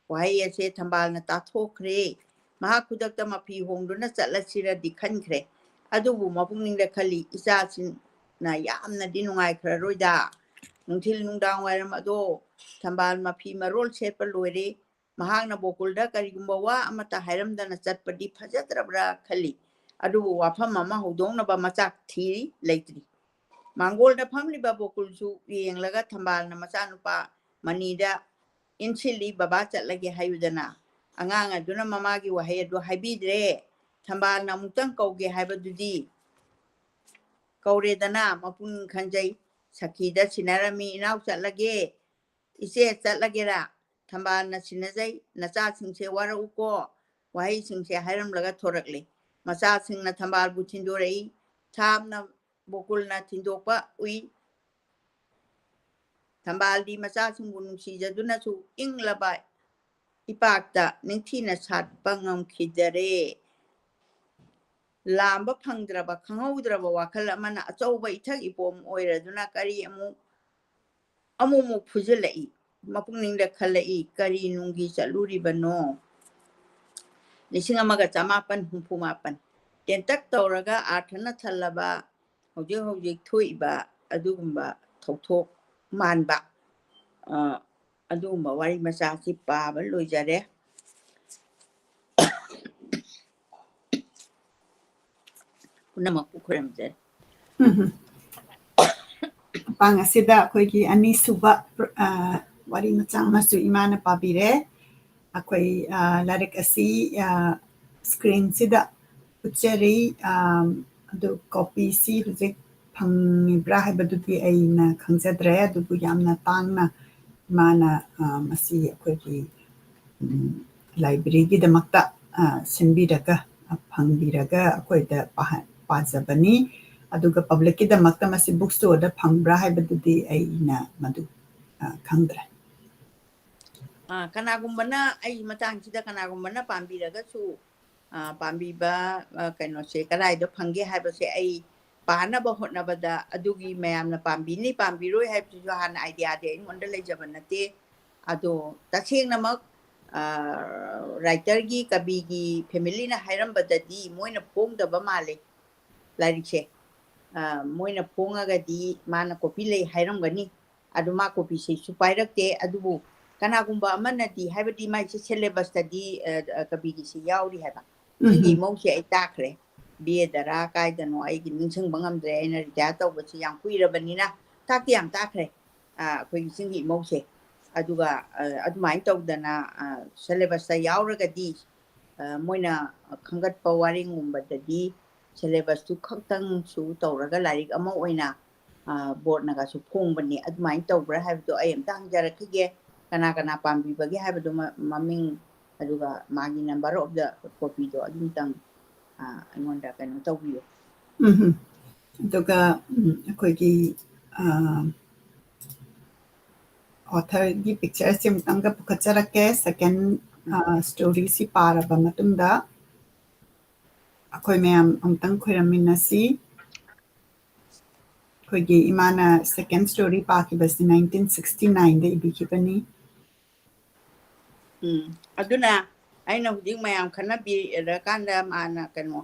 ꯋꯥꯍꯩ ꯑꯁꯦ ꯊꯝꯕꯥꯜꯅ ꯇꯥꯊꯣꯛꯈ꯭ꯔꯦ ꯃꯍꯥꯛ ꯈꯨꯗꯛꯇ ꯃꯐꯤ ꯍꯣꯡꯗꯨꯅ ꯆꯠꯂꯁꯤꯔꯗꯤ ꯈꯟꯈ꯭ꯔꯦ ꯑꯗꯨꯕꯨ ꯃꯄꯨꯛꯅꯤꯡꯗ ꯈꯜꯂꯤ ꯏꯆꯥꯁꯤꯡꯅ ꯌꯥꯝꯅꯗꯤ ꯅꯨꯡꯉꯥꯏꯈ꯭ꯔꯔꯣꯏꯗ ꯅꯨꯡꯊꯤꯜ ꯅꯨꯡꯗꯥꯡ ꯋꯥꯏꯔꯝ ꯑꯗꯣ ꯊꯝꯕꯥꯜ ꯃꯐꯤ ꯃꯔꯣꯜ ꯁꯦꯠꯄ ꯂꯣꯏꯔꯦ ꯃꯍꯥꯛꯅ ꯕꯣꯀꯨꯜꯗ ꯀꯔꯤꯒꯨꯝꯕ ꯋꯥ ꯑꯃꯠꯇ ꯍꯥꯏꯔꯝꯗꯅ ꯆꯠꯄꯗꯤ ꯐꯖꯗ꯭ꯔꯕ꯭ꯔꯥ ꯈꯜꯂꯤ ꯑꯗꯨꯕꯨ ꯋꯥꯐꯝ ꯑꯃ ꯍꯧꯗꯣꯛꯅꯕ ꯃꯆꯥꯛ ꯊꯤꯔꯤ ꯂꯩꯇ꯭ꯔꯤ ꯃꯥꯡꯒꯣꯜꯗ ꯐꯝꯂꯤꯕ ꯕꯣꯀꯨꯜꯁꯨ ꯌꯦꯡꯂꯒ ꯊꯝꯕꯥꯜꯅ ꯃꯆꯥꯅꯨꯄꯥ ꯃꯅꯤꯗ ꯏꯟꯁꯤꯜꯂꯤ ꯕꯕꯥ ꯆꯠꯂꯒꯦ ꯍꯥꯏꯌꯨꯗꯅ ꯑꯉꯥꯡ ꯑꯗꯨꯅ ꯃꯃꯥꯒꯤ ꯋꯥꯍꯩ ꯑꯗꯨ ꯍꯥꯏꯕꯤꯗ꯭ꯔꯦ ꯊꯝꯕꯥꯜꯅ ꯑꯃꯨꯛꯇꯪ ꯀꯧꯒꯦ ꯍꯥꯏꯕꯗꯨꯗꯤ ꯀꯧꯔꯦꯗꯅ ꯃꯄꯨꯛꯅꯤꯡ ꯈꯟꯖꯩ ꯁꯈꯤꯗ ꯁꯤꯟꯅꯔꯝꯃꯤ ꯏꯅꯥꯎ ꯆꯠꯂꯒꯦ ꯏꯆꯦ ꯆꯠꯂꯒꯦꯔꯥ ꯊꯝꯕꯥꯜꯅ ꯁꯤꯟꯅꯖꯩ ꯅꯆꯥꯁꯤꯡꯁꯦ ꯋꯥꯔꯛꯎꯀꯣ ꯋꯥꯍꯩꯁꯤꯡꯁꯦ ꯍꯥꯏꯔꯝꯂꯒ ꯊꯣꯔꯛꯂꯦ ꯃꯆꯥꯁꯤꯡꯅ ꯊꯝꯕꯥꯜꯕꯨ ꯊꯤꯟꯗꯣꯔꯛꯏ ꯊꯥꯞꯅ ꯕꯣꯀꯨꯜꯅ ꯊꯤꯟꯗꯣꯛꯄ ꯎꯏ ꯊꯝꯕꯥꯜꯗꯤ ꯃꯆꯥꯁꯤꯡꯕꯨ ꯅꯨꯡꯁꯤꯖꯗꯨꯅꯁꯨ ꯏꯪꯂꯕ ꯏꯄꯥꯛꯇ ꯅꯤꯡꯊꯤꯅ ꯁꯥꯠꯄ ꯉꯝꯈꯤꯗꯔꯦ ꯂꯥꯝꯕ ꯐꯪꯗ꯭ꯔꯕ ꯈꯪꯍꯧꯗ꯭ꯔꯕ ꯋꯥꯈꯜ ꯑꯃꯅ ꯑꯆꯧꯕ ꯏꯊꯛ ꯏꯄꯣꯝ ꯑꯣꯏꯔꯗꯨꯅ ꯀꯔꯤ ꯑꯃꯨꯛ ꯐꯨꯖꯤꯜꯂꯛꯏ ꯃꯄꯨꯛꯅꯤꯡꯗ ꯈꯜꯂꯛꯏ ꯀꯔꯤ ꯅꯨꯡꯒꯤ ꯆꯠꯂꯨꯔꯤꯕꯅꯣ 1968 ꯇꯦꯟꯇꯛ ꯇꯧꯔꯒ ꯑꯥꯔꯊꯅ ꯊꯜꯂꯕ ꯍꯧꯖꯤꯛ ꯊꯣꯛꯏꯕ ꯑꯗꯨꯒꯨꯝꯕ ꯊꯧꯊꯣꯛ ꯃꯥꯟꯕ ꯑꯗꯨꯒꯨꯝꯕ ꯋꯥꯔꯤ ꯃꯆꯥꯁꯤ ꯄꯥꯕ ꯂꯣꯏꯖꯔꯦ ꯄꯨꯝꯅꯃꯛꯄꯨ ꯈꯨꯔꯨꯝꯖꯔꯤ ꯃꯄꯥꯡ ꯑꯁꯤꯗ ꯑꯩꯈꯣꯏꯒꯤ ꯑꯅꯤꯁꯨꯕ ꯋꯥꯔꯤ ꯃꯆꯥ ꯑꯃꯁꯨ ꯏꯃꯥꯅ ꯄꯥꯕꯤꯔꯦ ꯑꯩꯈꯣꯏ ꯂꯥꯏꯔꯤꯛ ꯑꯁꯤ ꯁ꯭ꯀ꯭ꯔꯤꯟꯁꯤꯗ ꯎꯠꯆꯔꯤ ꯑꯗꯨ ꯀꯣꯄꯤꯁꯤ ꯍꯧꯖꯤꯛ ꯐꯪꯉꯤꯕ꯭ꯔꯥ ꯍꯥꯏꯕꯗꯨꯗꯤ ꯑꯩꯅ ꯈꯪꯖꯗ꯭ꯔꯦ ꯑꯗꯨꯕꯨ ꯌꯥꯝꯅ ꯇꯥꯡꯅ ꯏꯃꯥꯅ ꯃꯁꯤ ꯑꯩꯈꯣꯏꯒꯤ ꯂꯥꯏꯕ꯭ꯔꯦꯔꯤꯒꯤꯗꯃꯛꯇ ꯁꯤꯟꯕꯤꯔꯒ ꯐꯪꯕꯤꯔꯒ ꯑꯩꯈꯣꯏꯗ ꯄꯥꯖꯕꯅꯤ ꯑꯗꯨꯒ ꯄꯕ꯭ꯂꯤꯛꯀꯤꯗꯃꯛꯇ ꯃꯁꯤ ꯕꯨꯛ ꯁ꯭ꯇꯣꯔꯗ ꯐꯪꯕ꯭ꯔꯥ ꯍꯥꯏꯕꯗꯨꯗꯤ ꯑꯩꯅ ꯃꯗꯨ ꯈꯪꯗ꯭ꯔꯦ ꯀꯅꯥꯒꯨꯝꯕꯅ ꯑꯩ ꯃꯇꯥꯡꯁꯤꯗ ꯀꯅꯥꯒꯨꯝꯕꯅ ꯄꯥꯝꯕꯤꯔꯒꯁꯨ ꯄꯥꯝꯕꯤꯕ ꯀꯩꯅꯣꯁꯦ ꯀꯗꯥꯏꯗ ꯐꯪꯒꯦ ꯍꯥꯏꯕꯁꯦ ꯑꯩ ꯄꯥꯅꯕ ꯍꯣꯠꯅꯕꯗ ꯑꯗꯨꯒꯤ ꯃꯌꯥꯝꯅ ꯄꯥꯝꯕꯤꯅꯤ ꯄꯥꯝꯕꯤꯔꯣꯏ ꯍꯥꯏꯕꯁꯤꯁꯨ ꯍꯥꯟꯅ ꯑꯥꯏꯗꯤꯌꯥꯗꯤ ꯑꯩꯉꯣꯟꯗ ꯂꯩꯖꯕ ꯅꯠꯇꯦ ꯑꯗꯣ ꯇꯁꯦꯡꯅꯃꯛ ꯔꯥꯏꯇꯔꯒꯤ ꯀꯕꯤꯒꯤ ꯐꯦꯃꯤꯂꯤꯅ ꯍꯥꯏꯔꯝꯕꯗꯗꯤ ꯃꯣꯏꯅ ꯐꯣꯡꯗꯕ ꯃꯥꯜꯂꯦ ꯂꯥꯏꯔꯤꯛꯁꯦ ꯃꯣꯏꯅ ꯐꯣꯡꯉꯒꯗꯤ ꯃꯥꯅ ꯀꯣꯄꯤ ꯂꯩ ꯍꯥꯏꯔꯝꯒꯅꯤ ꯑꯗꯨ ꯃꯥ ꯀꯣꯄꯤꯁꯤꯁꯨ ꯄꯥꯏꯔꯛꯇꯦ ꯑꯗꯨꯕꯨ ꯀꯅꯥꯒꯨꯝꯕ ꯑꯃꯅꯗꯤ ꯍꯥꯏꯕꯗꯤ ꯃꯥꯏꯁꯦ ꯁꯦꯂꯦꯕꯁꯇꯗꯤ ꯀꯕꯤꯒꯤꯁꯤ ꯌꯥꯎꯔꯤ ꯍꯥꯏꯕ ꯁꯤꯒꯤ ꯏꯃꯧꯁꯦ ꯑꯩ ꯇꯥꯈ꯭ꯔꯦ ꯕꯤ ꯑꯦꯗꯔꯥ ꯀꯥꯏꯗꯅꯣ ꯑꯩꯒꯤ ꯅꯤꯡꯁꯤꯡꯕ ꯉꯝꯗ꯭ꯔꯦ ꯑꯩꯅ ꯔꯤꯇꯥꯌꯔ ꯇꯧꯕꯁꯤ ꯌꯥꯝ ꯀꯨꯏꯔꯕꯅꯤꯅ ꯇꯥꯛꯇꯤ ꯌꯥꯝ ꯇꯥꯈ꯭ꯔꯦ ꯑꯩꯈꯣꯏꯒꯤ ꯆꯤꯡꯒꯤ ꯏꯃꯧꯁꯦ ꯑꯗꯨꯒ ꯑꯗꯨꯃꯥꯏꯅ ꯇꯧꯗꯅ ꯁꯦꯂꯦꯕꯁꯇ ꯌꯥꯎꯔꯒꯗꯤ ꯃꯣꯏꯅ ꯈꯟꯒꯠꯄ ꯋꯥꯔꯦꯡꯒꯨꯝꯕꯗꯗꯤ ꯁꯦꯂꯦꯕꯁꯇꯨ ꯈꯛꯇꯪꯁꯨ ꯇꯧꯔꯒ ꯂꯥꯏꯔꯤꯛ ꯑꯃ ꯑꯣꯏꯅ ꯕꯣꯔꯗꯅꯒꯁꯨ ꯐꯣꯡꯕꯅꯤ ꯑꯗꯨꯃꯥꯏꯅ ꯇꯧꯕ꯭ꯔꯥ ꯍꯥꯏꯕꯗꯣ ꯑꯩ ꯑꯝꯇ ꯍꯪꯖꯔꯛꯈꯤꯒꯦ ꯀꯅꯥ ꯀꯅꯥ ꯄꯥꯝꯕꯤꯕꯒꯦ ꯍꯥꯏꯕꯗꯨ ꯃꯃꯤꯡ ꯑꯗꯨꯒ ꯃꯥꯒꯤ ꯅꯝꯕꯔ ꯑꯣꯐ ꯗ ꯀꯣꯄꯤꯗꯣ ꯑꯗꯨꯝꯇꯪ ꯑꯩꯉꯣꯟꯗ ꯀꯩꯅꯣ ꯇꯧꯕꯤꯌꯨ ꯑꯗꯨꯒ ꯑꯩꯈꯣꯏꯒꯤ ꯑꯣꯊꯔꯒꯤ ꯄꯤꯛꯆꯔꯁꯤ ꯑꯃꯨꯛꯇꯪꯒ ꯄꯨꯈꯠꯆꯔꯛꯀꯦ ꯁꯦꯀꯦꯟ ꯁ꯭ꯇꯣꯔꯤꯁꯤ ꯄꯥꯔꯕ ꯃꯇꯨꯡꯗ ꯑꯩꯈꯣꯏ ꯃꯌꯥꯝ ꯑꯃꯨꯛꯇꯪ ꯈꯣꯏꯔꯝꯃꯤꯟꯅꯁꯤ ꯑꯩꯈꯣꯏꯒꯤ ꯏꯃꯥꯅ ꯁꯦꯀꯦꯟ ꯁ꯭ꯇꯣꯔꯤ ꯄꯥꯈꯤꯕꯁꯤ 1969ꯗ ꯏꯕꯤꯈꯤꯕꯅꯤ ꯑꯗꯨꯅ ꯑꯩꯅ ꯍꯧꯖꯤꯛ ꯃꯌꯥꯝ ꯈꯟꯅꯕꯤꯔꯀꯥꯟꯗ ꯃꯥꯅ ꯀꯩꯅꯣ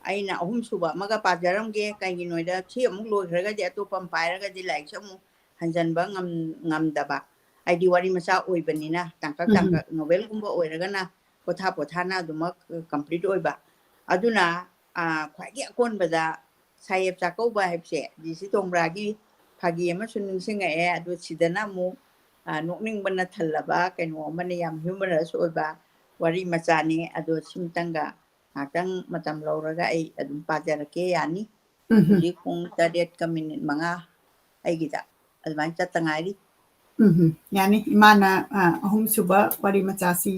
ꯑꯩꯅ ꯑꯍꯨꯝꯁꯨꯕ ꯑꯃꯒ ꯄꯥꯖꯔꯝꯒꯦ ꯀꯩꯒꯤꯅꯣꯗ ꯁꯤ ꯑꯃꯨꯛ ꯂꯣꯏꯈ꯭ꯔꯒꯗꯤ ꯑꯇꯣꯞꯄ ꯑꯃ ꯄꯥꯏꯔꯒꯗꯤ ꯂꯥꯏꯔꯤꯛꯁꯦ ꯑꯃꯨꯛ ꯍꯟꯖꯟꯕ ꯉꯝꯗꯕ ꯍꯥꯏꯗꯤ ꯋꯥꯔꯤ ꯃꯆꯥ ꯑꯣꯏꯕꯅꯤꯅ ꯇꯥꯡꯀꯛ ꯇꯥꯡꯀꯛ ꯅꯣꯕꯦꯜꯒꯨꯝꯕ ꯑꯣꯏꯔꯒꯅ ꯄꯣꯊꯥ ꯄꯣꯊꯥꯅ ꯑꯗꯨꯃꯛ ꯀꯝꯄ꯭ꯂꯤꯠ ꯑꯣꯏꯕ ꯑꯗꯨꯅ ꯈ꯭ꯋꯥꯏꯒꯤ ꯑꯀꯣꯟꯕꯗ ꯁꯥꯍꯦꯕ ꯆꯥꯛꯀꯧꯕ ꯍꯥꯏꯕꯁꯦ ꯖꯤ.ꯁꯤ. ꯇꯣꯡꯕ꯭ꯔꯥꯒꯤ ꯐꯥꯒꯤ ꯑꯃꯁꯨ ꯅꯤꯡꯁꯤꯡꯉꯛꯑꯦ ꯑꯗꯨ ꯁꯤꯗꯅ ꯑꯃꯨꯛ ꯅꯣꯛꯅꯤꯡꯕꯅ ꯊꯜꯂꯕ ꯀꯩꯅꯣ ꯑꯃꯅ ꯌꯥꯝ ꯍ꯭ꯌꯨꯃꯔꯁ ꯑꯣꯏꯕ ꯋꯥꯔꯤ ꯃꯆꯥꯅꯤ ꯑꯗꯣ ꯁꯤꯃꯇꯪꯒ ꯉꯥꯛꯇꯪ ꯃꯇꯝ ꯂꯧꯔꯒ ꯑꯩ ꯑꯗꯨꯝ ꯄꯥꯖꯔꯛꯀꯦ ꯌꯥꯅꯤ ꯍꯧꯖꯤꯛ ꯄꯨꯡ 7:05 ꯑꯩꯒꯤꯗ ꯑꯗꯨꯃꯥꯏꯅ ꯆꯠꯇ ꯉꯥꯏꯔꯤ ꯌꯥꯅꯤ ꯏꯃꯥꯅ ꯑꯍꯨꯝꯁꯨꯕ ꯋꯥꯔꯤ ꯃꯆꯥꯁꯤ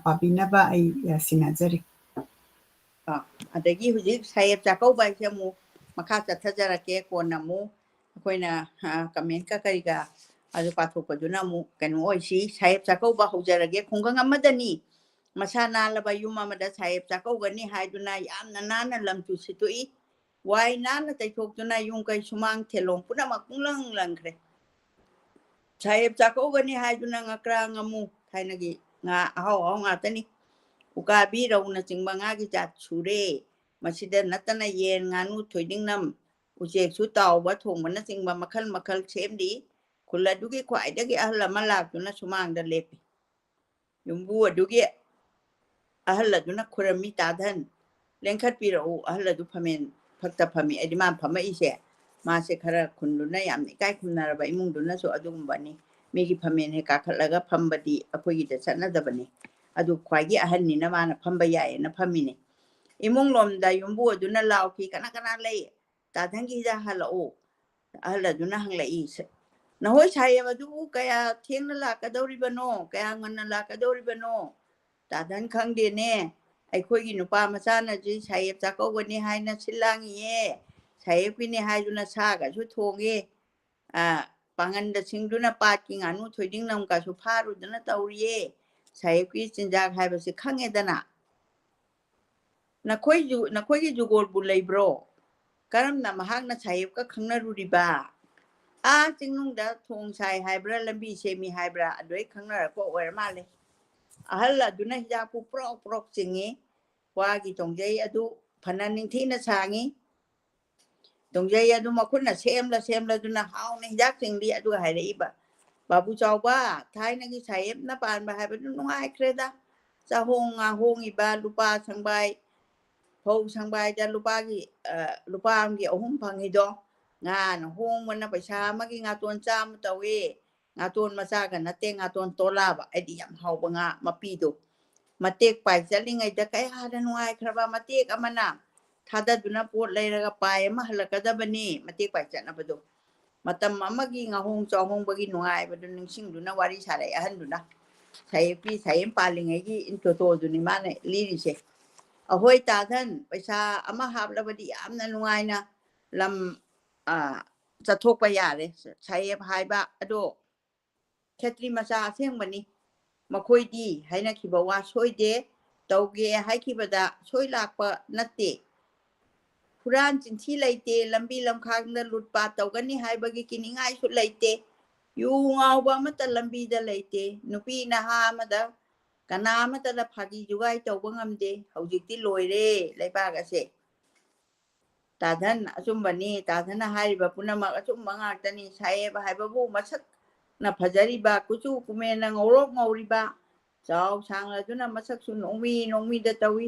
ꯄꯥꯕꯤꯅꯕ ꯑꯩ ꯁꯤꯟꯅꯖꯔꯤ ꯑꯗꯒꯤ ꯍꯧꯖꯤꯛ ꯁꯥꯍꯦꯕ ꯆꯥꯛꯀꯧꯕ ꯍꯥꯏꯁꯦ ꯑꯃꯨꯛ ꯃꯈꯥ ꯆꯠꯊꯖꯔꯛꯀꯦ ꯀꯣꯟꯅ ꯑꯃꯨꯛ ꯑꯩꯈꯣꯏꯅ ꯀꯃꯦꯟꯠꯀ ꯀꯔꯤꯒ ꯑꯗꯨ ꯄꯥꯊꯣꯛꯄꯗꯨꯅ ꯑꯃꯨꯛ ꯀꯩꯅꯣ ꯑꯣꯏꯁꯤ ꯁꯥꯍꯦꯕ ꯆꯥꯛꯀꯧꯕ ꯍꯧꯖꯔꯒꯦ ꯈꯨꯡꯒꯪ ꯑꯃꯗꯅꯤ ꯃꯁꯥ ꯅꯥꯜꯂꯕ ꯌꯨꯝ ꯑꯃꯗ ꯁꯥꯍꯦꯕ ꯆꯥꯛꯀꯧꯒꯅꯤ ꯍꯥꯏꯗꯨꯅ ꯌꯥꯝꯅ ꯅꯥꯟꯅ ꯂꯝꯆꯨ ꯁꯤꯠꯇꯣꯛꯏ ꯋꯥꯏ ꯅꯥꯟꯅ ꯇꯩꯊꯣꯛꯇꯨꯅ ꯌꯨꯝ ꯀꯩ ꯁꯨꯃꯥꯡ ꯊꯦꯂꯣꯡ ꯄꯨꯝꯅꯃꯛ ꯄꯨꯡꯂꯪ ꯂꯪꯈ꯭ꯔꯦ ꯁꯥꯍꯦꯕ ꯆꯥꯛꯀꯧꯒꯅꯤ ꯍꯥꯏꯗꯨꯅ ꯉꯀ꯭ꯔꯥ ꯉꯥꯃꯨ ꯊꯥꯏꯅꯒꯤ ꯉꯥ ꯑꯍꯥꯎ ꯑꯍꯥꯎ ꯉꯥꯛꯇꯅꯤ ꯎꯀꯥꯕꯤ ꯔꯧꯅꯆꯤꯡꯕ ꯉꯥꯒꯤ ꯖꯥꯠ ꯁꯨꯔꯦ ꯃꯁꯤꯗ ꯅꯠꯇꯅ ꯌꯦꯟ ꯉꯥꯅꯨ ꯊꯣꯏꯗꯤꯡꯅꯝ ꯎꯆꯦꯛꯁꯨ ꯇꯥꯎꯕ ꯊꯣꯡꯕꯅꯆꯤꯡꯕ ꯃꯈꯜ ꯃꯈꯜ ꯁꯦꯝꯂꯤ ꯈꯨꯜ ꯑꯗꯨꯒꯤ ꯈ꯭ꯋꯥꯏꯗꯒꯤ ꯑꯍꯜ ꯑꯃ ꯂꯥꯛꯇꯨꯅ ꯁꯨꯃꯥꯡꯗ ꯂꯦꯞꯄꯤ ꯌꯨꯝꯕꯨ ꯑꯗꯨꯒꯤ ꯑꯍꯜ ꯑꯗꯨꯅ ꯈꯨꯔꯝꯃꯤ ꯇꯥꯙꯟ ꯂꯦꯡꯈꯠꯄꯤꯔꯛꯎ ꯑꯍꯜ ꯑꯗꯨ ꯐꯝꯃꯦꯟ ꯐꯛꯇ ꯐꯝꯃꯤ ꯍꯥꯏꯗꯤ ꯃꯥ ꯐꯝꯃꯛꯏꯁꯦ ꯃꯥꯁꯦ ꯈꯔ ꯈꯨꯟꯗꯨꯅ ꯌꯥꯝꯅ ꯏꯀꯥꯏ ꯈꯨꯝꯅꯔꯕ ꯏꯃꯨꯡꯗꯨꯅꯁꯨ ꯑꯗꯨꯒꯨꯝꯕꯅꯤ ꯃꯤꯒꯤ ꯐꯝꯃꯦꯟ ꯍꯦꯛ ꯀꯥꯈꯠꯂꯒ ꯐꯝꯕꯗꯤ ꯑꯩꯈꯣꯏꯒꯤꯗ ꯆꯠꯅꯗꯕꯅꯤ ꯑꯗꯨ ꯈ꯭ꯋꯥꯏꯒꯤ ꯑꯍꯟꯅꯤꯅ ꯃꯥꯅ ꯐꯝꯕ ꯌꯥꯏꯌꯦꯅ ꯐꯝꯃꯤꯅꯤ ꯏꯃꯨꯡ ꯂꯣꯝꯗ ꯌꯨꯝꯕꯨ ꯑꯗꯨꯅ ꯂꯥꯎꯈꯤ ꯀꯅꯥ ꯀꯅꯥ ꯂꯩ ꯇꯥꯙꯟꯒꯤꯗ ꯍꯜꯂꯛꯎ ꯑꯍꯜ ꯑꯗꯨꯅ ꯍꯪꯂꯛꯏ ꯅꯍꯣꯏ ꯁꯥꯍꯦꯕ ꯑꯗꯨꯕꯨ ꯀꯌꯥ ꯊꯦꯡꯅ ꯂꯥꯛꯀꯗꯧꯔꯤꯕꯅꯣ ꯀꯌా ꯉꯟꯅ ꯂꯥꯛꯀꯗꯧꯔꯤꯕꯅꯣ ꯇꯥꯙꯟ ꯈꯪꯗꯦꯅꯦ ꯑꯩꯈꯣꯏꯒꯤ ꯅꯨꯄꯥ ꯃꯆꯥꯅꯁꯨ ꯁꯥꯍꯦꯕ ꯆꯥꯛꯀꯧꯒꯅꯤ ꯍꯥꯏꯅ ꯁꯤꯜꯂꯥꯡꯉꯤꯌꯦ ꯁꯥꯍꯦꯕꯀꯤꯅꯤ ꯍꯥꯏꯗꯨꯅ ꯁꯥꯒꯁꯨ ꯊꯣꯡꯉꯦ ꯄꯥꯡꯒꯟꯗ ꯁꯤꯡꯗꯨꯅ ꯄꯥꯠꯀꯤ ꯉꯥꯅꯨ ꯊꯣꯏꯗꯤꯡꯅꯝꯒꯁꯨ ꯐꯥꯔꯨꯗꯅ ꯇꯧꯔꯤꯌꯦ ꯁꯥꯍꯦꯕꯀꯤ ꯆꯤꯟꯖꯥꯛ ꯍꯥꯏꯕꯁꯤ ꯈꯪꯉꯦꯗꯅ ꯅꯈꯣꯏꯒꯤ ꯖꯨꯒꯣꯔꯕꯨ ꯂꯩꯕ꯭ꯔꯣ ꯀꯔꯝꯅ ꯃꯍꯥꯛꯅ ꯁꯥꯍꯦꯕꯀ ꯈꯪꯅꯔꯨꯔꯤꯕ ꯆꯤꯡꯅꯨꯡꯗ ꯊꯣꯡ ꯁꯥꯏ ꯍꯥꯏꯕ꯭ꯔꯥ ꯂꯝꯕꯤ ꯁꯦꯝꯃꯤ ꯍꯥꯏꯕ꯭ꯔꯥ ꯑꯗꯨꯗꯩ ꯈꯪꯅꯔꯛꯄ ꯑꯣꯏꯔ ꯃꯥꯜꯂꯦ ꯑꯍꯜ ꯑꯗꯨꯅ ꯍꯤꯗꯥꯛꯄꯨ ꯄ꯭ꯔꯣꯛ ꯄ꯭ꯔꯣꯛ ꯆꯤꯡꯉꯤ ꯋꯥꯒꯤ ꯇꯣꯡꯖꯩ ꯑꯗꯨ ꯐꯅ ꯅꯤꯡꯊꯤꯅ ꯁꯥꯡꯉꯤ ꯇꯣꯡꯖꯩ ꯑꯗꯨ ꯃꯈꯨꯠꯅ ꯁꯦꯝꯂꯗꯨꯅ ꯍꯥꯎꯅ ꯍꯤꯗꯥꯛ ꯆꯤꯡꯂꯤ ꯑꯗꯨꯒ ꯍꯥꯏꯔꯛꯏꯕ ꯕꯥꯕꯨ ꯆꯥꯎꯕ ꯊꯥꯏꯅꯒꯤ ꯁꯥꯍꯦꯕꯅ ꯄꯥꯟꯕ ꯍꯥꯏꯕꯗꯨ ꯅꯨꯡꯉꯥꯏꯈ꯭ꯔꯦꯗ ꯆꯥꯍꯣꯡ ꯉꯥꯍꯣꯡꯉꯤꯕ ꯂꯨꯄꯥ ꯁꯪꯕꯥꯏ ꯐꯧ ꯁꯪꯕꯥꯏꯗ ꯂꯨꯄꯥ ꯑꯃꯒꯤ 3 ꯐꯪꯉꯤꯗꯣ ꯉꯥꯅ ꯍꯣꯡꯕꯅ ꯄꯩꯁꯥ ꯑꯃꯒꯤ ꯉꯥꯇꯣꯟ ꯆꯥꯝꯃ ꯇꯧꯏ ꯉꯥꯇꯣꯟ ꯃꯆꯥꯒ ꯅꯠꯇꯦ ꯉꯥꯇꯣꯟ ꯇꯣꯂꯥꯕ ꯍꯥꯏꯗꯤ ꯌꯥꯝ ꯍꯥꯎꯕ ꯉꯥ ꯃꯄꯤꯗꯣ ꯃꯇꯦꯛ ꯄꯥꯏ ꯆꯠꯂꯤꯉꯩꯗ ꯀꯌꯥꯗ ꯅꯨꯡꯉꯥꯏꯈ꯭ꯔꯕ ꯃꯇꯦꯛ ꯑꯃꯅ ꯊꯥꯗꯗꯨꯅ ꯄꯣꯠ ꯂꯩꯔꯒ ꯄꯥꯏ ꯑꯃ ꯍꯜꯂꯛꯀꯗꯕꯅꯤ ꯃꯇꯦꯛ ꯄꯥꯏ ꯆꯠꯅꯕꯗꯣ ꯃꯇꯝ ꯑꯃꯒꯤ ꯉꯥꯍꯣꯡ ꯆꯥꯍꯣꯡꯕꯒꯤ ꯅꯨꯡꯉꯥꯏꯕꯗꯨ ꯅꯤꯡꯁꯤꯡꯗꯨꯅ ꯋꯥꯔꯤ ꯁꯥꯔꯛꯑꯦ ꯑꯍꯟꯗꯨꯅ ꯁꯥꯍꯦꯕ ꯄꯥꯜꯂꯤꯉꯩꯒꯤ ꯇꯣꯇꯣꯗꯨꯅꯤ ꯃꯥꯅ ꯂꯤꯔꯤꯁꯦ ꯑꯍꯣꯏ ꯇꯥꯙꯟ ꯄꯩꯁꯥ ꯑꯃ ꯍꯥꯞꯂꯕꯗꯤ ꯌꯥꯝꯅ ꯅꯨꯡꯉꯥꯏꯅ ꯂꯝ ꯆꯠꯊꯣꯛꯄ ꯌꯥꯔꯦ ꯁꯥꯍꯦꯕ ꯍꯥꯏꯕ ꯑꯗꯣ เขตรีมาซาเสียงบันนี้มาคุยดีให้นักขีบว่าช่วยเดเตาเกให้ขีบดาช่วยลากปะนัตเตผู้ร้านจินที่เลยเตลำบีลำคางนั้นหลุดปาเตากันนี่ให้บางกินง่ายสุดเลยเตอยู่เงาบ้ามันแต่ลำบีเดเลยเตนุปีนะฮามาดากันน้ำมันแต่ละพักอยู่ไอ้เจ้าบังอันเดเขาจิตที่ลอยเร่เลยป้ากันเสตาท่านชุมบันนี้ตาท่านให้แบบพุ่นมาชุมบางอาจนี่ใช้ไปให้บบูมาสักนับพจาริบากุจูกุเมนงรกงริบาเจ้าช่างแล้วจุนมาสักสุนองมีเดตวี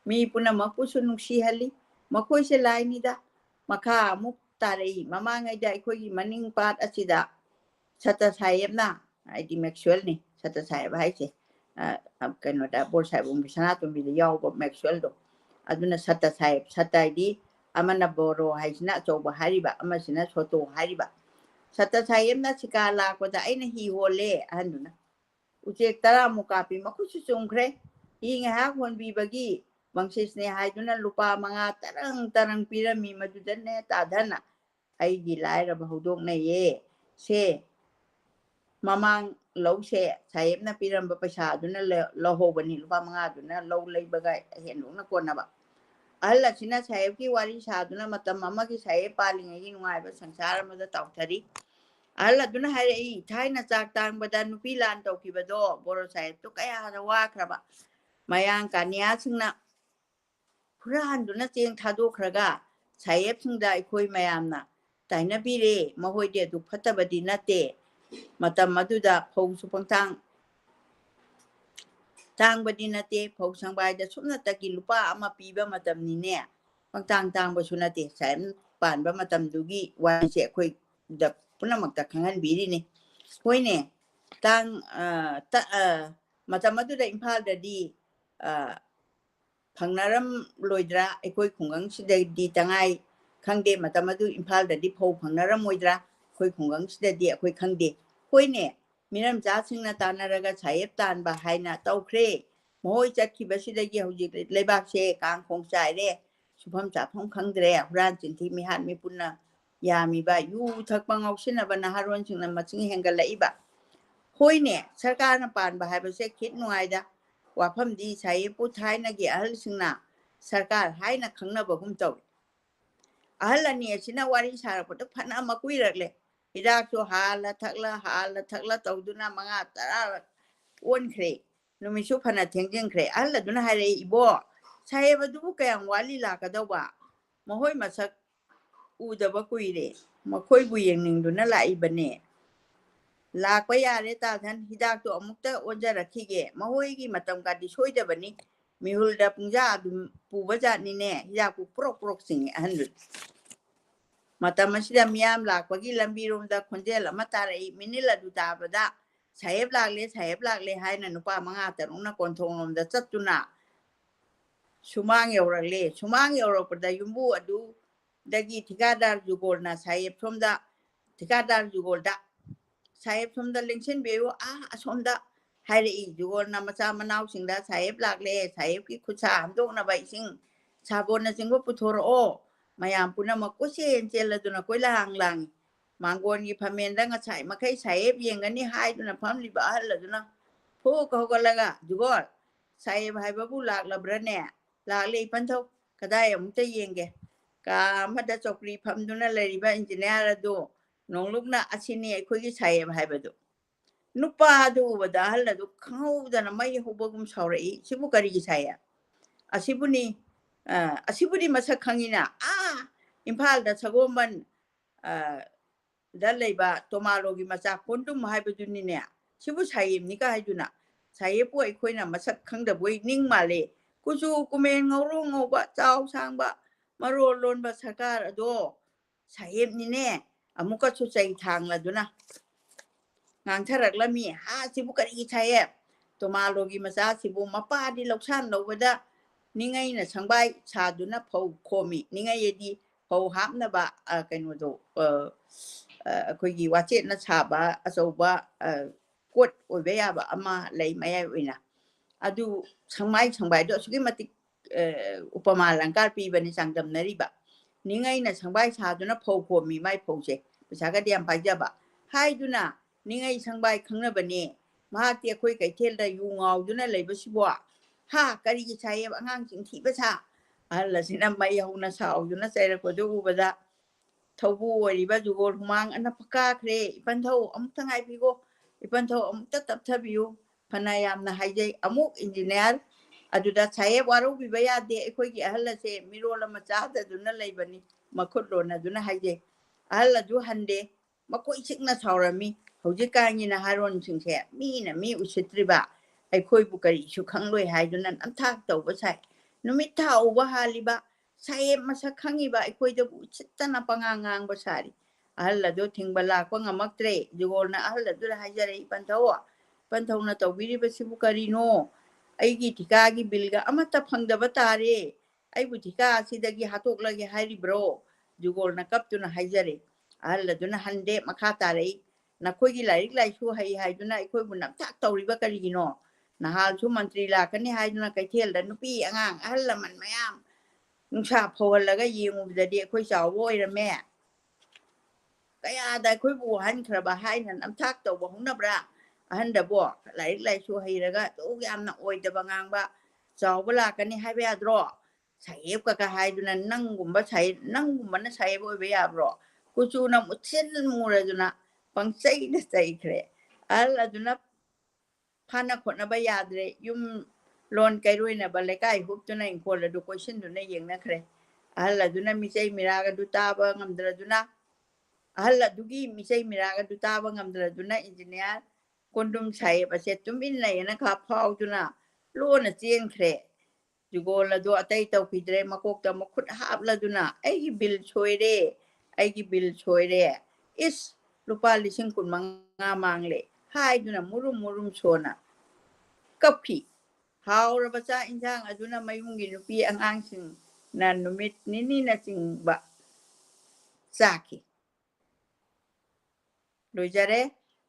มีพุ่นมากุสุนุชีฮัลลีมาคุยเสลายนี่ดามาข้ามุกตาลีมาไงใจคุยมันนิ่งปาดอสิดาชัตชัยนะไอ้ที่แม็กชวลนี่ชัตชัยไปให้เสกันว่าแต่บริษัทบุญพิชนาตุนวิทยาแบบแม็กชวลดูอันนั้นชัตชัยชัตดีอามันนับบโรให้ชนะโจบหาริบะอามันชนะโชโตหาริบะชัตชัยนั้นสิกาลากว่าแต่ไอ้นี่ฮีโฮเล่อันนั้นนะอุเจกตระมุกาปิมาคุชุงเครยิ่งหากคนบีบกี้บางสิ่งเนี่ยให้ดูนั่นลูปามังอาตรังปีระมีมาดูดันเนี่ยตาดันนะไอ้กีฬาเราบาหูดงเนี่ยเช่มามังเราเช่ใช้นะปีระประชาดูนั่นเลยเราโหวันนี้ลูปามังอาดูนั่นเราเลยบางเห็นหลงนักคนนะบะAllah Cina saya ki wari shaduna mata mama ki saya paling lagi nungai ba sangsara mata tau tadi Allah duna hari thai na chak tang badan nupi lan tau ki bado boro saya tu kaya hawa kraba mayang kania singna puran duna jeng thadu kraga saya singda ikoi mayam na tai na bire mahoi de du phata badi na te mata maduda phong supang tangบดินาเตพงสังใบจะชุบนาตะกิลุป้าเอามาปีบมาตำนี้เนี่ยบางต่างบชุนาเตแสนป่านบมาตำดูกี้วันเสียคุยดับพุ่นมักตะขังหันบีดีนี่คุยเนี่ยต่างมาตำมาดูได้อิมพาลดีพังนารำลอยดราไอ้คุยขงกังสิได้ดีจังไงขังเดมาตำมาดูอิมพาลดีพงพังนารำลอยดราคุยขงกังสิได้ดีคุยขังเดคุยเนี่ยมีน้ำจ้าซึ่งนาตานารักใช้ตานบ่ายนาเต้าเคร่โมยจัดขีบสิได้เกี่ยวจิตเลยบากเชกางคงใจเร่สุพรรณจับห้องขังเดรร้านจินที่มีหันมีปุ่นนะยามีใบยูทักบังเอาชินะบรรณาฮารวันจึงนำมาจึงแห่งกันเลยบ่คุยเนี่ยชาการปานบ่ายไปเช็คคิดหน่วยจ้ะว่าพัมดีใช้ผู้ไทยนักเกี่ยวกับซึ่งน่ะชาการให้นักขังน่ะบอกคุ้มโตอะไรเนี่ยชินะวาริชาเราต้องพันเอามาคุยเลยIdak tu hal thakla tau duna manga tara on kre no mi shu phana thengjeng kre alla duna hare ibo sai ba du ka yang wali la ka da ba ma hoi ma sak u da ba kui re ma khoi bu yeng ning duna la i bane la pa ya re ta than hidak tu amuk ta on ja rakhi ge ma hoi gi matam ka di shoi da bani mi hul da pungja du pu ba ja ni ne hidak pu prok sing an mata masih miam lak bagi lambi rum da konjel mata rai minila du ta bada sayep lak le hai na nupa manga tarung na kontong rum da chatuna sumang yorak pada yumbu adu dagi tikadar jugol na sayep somda tikadar jugol da sayep somda lengsen beu somda hai rai jugol na macha manau singda sayep lak le sayep ki khucha amdok na bai sing sabon na singgo puthor o mayam puna makusin cela tu na kuila lang manggon gi pamen da nga chai makai sai yeng ani hai tu na pham li ba hal tu na phu ko laga jugol sai bhai babu lak la brane la le pan tho kadai am te yeng ge ka ma da chokri pham tu na le ri ba engineer do nong luk na asini ai khoi gi sai bhai ba du nupa du ba da hal du khau da na mai ho bogum sauri sibu kari gi sai asibu ni asibudi masak khangina impal da sagoman dalaiba tomalo gi masak kondum haibuduni ne sibu sayim ni ka haiduna sayepu aikoina masak khangda boi ning male kuju kumen ngoro ngoba chau sangba maro lon ba sakar ado sayem ni ne amuka chu chai thang la duna ngang tharak la mi sibu kari chaye tomalo gi masa sibu mapa di loksan lo wada ningai na changbai chaduna phau khomi ningai yedi phau hapna ba kaino do khoi gi wache na chaba asoba kot obe ya ba ama lei mai oina adu changbai do sugi mati upama langkar pi bani sangdam nari ba ningai na changbai chaduna phau khomi mai phau che pesa ga diam pai ja ba hai duna นี่ไงช่างใบข้างหน้าบันนี้มาเตียคุยไก่เทลได้อยู่เงาอยู่นั่นเลยบ่สิบ่ฮะกะดีใช้งางจิงที่ประชาละสินำไม่ยาวนะสาวอยู่นะใจละก็ดูบ่ได้ทบูริบาจูโกลมังอันนั้นปากกาเครปันเท่าทั้งไงพี่ก็ปันเท่าตับทับอยู่พนายามนะให้ใจมุกอินจิเนียร์ดูดัชชัยวารุบิบยาเดะคุยกี่ฮัลละเซมิโรละมาจ้าแต่ดูนั่นเลยบันนี้มาคุดโดนดูนะให้ใจฮัลละดูฮันเดมาคุยชิกนะชาวรามีเขาจะการยินฮารอนชิงแฉมีนะมีอุชิตริบะคุยบุกริชุขังด้วยให้ดูนั่นอันทักตัวบ่ใช่นุมิท่าอุบะฮาลิบะsaya masa kangi ba ikoi da chita na pangangang basari ahla do thing bala ko ngamak tre jugol na ahla do hajare pantaw na to biri basi bukari no ai gi thika gi bilga amata phangda batare ai bu thika sidagi hatok lagi hari bro jugol na kap tu na hajare ahla do na hande makha tare na koi gi lai lai chu hai do na ikoi bu nam tak tawri ba kari no na hal chu mantri la kan ni hai do na kai thel da nu pi angang ahla man mayamนุ่งชาพอแล้วก็ยิงมันจะเดียคุยสาวโว้ยละแม่ก็ยาได้คุยบัวหันคราบให้นั่นอันทักตัวบัวของนับละหันเดบัวไหลช่วยแล้วก็ทุกอย่างน่ะโอ้ยแต่บางงานว่าสาวเวลากันนี่ให้ไปอาดรอใช้เอฟก็ให้ดูนั่นนั่งกุมบ่ใช้นั่งกุมมันใช้บ่ไปอาดรอกูจูน่ะมุดเส้นมูเลยดูนะฟังใจได้ใจแค่อะไรดูนะพานักคนน่ะไปยาเลยยุ่มลอนไกลด้วยนะบัลเลกายฮุบตัวนั้นคนละดูคชั่นตัวนั้นยังนะครับalla duna mi sei miraga dutaba ngamdra duna alla dugi mi sei miraga dutaba ngamdra duna engineer kondum sai paset tumin lai na kha phau duna lo na chieng khre jugo la do atai tau pidre makok ta makhut hap la duna ai gi bil choi re is lupa lising kun manga mangle hai duna murum chona kaphi hau ra bacha injang aduna mayung gi nupi ang sing na numit nini na sing ba saki lojare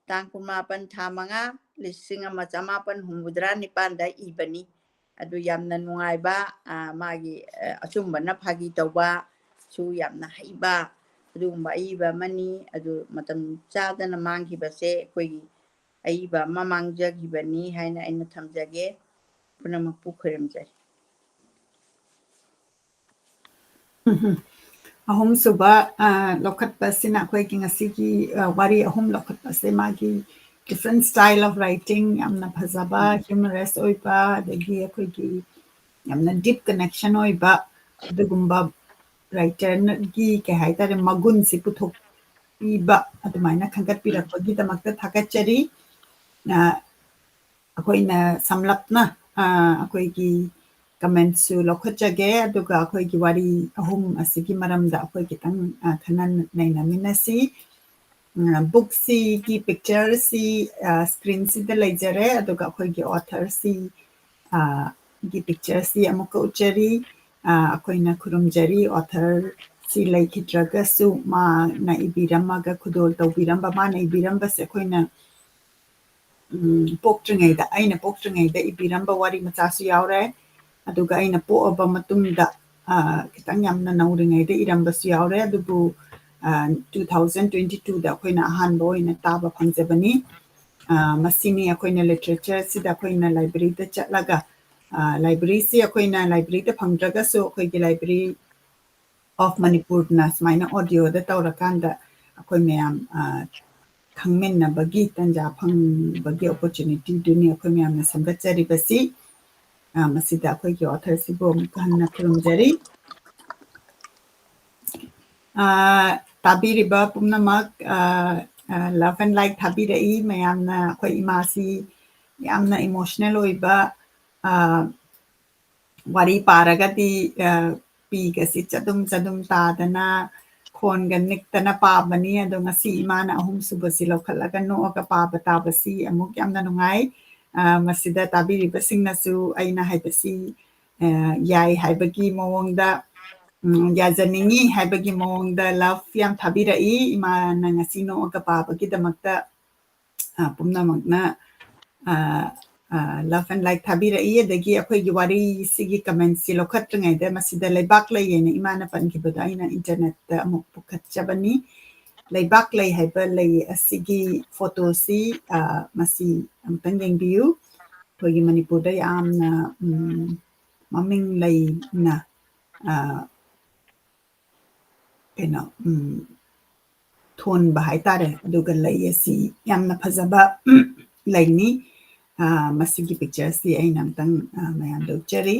tang kumapan thamanga lising ama chamapan humudra nipan da ibani adu yamna nungai ba magi asumba na phagi tawba su yamna haiba adu ba iba mani adu matam chada na mangi base koi aiba mamang jagi bani haina aina thamjage punamak pukhrem jai ahum suba lokat pasina koi king asiki wari ahum lokat pase magi different style of writing amna phazaba humorous oiba degi koi gi amna deep connection oiba dugumba writer gi ke haitare magun si puthok iba adumaina khangat pirakpagi damakta thakachari akoina samlapna akoigi comments su lokhachage aduga akoigi wari ahum asigi maramda akoigi tang thanan naina minasi book si ki picture si screen si da lejare aduga akoigi author si ki picture si amuka uchari akoina kurumjari author si laikhidraga su ma na ibirama ga khudol tawbiramba ma na ibiramba se akoina poktrangayda aina poktrangayda ibiramba wari machasu yaure aduga aina poaba matungda kitang yamna nauringayda irambasu yaure adubu 2022 da akoina ahanba oina taba phangjabani masini akoina literature sida akoina library da chatlaga library si akoina library da phangdraga so akoigi library of Manipur na smaina audio da tawrakanda akoi mayam khangmen na bagi tanja phang bagi opportunity dunia akoi mayam na samgachari basi masida akoi gi author si bom kanna kurumjari tabiri ba pumnamak love and like thabirai mayam na akoi imasi yamna emotional oiba wari paragati pi gasi chadum tadana khon gan niktana pabani ado ngasi imana ahum subasi lokhalaga no ka paba tabasi amuk yamna nungai masida tabiri basingna su aina haibasi yai haibagi mawongda yajaningi haibagi mawongda love yam thabirai imana ngasi no ka pabagi damakta pumna magna love and like thabirai adagi akhoi wari sigi comments si lokhatrangai da masida leibak la yena imana pan ki bada ina internet da amuk pukhat chabani leibak lei haiba lei asigi photo si masi amtang yengbiu togi manipur da yamna maming lei na kena thon ba haitare aduga lei asi yamna phajaba laini masigi picture si aina amtang mayam do cheri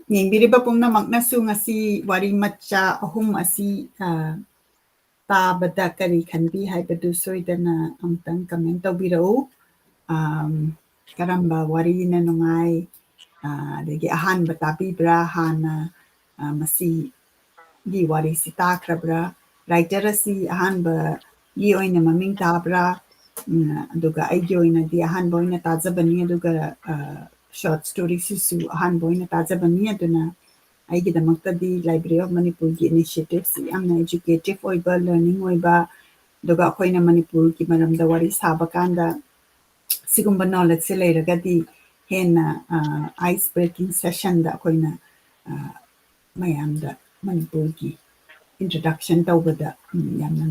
yengbiriba pumnamaknasu ngasi wari macha ahum asi tabada kari khanbi haibadu soidana amtang comment tawbirau karamba wari na nungai adagi ahanba tabibra hana masi gi wari si takrabra writer asi ahanba gi oina maming tabra aduga aigi oina di ahanba oina tajabani aduga short story sisu ahanba oina tajabani aduna aigidamaktadi Library of Manipur gi initiatives yamna educative oiba learning oiba aduga akoina Manipur gi maramda wari saba kanda sigumba knowledge se leiragadi hena ice breaking session da akoina mayamda Manipur gi introduction tawbada yamna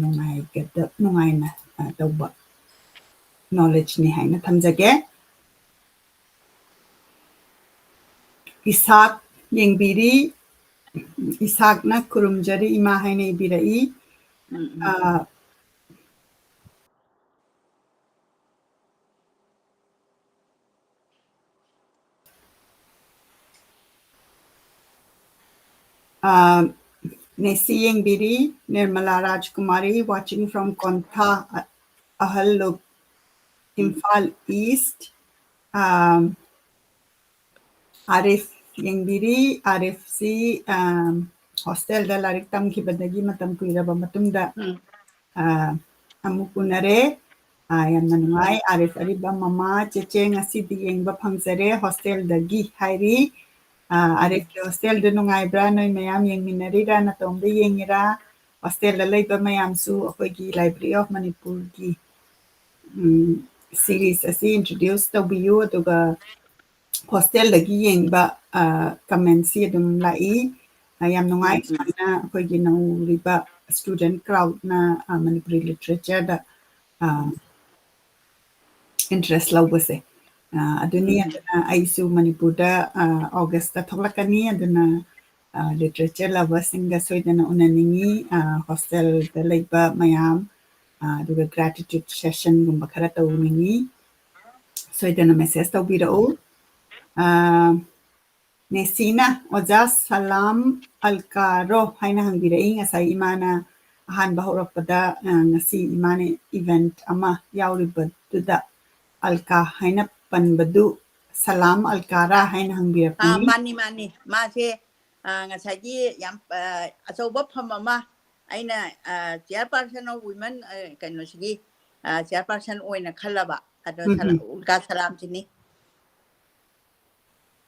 nungaina tawba knowledge ni haina thamjage isak yengbiri isakna kurumjari ima haina ibirai Nesi Yengbiri, Nirmala Rajkumari, watching from Kontha, Ahalluk, Imphal East. Arif Yengbiri, Arif si hostel da larik tam kibadagi matam kuiraba matunda amukunare yamna nungai Arif ariba mama cheche ngasi di yengba phangzare hostel dagi hairi Arif ki hostel da nungai bra noi mayam yengminari ra na tomda yengira hostel da leiba mayam su akoigi Library of Manipur gi series asi introduce tawbiyu aduga hostel dagi yengba comment si adum lai yam nungai sana akoigi nauriba student crowd na Manipuri literature da interest lawbase aduni aduna aisu Manipur da August da thoklakani aduna literature lovers singa soidana unaningi hostel da leiba mayam aduga gratitude session gumba khara tawningi soidana message tawbirau Nesina oja salam alkaro haina hangirai ngasai imana ahanba horakpada ngasi imane event ama yauribaduda alka haina panbadu salam alkara haina hangbirapuni mani mase ngasagi yam asoba phamama aina chairperson of women kaino sigi chairperson oina khalaba ado ulka salam chini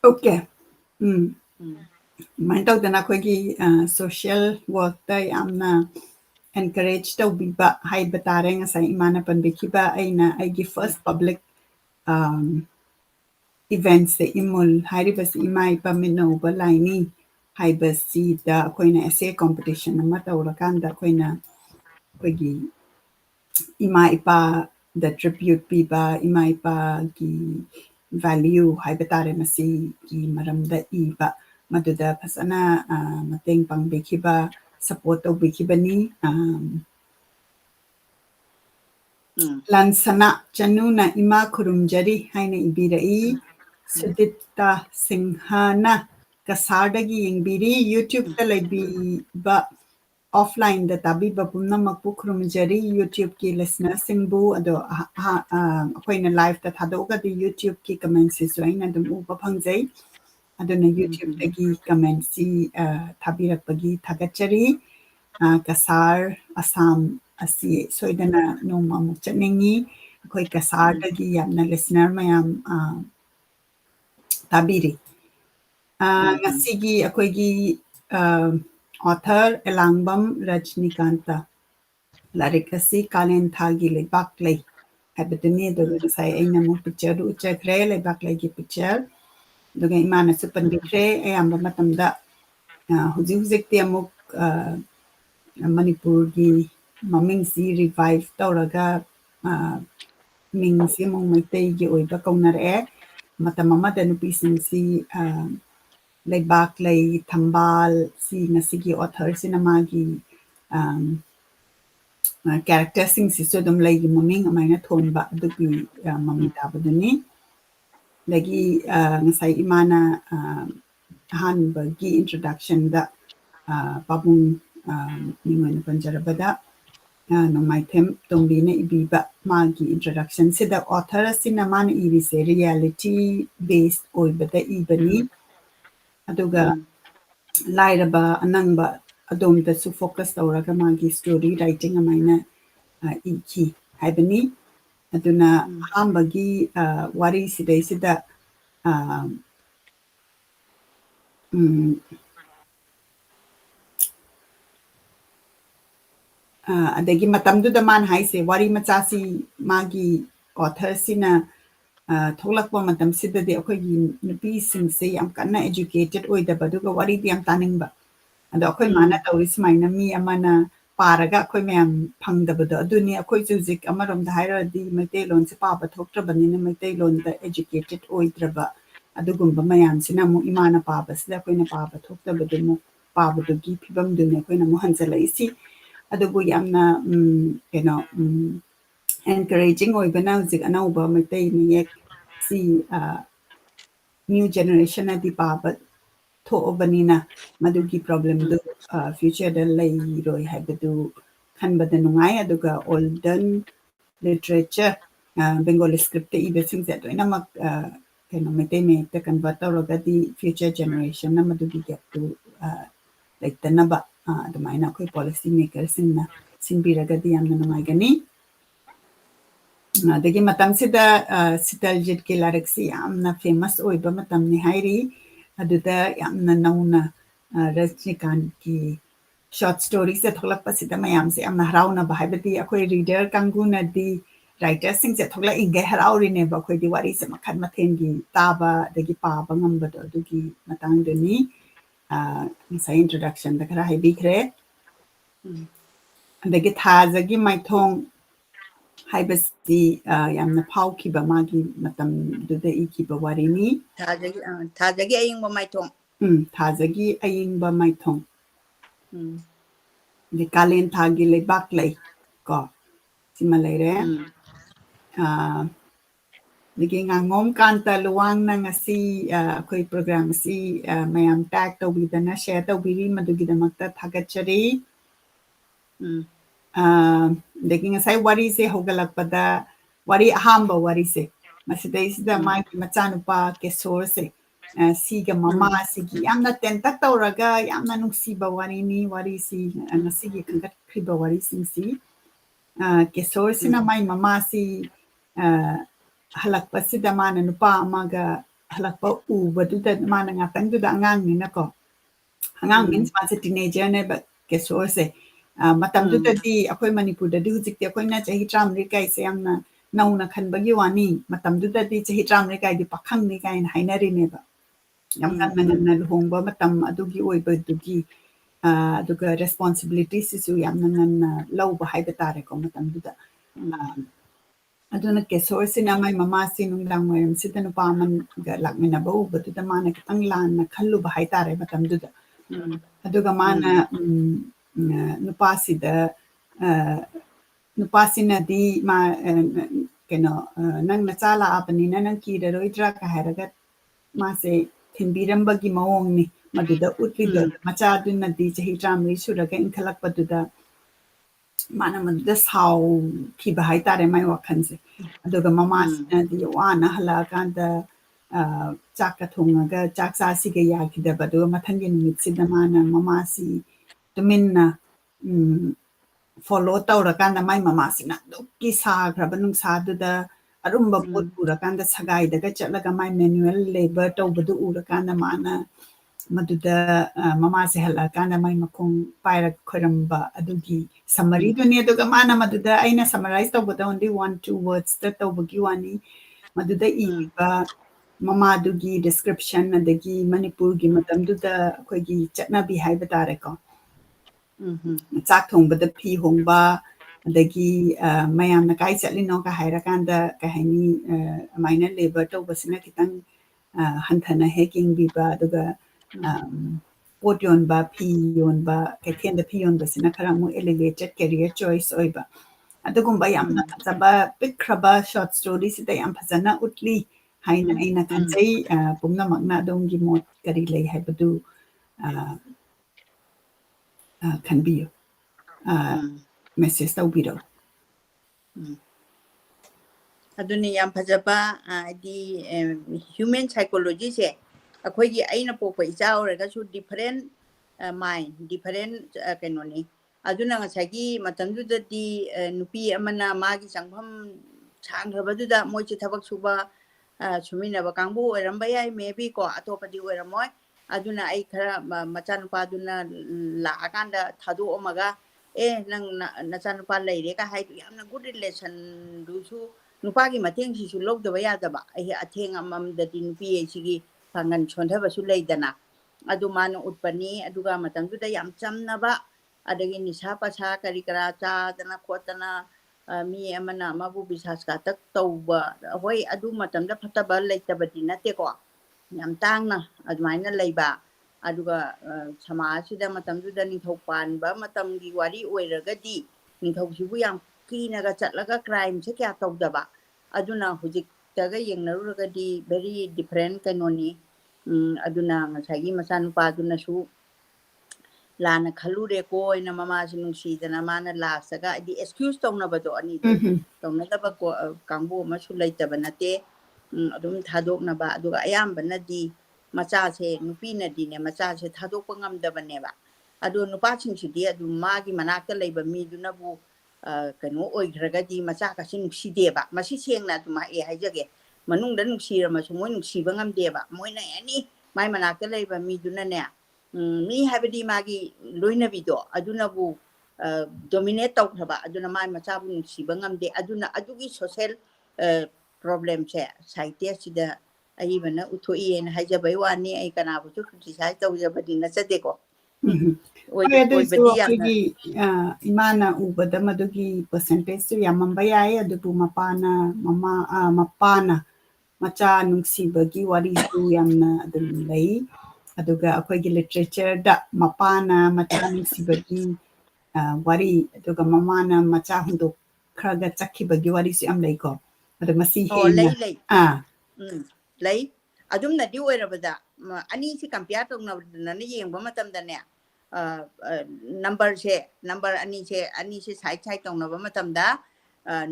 okay main tawdana akoigi social work da yamna encourage tawbiba haiba tare ngasai imana panbikiba aina aigi first public events the imul hairibas imai pamino balaini haibasi da akoina essay competition ama tawrakanda akoina akoigi ima ipa the tribute piba ima ipa gi value haibatare masi gi maramda iba maduda pasana mateng pangbekiba support tawbikibani lansana chanuna ima kurumjari haina ibirai Sudita Singhana kasardagi yengbiri YouTube ta laibiba offline da tabiba pumnamakpu kurumjari YouTube ki listener singbu ado akoina live ta thadogadi YouTube ki comments su aina dum uba phangjai aduna YouTube dagi comments si thabirakpagi thagachari kasar Assam asi soidana noma muk chatningi akoi kasar dagi yamna listener mayam tabiri ngasigi akoigi author Elangbam Rajnikanta larik asi kalen thagi lebak lei habitani do sai aina mu picture uchakre lebak lei gi picture duga imana su pandikre ayamba matamda hujik amuk Manipur gi maming si revive tawraga ming si mong maitay gi oiba kaunare matam amada nupi sing si leibak lay thambal si ngasigi author sinamagi character sing si so dum lay gi maming amaina thonba adugi mamitabaduni lagi ngasai imana hanbagi introduction da pabung ningon panjarabada nomai them tombine ibiba magi introduction sida author sina man ibise reality based oibada ibani aduga lairaba anangba adomda su focus tawraga magi story writing amaina iki haibani aduna hambagi wari sidai sida adagi matamduda man haise wari machasi magi author sina tholakpa matam sidade akoigi nupi singse yam kana educated oidaba duga wari di yam taningba ado akoi mana tawris maina mi amana paraga akoi mayam phangdabado aduni akoi jujik amarom da hairadi maitei lon se paba thoktrabani na maitei lon da educated oidraba adugumba mayam sina mu imana paba sida akoi na paba thoktabado mu paba dugi phibam dune akoi na mu hanjala isi adubu yamna encouraging oibana hujik anauba maitei miyek si new generation adi paba thobanina madugi problem do future da lay roi haibadu khanbada nungai aduga olden literature bengali script ibe sing that inamak maitei me ta convert tawraga di future generation na madugi get to like tanaba adumaina koi policy makers singna sinbiraga di yamna nungaigani adagi matam sida Sitaljit ke lariksi yamna famous oiba matam ni hairi aduda yamna nauna Rajnikant ki short stories se tholakpa sida mayam se yamna harauna bahaibati akoi reader kanguna di writer sing se thola inge harauri ne ba khoi di wari se makhan mathen gi taba dagi paba ngambado adugi matang deni sa introduction da kara haibikre adagi thajagi maithong haibasi yamna phaukiba magi matam duda ikiba warini thajagi ayingba maithong thajagi ayingba maithong de kalen thagi leibak lay ko sima leire lagi ngangom kanta luwang na ngasi koi program si mayam tag tawbidana share tawbiri madugidamakta thagachari lagi ngasai wari se hogalakpada wari ahamba wari se masidai sida magi machanupa kesor se siga mama sigi yamna tentak tawraga yamna nungsiba wari ni wari si ngasigi kangat kriba wari singsi kesor sina mai mama si halakpa sida mana nupa amaga halakpa ubaduda mana ngatang duda angang ni nako angang means masa teenager ne ba kesor se matam duda di akoi manipur da di hujik ti akoi na chahi tramri kai se yamna nauna khanbagi wani matam duda di chahi tramri kai di pakhang ni kai hainari ne ba yamna na luhongba matam adugi oiba dugi aduga responsibility sisu yamna na lawba haiba tare ko matam duda aduna kesor sina mai mama si nungdang mayam sida nupa man ga lakmina ba ubaduda mana kitang lan na khallu ba hai tare matam duda aduga mana nupasida nupasina di ma nang nachala apanina nang kira roidra ka haraga ma se thinbirambagi mawong ni maduda utlida macha dunna di chahi tramri suraga inkhalak paduda mana maduda saw ki bahai tare mai wakhanse aduga mama sina di wana hala kanda chaka thungaga chaksa siga yakida badu mathangi numit sida mana mama si tuminna follow tawrakanda mai mama sina dukki sagraba nungsaduda arumba pot urakanda sagai daga chatlaga mai manual labor tawbadu urakanda mana maduda mama se halakanda mai makong pairak khoramba adugi summary dune aduga mana maduda aina summarize tawbada only 1-2 words ta tawbagi wani maduda iba ꯃꯃꯥꯗꯨꯒꯤ description ꯑꯗꯒꯤ ꯃꯅꯤꯄꯨꯔꯒꯤ ꯃꯇꯝꯗꯨꯗ ꯑꯩꯈꯣꯏꯒꯤ ꯆꯠꯅꯕꯤ ꯍꯥꯏꯕ ꯇꯥꯔꯦꯀꯣ ꯆꯥꯛ ꯊꯣꯡꯕꯗ ꯐꯤ ꯍꯣꯡꯕ ꯑꯗꯒꯤ ꯃꯌꯥꯝꯅ ꯀꯥꯏ ꯆꯠꯂꯤꯅꯣꯒ ꯍꯥꯏꯔꯀꯥꯟꯗ ꯀꯩ ꯍꯥꯏꯅꯤ ꯑꯗꯨꯃꯥꯏꯅ ꯂꯦꯕꯔ ꯇꯧꯕꯁꯤꯅ ꯈꯤꯇꯪ ꯍꯟꯊꯅ ꯍꯦꯛ ꯌꯦꯡꯕꯤꯕ ꯑꯗꯨꯒ ꯄꯣꯠ ꯌꯣꯟꯕ ꯐꯤ ꯌꯣꯟꯕ ꯀꯩꯊꯦꯜꯗ ꯐꯤ ꯌꯣꯟꯕꯁꯤꯅ ꯈꯔ ꯑꯃꯨꯛ ꯑꯦꯂꯤꯚꯦꯇꯦꯠ ꯀꯦꯔꯤꯌꯔ ꯆꯣꯏꯁ ꯑꯣꯏꯕ ꯑꯗꯨꯒꯨꯝꯕ ꯌꯥꯝꯅ ꯐꯖꯕ ꯄꯤꯛꯈ꯭ꯔꯕ ꯁꯣꯔꯠ ꯁ꯭ꯇꯣꯔꯤꯁꯤꯗ ꯌꯥꯝ ꯐꯖꯅ ꯎꯠꯂꯤ 하이나 아이나 간자이 봄나 막나 동기 못 가리레이 해봐도 간비요 메시지 따오비로 ꯑꯗꯨꯅꯤ ꯌꯥꯝ ꯐꯖꯕ ꯍꯥꯏꯗꯤ ꯍ꯭ꯌꯨꯃꯦꯟ ꯁꯥꯏꯀꯣꯂꯣꯖꯤꯁꯦ ꯑꯩꯈꯣꯏꯒꯤ ꯑꯩꯅ ꯄꯣꯛꯄ ꯏꯆꯥ ꯑꯣꯏꯔꯒꯁꯨ ꯗꯤꯐꯔꯦꯟ ꯃꯥꯏꯟ ꯗꯤꯐꯔꯦꯟ ꯀꯩꯅꯣꯅꯤ ꯑꯗꯨꯅ ꯉꯁꯥꯏꯒꯤ ꯃꯇꯝꯗꯨꯗꯗꯤ ꯅꯨꯄꯤ ꯑꯃꯅ ꯃꯥꯒꯤ ꯆꯪꯐꯝ ꯁꯥꯡꯈ꯭ꯔꯕꯗꯨꯗ ꯃꯣꯏꯁꯦ ꯊꯕꯛ ꯁꯨꯕ ꯁꯨꯃꯤꯟꯅꯕ ꯀꯥꯡꯕꯨ ꯑꯣꯏꯔꯝꯕ ꯌꯥꯏ ꯃꯦꯕꯤ ꯀꯣ ꯑꯇꯣꯞꯄꯗꯤ ꯑꯣꯏꯔꯝꯃꯣꯏ ꯑꯗꯨꯅ ꯑꯩ ꯈꯔ ꯃꯆꯥꯅꯨꯄꯥꯗꯨꯅ ꯂꯥꯛꯑꯀꯥꯟꯗ ꯊꯥꯗꯣꯛꯑꯝꯃꯒ ꯅꯪ ꯅꯆꯥꯅꯨꯄꯥ ꯂꯩꯔꯦꯒ ꯍꯥꯏꯗꯨ ꯌꯥꯝꯅ ꯒꯨꯗ ꯔꯤꯂꯦꯁꯟꯗꯨꯁꯨ ꯅꯨꯄꯥꯒꯤ ꯃꯇꯦꯡꯁꯤꯁꯨ ꯂꯧꯗꯕ ꯌꯥꯗꯕ ꯑꯩ ꯑꯊꯦꯡ ꯑꯃꯝꯗꯗꯤ ꯅꯨꯄꯤ ꯑꯩꯁꯤꯒꯤ ꯄꯥꯡꯒꯟ ꯁꯣꯟꯊꯕꯁꯨ ꯂꯩꯗꯅ ꯑꯗꯨ ꯃꯥꯅ ꯎꯠꯄꯅꯤ ꯑꯗꯨꯒ ꯃꯇꯝꯗꯨꯗ ꯌꯥꯝ ꯆꯝꯅꯕ ꯑꯗꯒꯤ ꯅꯤꯁꯥ ꯄꯁꯥ ꯀꯔꯤ ꯀꯔꯥ ꯆꯥꯗꯅ ꯈꯣꯠꯇꯅ ꯃꯤ ꯑꯃꯅ ꯑꯃꯕꯨ ꯕꯤꯁꯥꯁ ꯀꯥꯇꯛ ꯇꯧꯕ ꯍꯣꯏ ꯑꯗꯨ ꯃꯇꯝꯗ ꯐꯠꯇꯕ ꯂꯩꯇꯕꯗꯤ ꯅꯠꯇꯦꯀꯣ ꯌꯥꯝ ꯇꯥꯡꯅ ꯑꯗꯨꯃꯥꯏꯅ ꯂꯩꯕ ꯑꯗꯨꯒ ꯁꯃꯥꯖꯁꯤꯗ ꯃꯇꯝꯗꯨꯗ ꯅꯤꯡꯊꯧ ꯄꯥꯟꯕ ꯃꯇꯝꯒꯤ ꯋꯥꯔꯤ ꯑꯣꯏꯔꯒꯗꯤ ꯅꯤꯡꯊꯧꯁꯤꯕꯨ ꯌꯥꯝ ꯀꯤꯅꯒ ꯆꯠꯂꯒ ꯀ꯭ꯔꯥꯏꯝꯁꯦ ꯀꯌꯥ ꯇꯧꯗꯕ ꯑꯗꯨꯅ ꯍꯧꯖꯤꯛꯇꯒ ꯌꯦꯡꯅꯔꯨꯔꯒꯗꯤ ꯚꯦꯔꯤ ꯗꯤꯐꯔꯦꯟ ꯀꯩꯅꯣꯅꯤ ꯑꯗꯨꯅ ꯉꯁꯥꯏꯒꯤ ꯃꯆꯥꯅꯨꯄꯥꯗꯨꯅꯁꯨ ꯂꯥꯟꯅ ꯈꯜꯂꯨꯔꯦꯀꯣ ꯑꯩꯅ ꯃꯃꯥꯁꯤ ꯅꯨꯡꯁꯤꯗꯅ ꯃꯥꯅ ꯂꯥꯁꯇꯒ ꯍꯥꯏꯗꯤ ꯑꯦꯛꯁꯀ꯭ꯌꯨꯁ ꯇꯧꯅꯕꯗꯣ ꯑꯅꯤꯗꯣ ꯇꯧꯅꯗꯕ ꯀꯥꯡꯕꯨ ꯑꯃꯁꯨ ꯂꯩꯇꯕ ꯅꯠꯇꯦ ꯑꯗꯨꯝ ꯊꯥꯗꯣꯛꯅꯕ ꯑꯗꯨꯒ ꯑꯌꯥꯝꯕꯅꯗꯤ ꯃꯆꯥꯁꯦ ꯅꯨꯄꯤꯅꯗꯤꯅꯦ ꯃꯆꯥꯁꯦ ꯊꯥꯗꯣꯛꯄ ꯉꯝꯗꯕꯅꯦꯕ ꯑꯗꯣ ꯅꯨꯄꯥꯁꯤꯡꯁꯤꯗꯤ ꯑꯗꯨꯝ ꯃꯥꯒꯤ ꯃꯅꯥꯛꯇ ꯂꯩꯕ ꯃꯤꯗꯨꯅꯕꯨ ꯀꯩꯅꯣ ꯑꯣꯏꯈ꯭ꯔꯒꯗꯤ ꯃꯆꯥꯀꯁꯤ ꯅꯨꯡꯁꯤꯗꯦꯕ ꯃꯁꯤ ꯁꯦꯡꯅ ꯑꯗꯨꯝ ꯍꯥꯏꯖꯒꯦ ꯃꯅꯨꯡꯗ ꯅꯨꯡꯁꯤꯔꯝꯃꯁꯨ ꯃꯣꯏ ꯅꯨꯡꯁꯤꯕ ꯉꯝꯗꯦꯕ ꯃꯣꯏꯅ ꯑꯦꯅꯤ ꯃꯥꯏ ꯃꯅꯥꯛꯇ ꯂꯩꯕ ꯃꯤꯗꯨꯅꯅꯦ ꯃꯤ ꯍꯥꯏꯕꯗꯤ ꯃꯥꯒꯤ ꯂꯣꯏꯅꯕꯤꯗꯣ ꯑꯗꯨꯅꯕꯨ ꯗꯣꯃꯤꯅꯦꯠ ꯇꯧꯈ꯭ꯔꯕ ꯑꯗꯨꯅ ꯃꯥꯏ ꯃꯆꯥꯕꯨ ꯅꯨꯡꯁꯤꯕ ꯉꯝꯗꯦ ꯑꯗꯨꯅ ꯑꯗꯨꯒꯤ ꯁꯣꯁꯤꯌꯦꯜ ꯄ꯭ꯔꯣꯕ꯭ꯂꯦꯝꯁꯦ ꯁꯥꯍꯤꯇ꯭ꯌ ꯑꯁꯤꯗ ꯑꯏꯕꯅ ꯎꯠꯊꯣꯛꯏꯅ ꯍꯥꯏꯖꯕꯩ ꯋꯥꯅꯤ ꯑꯩ ꯀꯅꯥꯕꯨꯁꯨ ꯀ꯭ꯔꯤꯇꯤꯁꯥꯏꯖ ꯇꯧꯖꯕꯗꯤ ꯅꯠꯆꯗꯦꯀꯣ ꯍꯣꯏ ꯑꯗꯨꯁꯨ ꯑꯣꯏꯕꯗꯤ ꯌꯥꯝꯅ ꯑꯩꯈꯣꯏꯒꯤ ꯏꯃꯥꯅ ꯎꯕꯗ ꯃꯗꯨꯒꯤ ꯄꯔꯁꯦꯟꯇꯦꯖꯁꯨ ꯌꯥꯝꯃꯝꯕ ꯌꯥꯏ ꯑꯗꯨꯕꯨ ꯃꯄꯥꯅ ꯃꯆꯥ ꯅꯨꯡꯁꯤꯕꯒꯤ ꯋꯥꯔꯤꯁꯨ ꯌꯥꯝꯅ ꯑꯗꯨꯝ ꯂꯩ ꯑꯗꯨꯒ ꯑꯩꯈꯣꯏꯒꯤ ꯂꯤꯇꯔꯦꯆꯔꯗ ꯃꯄꯥꯅ ꯃꯆꯥ ꯅꯨꯡꯁꯤꯕꯒꯤ ꯋꯥꯔꯤ ꯑꯗꯨꯒ ꯃꯃꯥꯅ ꯃꯆꯥ ꯍꯨꯟꯗꯣꯛꯈ꯭ꯔꯒ ꯆꯠꯈꯤꯕꯒꯤ ꯋꯥꯔꯤꯁꯨ ꯌꯥꯝ ꯂꯩꯀꯣ ꯑꯗꯣ ꯃꯁꯤ ꯍꯦꯟꯅ ꯂꯩ ꯂꯩ ꯑꯗꯨꯝꯅꯗꯤ ꯑꯣꯏꯔꯕꯗ ꯑꯅꯤꯁꯤ ꯀꯝꯄꯤꯌꯔ ꯇꯧꯅꯗꯅ ꯌꯦꯡꯕ ꯃꯇꯝꯗꯅꯦ ꯅꯝꯕꯔ ꯑꯅꯤꯁꯦ ꯁꯥꯏꯠ ꯇꯧꯅꯕ ꯃꯇꯝꯗ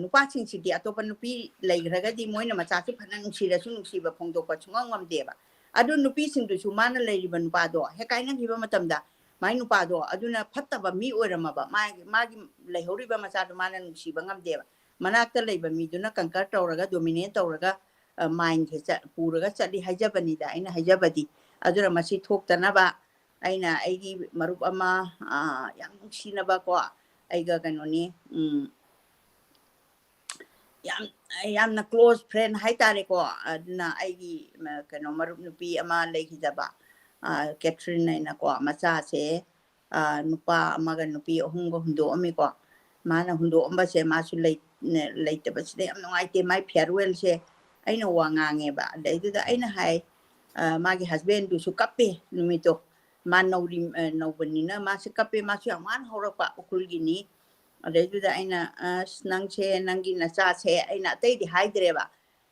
ꯅꯨꯄꯥꯁꯤꯡꯁꯤꯗꯤ ꯑꯇꯣꯞꯄ ꯅꯨꯄꯤ ꯂꯩꯈ꯭ꯔꯒꯗꯤ ꯃꯣꯏꯅ ꯃꯆꯥꯁꯤ ꯐꯅ ꯅꯨꯡꯁꯤꯔꯁꯨ ꯅꯨꯡꯁꯤꯕ ꯐꯣꯡꯗꯣꯛꯄ ꯁꯨꯡꯉꯝ ꯉꯝꯗꯦꯕ ꯑꯗꯨ ꯅꯨꯄꯤꯁꯤꯡꯗꯨꯁꯨ ꯃꯥꯅ ꯂꯩꯔꯤꯕ ꯅꯨꯄꯥꯗꯣ ꯍꯦꯛ ꯀꯥꯏꯅꯈꯤꯕ ꯃꯇꯝꯗ ꯃꯥꯏ ꯅꯨꯄꯥꯗꯣ ꯑꯗꯨꯅ ꯐꯠꯇꯕ ꯃꯤ ꯑꯣꯏꯔꯝꯃꯕ ꯃꯥꯒꯤ ꯂꯩꯍꯧꯔꯤꯕ ꯃꯆꯥꯗꯣ ꯃꯥꯅ ꯅꯨꯡꯁꯤꯕ ꯉꯝꯗꯦꯕ ꯃꯅꯥꯛꯇ ꯂꯩꯕ ꯃꯤꯗꯨꯅ ꯀꯟꯀꯔ ꯇꯧꯔꯒ ꯗꯣꯃꯤꯅꯦꯠ ꯇꯧꯔꯒ ꯃꯥꯏꯟꯁꯦ ꯄꯨꯔꯒ ꯆꯠꯂꯤ ꯍꯥꯏꯖꯕꯅꯤꯗ ꯑꯩꯅ ꯍꯥꯏꯖꯕꯗꯤ ꯑꯗꯨꯅ ꯃꯁꯤ ꯊꯣꯛꯇꯅꯕ ꯑꯩꯅ ꯑꯩꯒꯤ ꯃꯔꯨꯞ ꯑꯃ ꯌꯥꯝ ꯅꯨꯡꯁꯤꯅꯕꯀꯣ ꯑꯩꯒ ꯀꯩꯅꯣꯅꯤ ꯌꯥꯝꯅ ꯀ꯭ꯂꯣꯖ ꯐ꯭ꯔꯦꯟ ꯍꯥꯏꯇꯥꯔꯦꯀꯣ ꯑꯗꯨꯅ ꯑꯩꯒꯤ ꯀꯩꯅꯣ ꯃꯔꯨꯞ ꯅꯨꯄꯤ ꯑꯃ ꯂꯩꯈꯤꯗꯕ ꯀꯦꯊꯔꯤꯟ ꯍꯥꯏꯅꯀꯣ ꯃꯆꯥꯁꯦ ꯅꯨꯄꯥ ꯑꯃꯒ ꯅꯨꯄꯤ ꯑꯍꯨꯝꯒ ꯍꯨꯟꯗꯣꯛꯑꯝꯃꯤꯀꯣ ꯃꯥꯅ ꯍꯨꯟꯗꯣꯛꯑꯝꯕꯁꯦ ꯃꯥꯁꯨ ꯂꯩꯇꯕꯁꯤꯗ ꯌꯥꯝ ꯅꯨꯡꯉꯥꯏꯇꯦ ꯃꯥꯏ ꯐꯤꯌꯔꯋꯦꯜꯁꯦ ꯑꯩꯅ ꯋꯥ ꯉꯥꯡꯉꯦꯕ ꯑꯗꯩꯗꯨꯗ ꯑꯩꯅ ꯍꯥꯏ ꯃꯥꯒꯤ ꯍꯁꯕꯦꯟꯗꯨꯁꯨ ꯀꯞꯄꯦ ꯅꯨꯃꯤꯠꯇꯣ ꯃꯥ ꯅꯧꯕꯅꯤꯅ ꯃꯥꯁꯦ ꯀꯞꯄꯦ ꯃꯥꯁꯨ ꯌꯥꯝ ꯋꯥꯅ ꯍꯧꯔꯛꯄ ꯎꯈ꯭ꯔꯨꯜꯒꯤꯅꯤ ꯑꯗꯩꯗꯨꯗ ꯑꯩꯅ ꯅꯪꯁꯦ ꯅꯪꯒꯤ ꯅꯆꯥꯁꯦ ꯑꯩꯅ ꯑꯇꯩꯗꯤ ꯍꯥꯏꯗ꯭ꯔꯦꯕ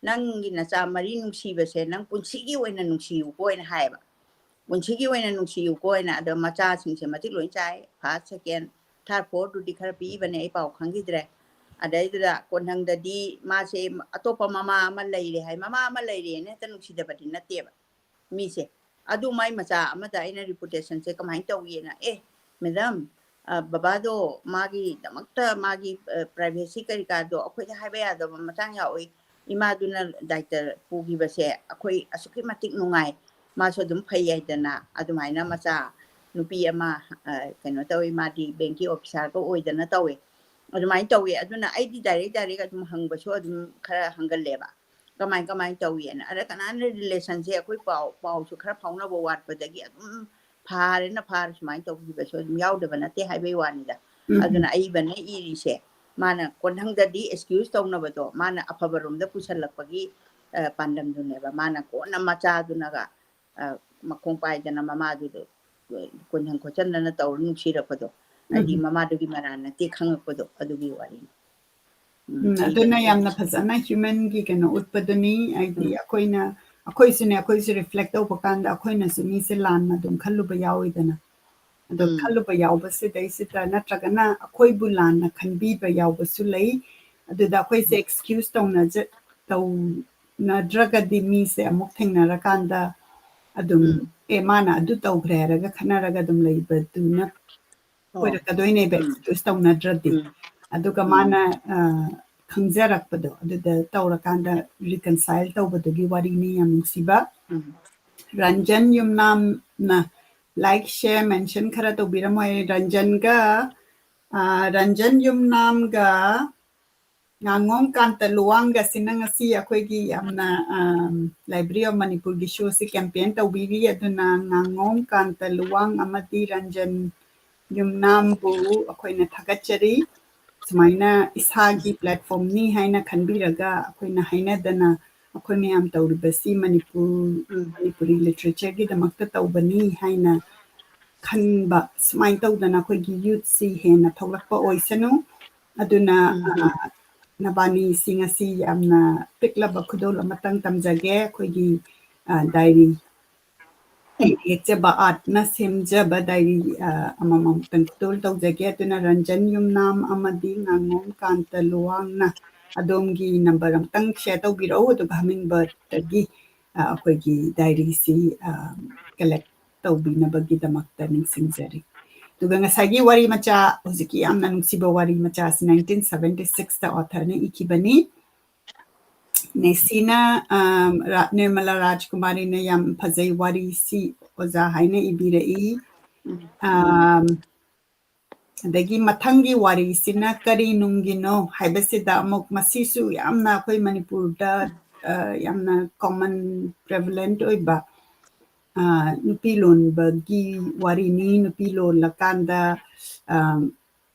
ꯅꯪꯒꯤ ꯅꯆꯥ ꯃꯔꯤ ꯅꯨꯡꯁꯤꯕꯁꯦ ꯅꯪ ꯄꯨꯟꯁꯤꯒꯤ ꯑꯣꯏꯅ ꯅꯨꯡꯁꯤꯌꯨꯀꯣ ꯑꯣꯏꯅ ꯍꯥꯏꯌꯦꯕ ꯄꯨꯟꯁꯤꯒꯤ ꯑꯣꯏꯅ ꯅꯨꯡꯁꯤꯌꯨꯀꯣ ꯑꯣꯏꯅ ꯑꯗꯣ ꯃꯆꯥꯁꯤꯡꯁꯦ ꯃꯇꯤꯛ ꯂꯣꯏ ꯆꯥꯏ ꯐꯥꯔꯁ ꯁꯦꯀꯦꯟ ꯊꯥꯔꯠ ꯐꯣꯔꯠꯇꯨꯗꯤ ꯈꯔ ꯄꯤꯕꯅꯦ ꯑꯩ ꯄꯥꯎ ꯈꯪꯈꯤꯗ꯭ꯔꯦ ꯑꯗꯩꯗꯨꯗ ꯀꯣꯟꯊꯪꯗꯗꯤ ꯃꯥꯁꯦ ꯑꯇꯣꯞꯄ ꯃꯃꯥ ꯑꯃ ꯂꯩꯔꯦ ꯍꯥꯏ ꯃꯃꯥ ꯑꯃ ꯂꯩꯔꯦꯅ ꯍꯦꯛꯇ ꯅꯨꯡꯁꯤꯗꯕꯗꯤ ꯅꯠꯇꯦꯕ ꯃꯤꯁꯦ ꯑꯗꯨ ꯃꯥꯏ ꯃꯆꯥ ꯑꯃꯗ ꯑꯩꯅ ꯔꯤꯄꯨꯇꯦꯁꯟꯁꯦ ꯀꯃꯥꯏꯅ ꯇꯧꯒꯦꯅ ꯃꯦꯗꯥꯝ ꯕꯕꯥꯗꯣ ꯃꯥꯒꯤꯗꯃꯛꯇ ꯃꯥꯒꯤ ꯄ꯭ꯔꯥꯏꯚꯦꯁꯤ ꯀꯔꯤ ꯀꯥꯗꯣ ꯑꯩꯈꯣꯏꯗ ꯍꯥꯏꯕ ꯌꯥꯗꯕ ꯃꯇꯥꯡ ꯌꯥꯎꯏ ꯏꯃꯥꯗꯨꯅ ꯗꯥꯏꯇ ꯄꯨꯈꯤꯕꯁꯦ ꯑꯩꯈꯣꯏ ꯑꯁꯨꯛꯀꯤ ꯃꯇꯤꯛ ꯅꯨꯡꯉꯥꯏ ꯃꯥꯁꯨ ꯑꯗꯨꯝ ꯐꯩ ꯍꯥꯏꯗꯅ ꯑꯗꯨꯃꯥꯏꯅ ꯃꯆꯥ ꯅꯨꯄꯤ ꯑꯃ ꯀꯩꯅꯣ ꯇꯧꯋꯤ ꯃꯥꯗꯤ ꯕꯦꯡꯀꯤ ꯑꯣꯐꯤꯁꯥꯔꯒ ꯑꯣꯏꯗꯅ ꯇꯧꯋꯦ ꯑꯗꯨꯃꯥꯏꯅ ꯇꯧꯋꯦ ꯑꯗꯨꯅ ꯑꯩꯗꯤ ꯗꯥꯏꯔꯦꯛ ꯑꯗꯨꯝ ꯍꯪꯕꯁꯨ ꯑꯗꯨꯝ ꯈꯔ ꯍꯪꯒꯜꯂꯦꯕ कमाई तौयेन अरे कनान रिलेशन से अखोई पाउ सु खरा फाउना बो वाट पदगी फारे ना फार सुमाई तौबीबसो याउदब नते हाइबे वानिदा अदुना आई बने इरिसे माना कोनहंगददी एक्सक्यूज तौनबदो माना अफबरोमदा पुसलकपगी पांडमदुनेबा माना कोना मचादुनागा मखों पाइदना ममादुदो कोनहंग खोचनना तौर नुसिरपदो आदि ममादुगी मराना ते खंगपदो अदुगी वारी aduna yamna phajana human gi kano utpaduni aidi akoina reflect over kanda akoina su mi se lan na dum khallu ba yawi dana ado khallu ba yaw ba se dai sita na tragana akoi bu lan na khanbi ba yaw ba su lei ado da akoi se excuse tau na draga di mi se amuk thengna ra kanda adum e mana adu tau grera ga khana ra ga dum lei ba du na koi ra ka doine be excuse tau na dradi aduga mana khangjarakpado aduda tawrakanda reconcile tawbadugi warini yam siba Ranjan Yumnam na like share mention khara to biramoy Ranjan Yumnam ga ngangom kanta luang ga sinangasi akoigi yamna Library of Manipur gi show si campaign tawbiri aduna ngangom kanta luang amadi Ranjan Yumnam bu akoina thagachari sumaina isagi platform ni haina khanbiraga akoina hainadana akoi miyam tawribasi Manipuri literature gi damakta tawbani haina khanba sumain tawdana akoigi youth si hena tholakpa oisanu aduna nabani singasi yamna piklaba khudol amatang tamjage akoigi diary Ekjaba art na semjaba diary amamam tangtol tawjage aduna Ranjan Yumnam amadi ngangom kanta luang na adomgi number amtang share tawbiro aduga hummingbird tagi akoigi diary si collect tawbinabagi damakta ningsingjari aduga ngasagi wari macha hojiki amna nungsiba wari macha 1976 ta author ne ikibani Nesina Nirmala Rajkumari ne yam phajai wari si oza haine ibirei adagi mathangi wari sina kari nungino haibasida amok masisu yamna akhoi Manipur da yamna common prevalent oiba nupilon bagi wari ni nupilon lakanda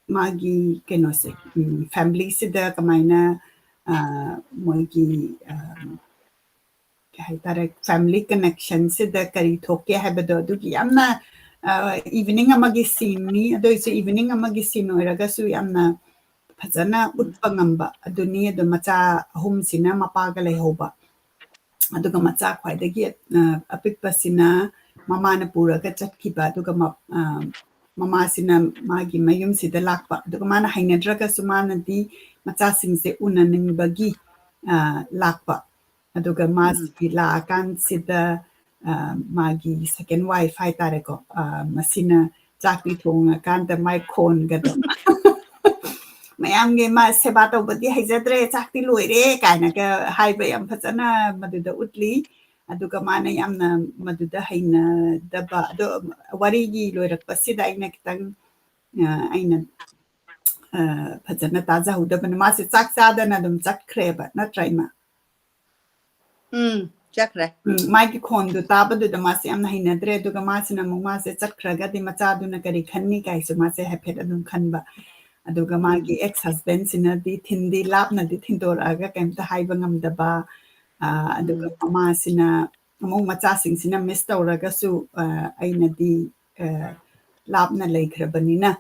magi kenose family sida kamaina moigi haitare family connection sida kari thoke habado adugi yamna evening amagi scene ni ado is evening amagi scene oiraga su yamna phajana utpangamba aduni adu macha ahum sina mapaga lehoba aduga macha khwaidagi apikpa sina mamana puraga chatkiba aduga mama sina magi mayum sida lakpa aduga mana hainadraga sumana di macha singse unaningbagi lakpa aduga masi laakan sida magi second wife haitare ko masina chakli thonga kanta mai khon gado mayamge ma seba tawbadi haijadre chakti loire kaina ka haiba yam phajana maduda utli aduga mana yamna maduda haina daba ado warigi loirakpa sida aina kitang aina phajana taja hudabana mase chak chadana dum chakhreba natraima chakra magi khondu tabadu mase amna hainadre aduga masina mase chakkhraga di machaduna kari khanni kaisu mase haphet adum khanba aduga magi ex husband sina di thindi lapna di thindoraga kaimta haiba ngamdaba aduga mama sina among macha sing sina miss tawraga su aina di lapna leikhrabanina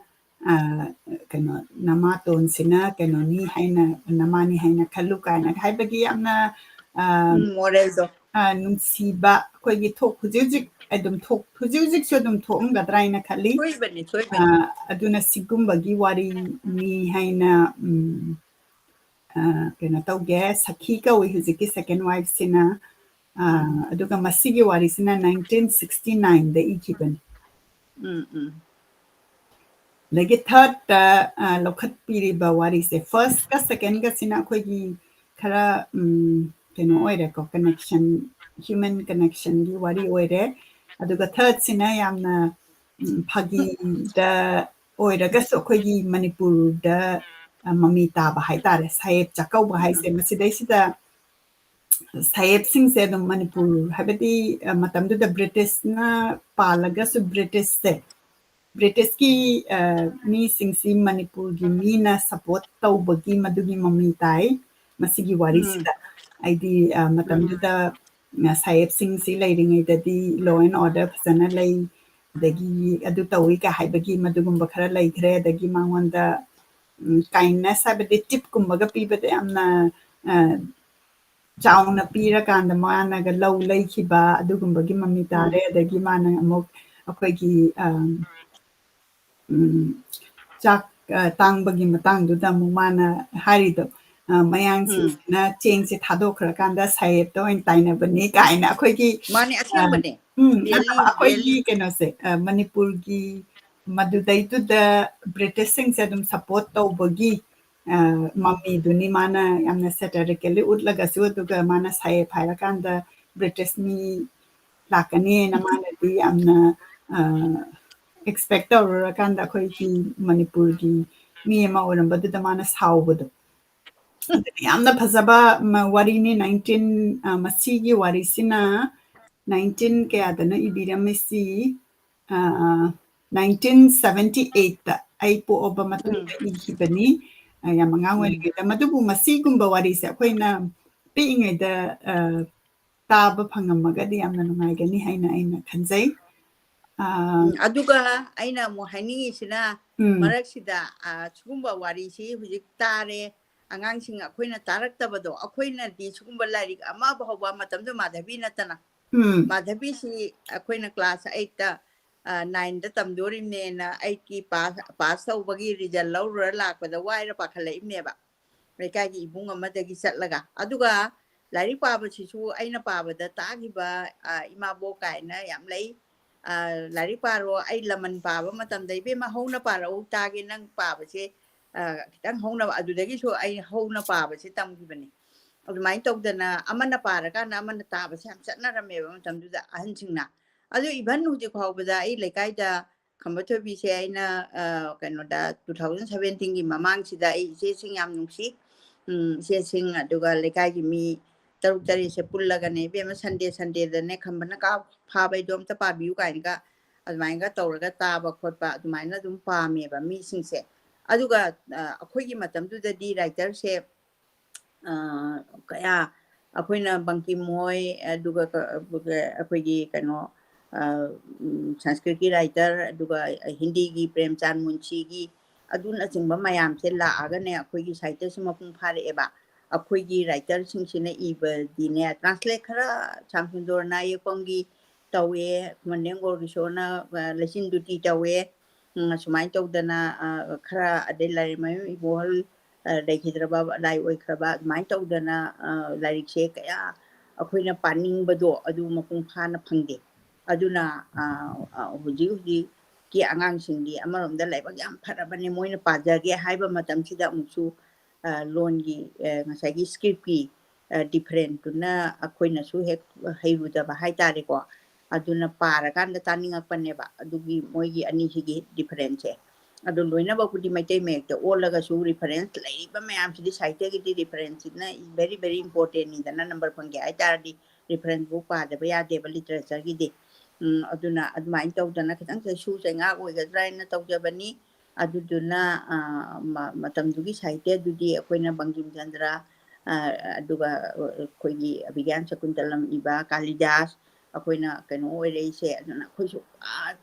kano namaton sina kano ni haina namani haina khallu kaina haibagi amna morezo nungsiba akoigi thok hujik adum thok hujik so adum thomgadraina khali choibani aduna sigumbagi wari ni haina kena tauge sakhi ka wi hujiki second wife sina aduga masigi wari sina 1969 da ikiban lagi third lokhat piriba wari se first ka second ka sina akoigi khara keno oire ko connection human connection gi wari oire aduga third sina yamna phagi da oiraga so akoigi Manipur da mami taba haitare saib chakau ba haise masidai sida ꯁꯥꯍꯦꯕꯁꯤꯡꯁꯦ ꯑꯗꯨꯝ ꯃꯅꯤꯄꯨꯔ ꯍꯥꯏꯕꯗꯤ ꯃꯇꯝꯗꯨꯗ ꯕ꯭ꯔꯤꯇꯤꯁꯅ ꯄꯥꯜꯂꯒꯁꯨ ꯕ꯭ꯔꯤꯇꯤꯁꯁꯦ ꯕ꯭ꯔꯤꯇꯤꯁꯀꯤ ꯃꯤꯁꯤꯡꯁꯤ ꯃꯅꯤꯄꯨꯔꯒꯤ ꯃꯤꯅ support ꯇꯧꯕꯒꯤ ꯃꯗꯨꯒꯤ ꯃꯃꯤ ꯇꯥꯏ ꯃꯁꯤꯒꯤ ꯋꯥꯔꯤꯁꯤꯗ ꯑꯩꯗꯤ ꯃꯇꯝꯗꯨꯗ ꯁꯥꯍꯦꯕꯁꯤꯡꯁꯤ ꯂꯩꯔꯤꯉꯩꯗꯗꯤ ꯂꯣ ꯑꯦꯟ ꯑꯣꯔꯗꯔ ꯐꯖꯅ ꯂꯩ ꯑꯗꯒꯤ ꯑꯗꯨ ꯇꯧꯏ ꯀ ꯍꯥꯏꯕꯒꯤ ꯃꯗꯨꯒꯨꯝꯕ ꯈꯔ ꯂꯩꯈ꯭ꯔꯦ ꯑꯗꯒꯤ ꯃꯉꯣꯟꯗ ꯀꯥꯏꯟꯅꯦꯁ ꯍꯥꯏꯕꯗꯤ ꯇꯤꯞꯀꯨꯝꯕꯒ ꯄꯤꯕꯗ ꯌꯥꯝꯅ ꯆꯥꯎꯅ ꯄꯤꯔꯀꯥꯟꯗ ꯃꯥꯅꯒ ꯂꯧ ꯂꯩꯈꯤꯕ ꯑꯗꯨꯒꯨꯝꯕꯒꯤ ꯃꯃꯤ ꯇꯥꯔꯦ ꯑꯗꯒꯤ ꯃꯥꯅ ꯑꯃꯨꯛ ꯑꯩꯈꯣꯏꯒꯤ ꯆꯥꯛ ꯇꯥꯡꯕꯒꯤ ꯃꯇꯥꯡꯗꯨꯗ ꯑꯃꯨꯛ ꯃꯥꯅ ꯍꯥꯏꯔꯤꯗꯣ ꯃꯌꯥꯡꯁꯤꯡꯁꯤꯅ ꯆꯦꯡꯁꯦ ꯊꯥꯗꯣꯛꯈ꯭ꯔꯀꯥꯟꯗ ꯁꯥꯍꯦꯕꯇ ꯑꯣꯏꯅ ꯇꯥꯏꯅꯕꯅꯤ ꯀꯥꯏꯅ ꯑꯩꯈꯣꯏꯒꯤ ꯃꯥꯅꯦ ꯑꯁꯦꯡꯕꯅꯦ ꯅꯠꯇꯕ ꯑꯩꯈꯣꯏꯒꯤ ꯔꯤꯌꯦꯂꯤ ꯀꯩꯅꯣꯁꯦ ꯃꯅꯤꯄꯨꯔꯒꯤ ꯃꯗꯨꯗꯩꯗꯨꯗ ꯕ꯭ꯔꯤꯇꯤꯁꯁꯤꯡꯁꯦ ꯑꯗꯨꯝ ꯁꯄꯣꯔꯠ ꯇꯧꯕꯒꯤ ꯃꯃꯤꯗꯨꯅꯤ ꯃꯥꯅ ꯌꯥꯝꯅ ꯁꯦꯇꯔꯤꯀꯦꯜꯂꯤ उतलगसु अदुगा माना साहेब हायरकांदा ब्रिटिश मी लाकनेना मानदी यामना एक्सपेक्ट तौरकांदा अखोइकी मणिपुर की मी अमा ओरंबदुदा माना सावबदो यामना फजबा वारीनी 19 मसीगी वारीसिना 19 कयादना इबिरमसी 1978 ता आई पोअबा मतुंदा इखिबनी ꯌꯥꯝ ꯑꯉꯥꯡ ꯑꯣꯏꯔꯤꯉꯩꯗ ꯃꯗꯨꯕꯨ ꯃꯁꯤꯒꯨꯝꯕ ꯋꯥꯔꯤꯁꯦ ꯑꯩꯈꯣꯏꯅ ꯄꯤꯛꯏꯉꯩꯗ ꯇꯥꯕ ꯐꯪꯉꯝꯃꯒꯗꯤ ꯌꯥꯝꯅ ꯅꯨꯡꯉꯥꯏꯒꯅꯤ ꯍꯥꯏꯅ ꯑꯩꯅ ꯈꯟꯖꯩ ꯑꯗꯨꯒ ꯑꯩꯅ ꯑꯃꯨꯛ ꯍꯥꯏꯅꯤꯡꯉꯤꯁꯤꯅ ꯃꯔꯛꯁꯤꯗ ꯁꯤꯒꯨꯝꯕ ꯋꯥꯔꯤꯁꯤ ꯍꯧꯖꯤꯛ ꯇꯥꯔꯦ ꯑꯉꯥꯡꯁꯤꯡ ꯑꯩꯈꯣꯏꯅ ꯇꯥꯔꯛꯇꯕꯗꯣ ꯑꯩꯈꯣꯏꯅꯗꯤ ꯁꯤꯒꯨꯝꯕ ꯂꯥꯏꯔꯤꯛ ꯑꯃ ꯐꯥꯎꯕ ꯃꯇꯝꯗ ꯃꯥꯙꯕꯤ ꯅꯠꯇꯅ ꯃꯥꯙꯕꯤꯁꯤ ꯑꯩꯈꯣꯏꯅ ꯀ꯭ꯂꯥꯁ 8ꯇ 9ꯗ ꯇꯝꯗꯣꯔꯤꯕꯅꯦꯅ ꯑꯩꯒꯤ ꯄꯥꯁ ꯇꯧꯕꯒꯤ ꯔꯤꯖꯜ ꯂꯧꯔꯨꯔ ꯂꯥꯛꯄꯗ ꯋꯥꯏꯔ ꯄꯥꯈꯠꯂꯛꯏꯕꯅꯦꯕ ꯂꯩꯀꯥꯏꯒꯤ ꯏꯕꯨꯡ ꯑꯃꯗꯒꯤ ꯆꯠꯂꯒ ꯑꯗꯨꯒ ꯂꯥꯏꯔꯤꯛ ꯄꯥꯕꯁꯤꯁꯨ ꯑꯩꯅ ꯄꯥꯕꯗ ꯇꯥꯈꯤꯕ ꯏꯃꯥꯕꯣꯛ ꯀꯥꯏꯅ ꯌꯥꯝ ꯂꯩ ꯂꯥꯏꯔꯤꯛ ꯄꯥꯔꯣ ꯑꯩ ꯂꯃꯟ ꯄꯥꯕ ꯃꯇꯝꯗ ꯏꯕꯦꯝꯃ ꯍꯧꯅ ꯄꯥꯔꯛꯎ ꯇꯥꯒꯦ ꯅꯪ ꯄꯥꯕꯁꯦ ꯈꯤꯇꯪ ꯍꯧꯅ ꯑꯗꯨꯗꯒꯤꯁꯨ ꯑꯩ ꯍꯧꯅ ꯄꯥꯕꯁꯦ ꯇꯝꯈꯤꯕꯅꯤ ꯑꯗꯨꯃꯥꯏꯅ ꯇꯧꯗꯅ ꯑꯃꯅ ꯄꯥꯔꯀꯥꯟꯗ ꯑꯃꯅ ꯇꯥꯕꯁꯦ ꯌꯥꯝ ꯆꯠꯅꯔꯝꯃꯦꯕ ꯃꯇꯝꯗꯨꯗ ꯑꯍꯟꯁꯤꯡꯅ ꯑꯗꯨ ꯏꯚꯟ ꯍꯧꯖꯤꯛ ꯐꯥꯎꯕꯗ ꯑꯩ ꯂꯩꯀꯥꯏꯗ ꯈꯝꯕ ꯊꯣꯏꯕꯤꯁꯦ ꯑꯩꯅ ꯀꯩꯅꯣꯗ 2017ꯒꯤ ꯃꯃꯥꯡꯁꯤꯗ ꯑꯩ ꯏꯆꯦꯁꯤꯡ ꯌꯥꯝ ꯅꯨꯡꯁꯤ ꯏꯆꯦꯁꯤꯡ ꯑꯗꯨꯒ ꯂꯩꯀꯥꯏꯒꯤ ꯃꯤ 6-7ꯁꯦ ꯄꯨꯜꯂꯒꯅꯦ ꯏꯕꯦꯝꯃ ꯁꯟꯗꯦꯗꯅꯦ ꯈꯝꯕꯅ ꯐꯥꯕꯩꯗꯣ ꯑꯝꯇ ꯄꯥꯕꯤꯌꯨ ꯀꯥꯏꯅꯒ ꯑꯗꯨꯃꯥꯏꯅꯒ ꯇꯧꯔꯒ ꯇꯥꯕ ꯈꯣꯠꯄ ꯑꯗꯨꯃꯥꯏꯅ ꯑꯗꯨꯝ ꯄꯥꯝꯃꯦꯕ ꯃꯤꯁꯤꯡꯁꯦ ꯑꯗꯨꯒ ꯑꯩꯈꯣꯏꯒꯤ ꯃꯇꯝꯗꯨꯗꯗꯤ ꯔꯥꯏꯇꯔꯁꯦ ꯀꯌꯥ ꯑꯩꯈꯣꯏꯅ ꯕꯪꯀꯤꯝ ꯍꯣꯏ ꯑꯗꯨꯒ ꯑꯩꯈꯣꯏꯒꯤ ꯀꯩꯅꯣ संस्कृत की राइटर हिंदी की प्रेमचंद मुंशी की अदुनचिंबा मयामसे लाअगने अखोइगी साहित्य से मपुंग फारेबा अखोइगी राइटर सिंगसिने इबदिने ट्रांसलेट खरा चांगसुंदोर नायकोंगी तवे मनेंगोर गिसोना लेसिन दुटी तवे सुमाइ तौदना खरा अदे लाइमय इबोल दैखिद्रबा लाइ ओइखरबा माइ तौदना लाइरिकसे कया अखोइना पानिंगबदो अदु मपुंग फाना फंगे अदुना हुजी की आगांसिंगी अमरोमदा लाइबक याम फरबने मोइना पाजगे हाइबा मतमसिदा अमुसु लोनगी ngसाइगी स्क्रिप्टकी डिफरेंट तुना अखोइनासु हेक हैरुदबा हाइतारेको अदुना पारकांदा तानिंगपनेबा अदुगी मोइगी अनिसिगी डिफरेंस है अदु लोइनाबकुदी मैतै मेक्ता ओलगासु रेफरेंस लैबा मयामसिदी साहित्यगी reference is very very important इदना नंबर फंगे हाइतारदी रेफरेंस बुक पादबा यादेबा लिटरेचर गिदी अदुना अदुमाइन तौदना खितंग सु चैंगा ओइगद्राइना तौजबनी अदुदुना मतमदुगी साहित्य दुदी अखोइना बंकिम चंद्र अदुगा अखोइगी अभिज्ञान शकुंतलम इबा कालिदास अखोइना कनो ओइरेइसे अदुना अखोइसु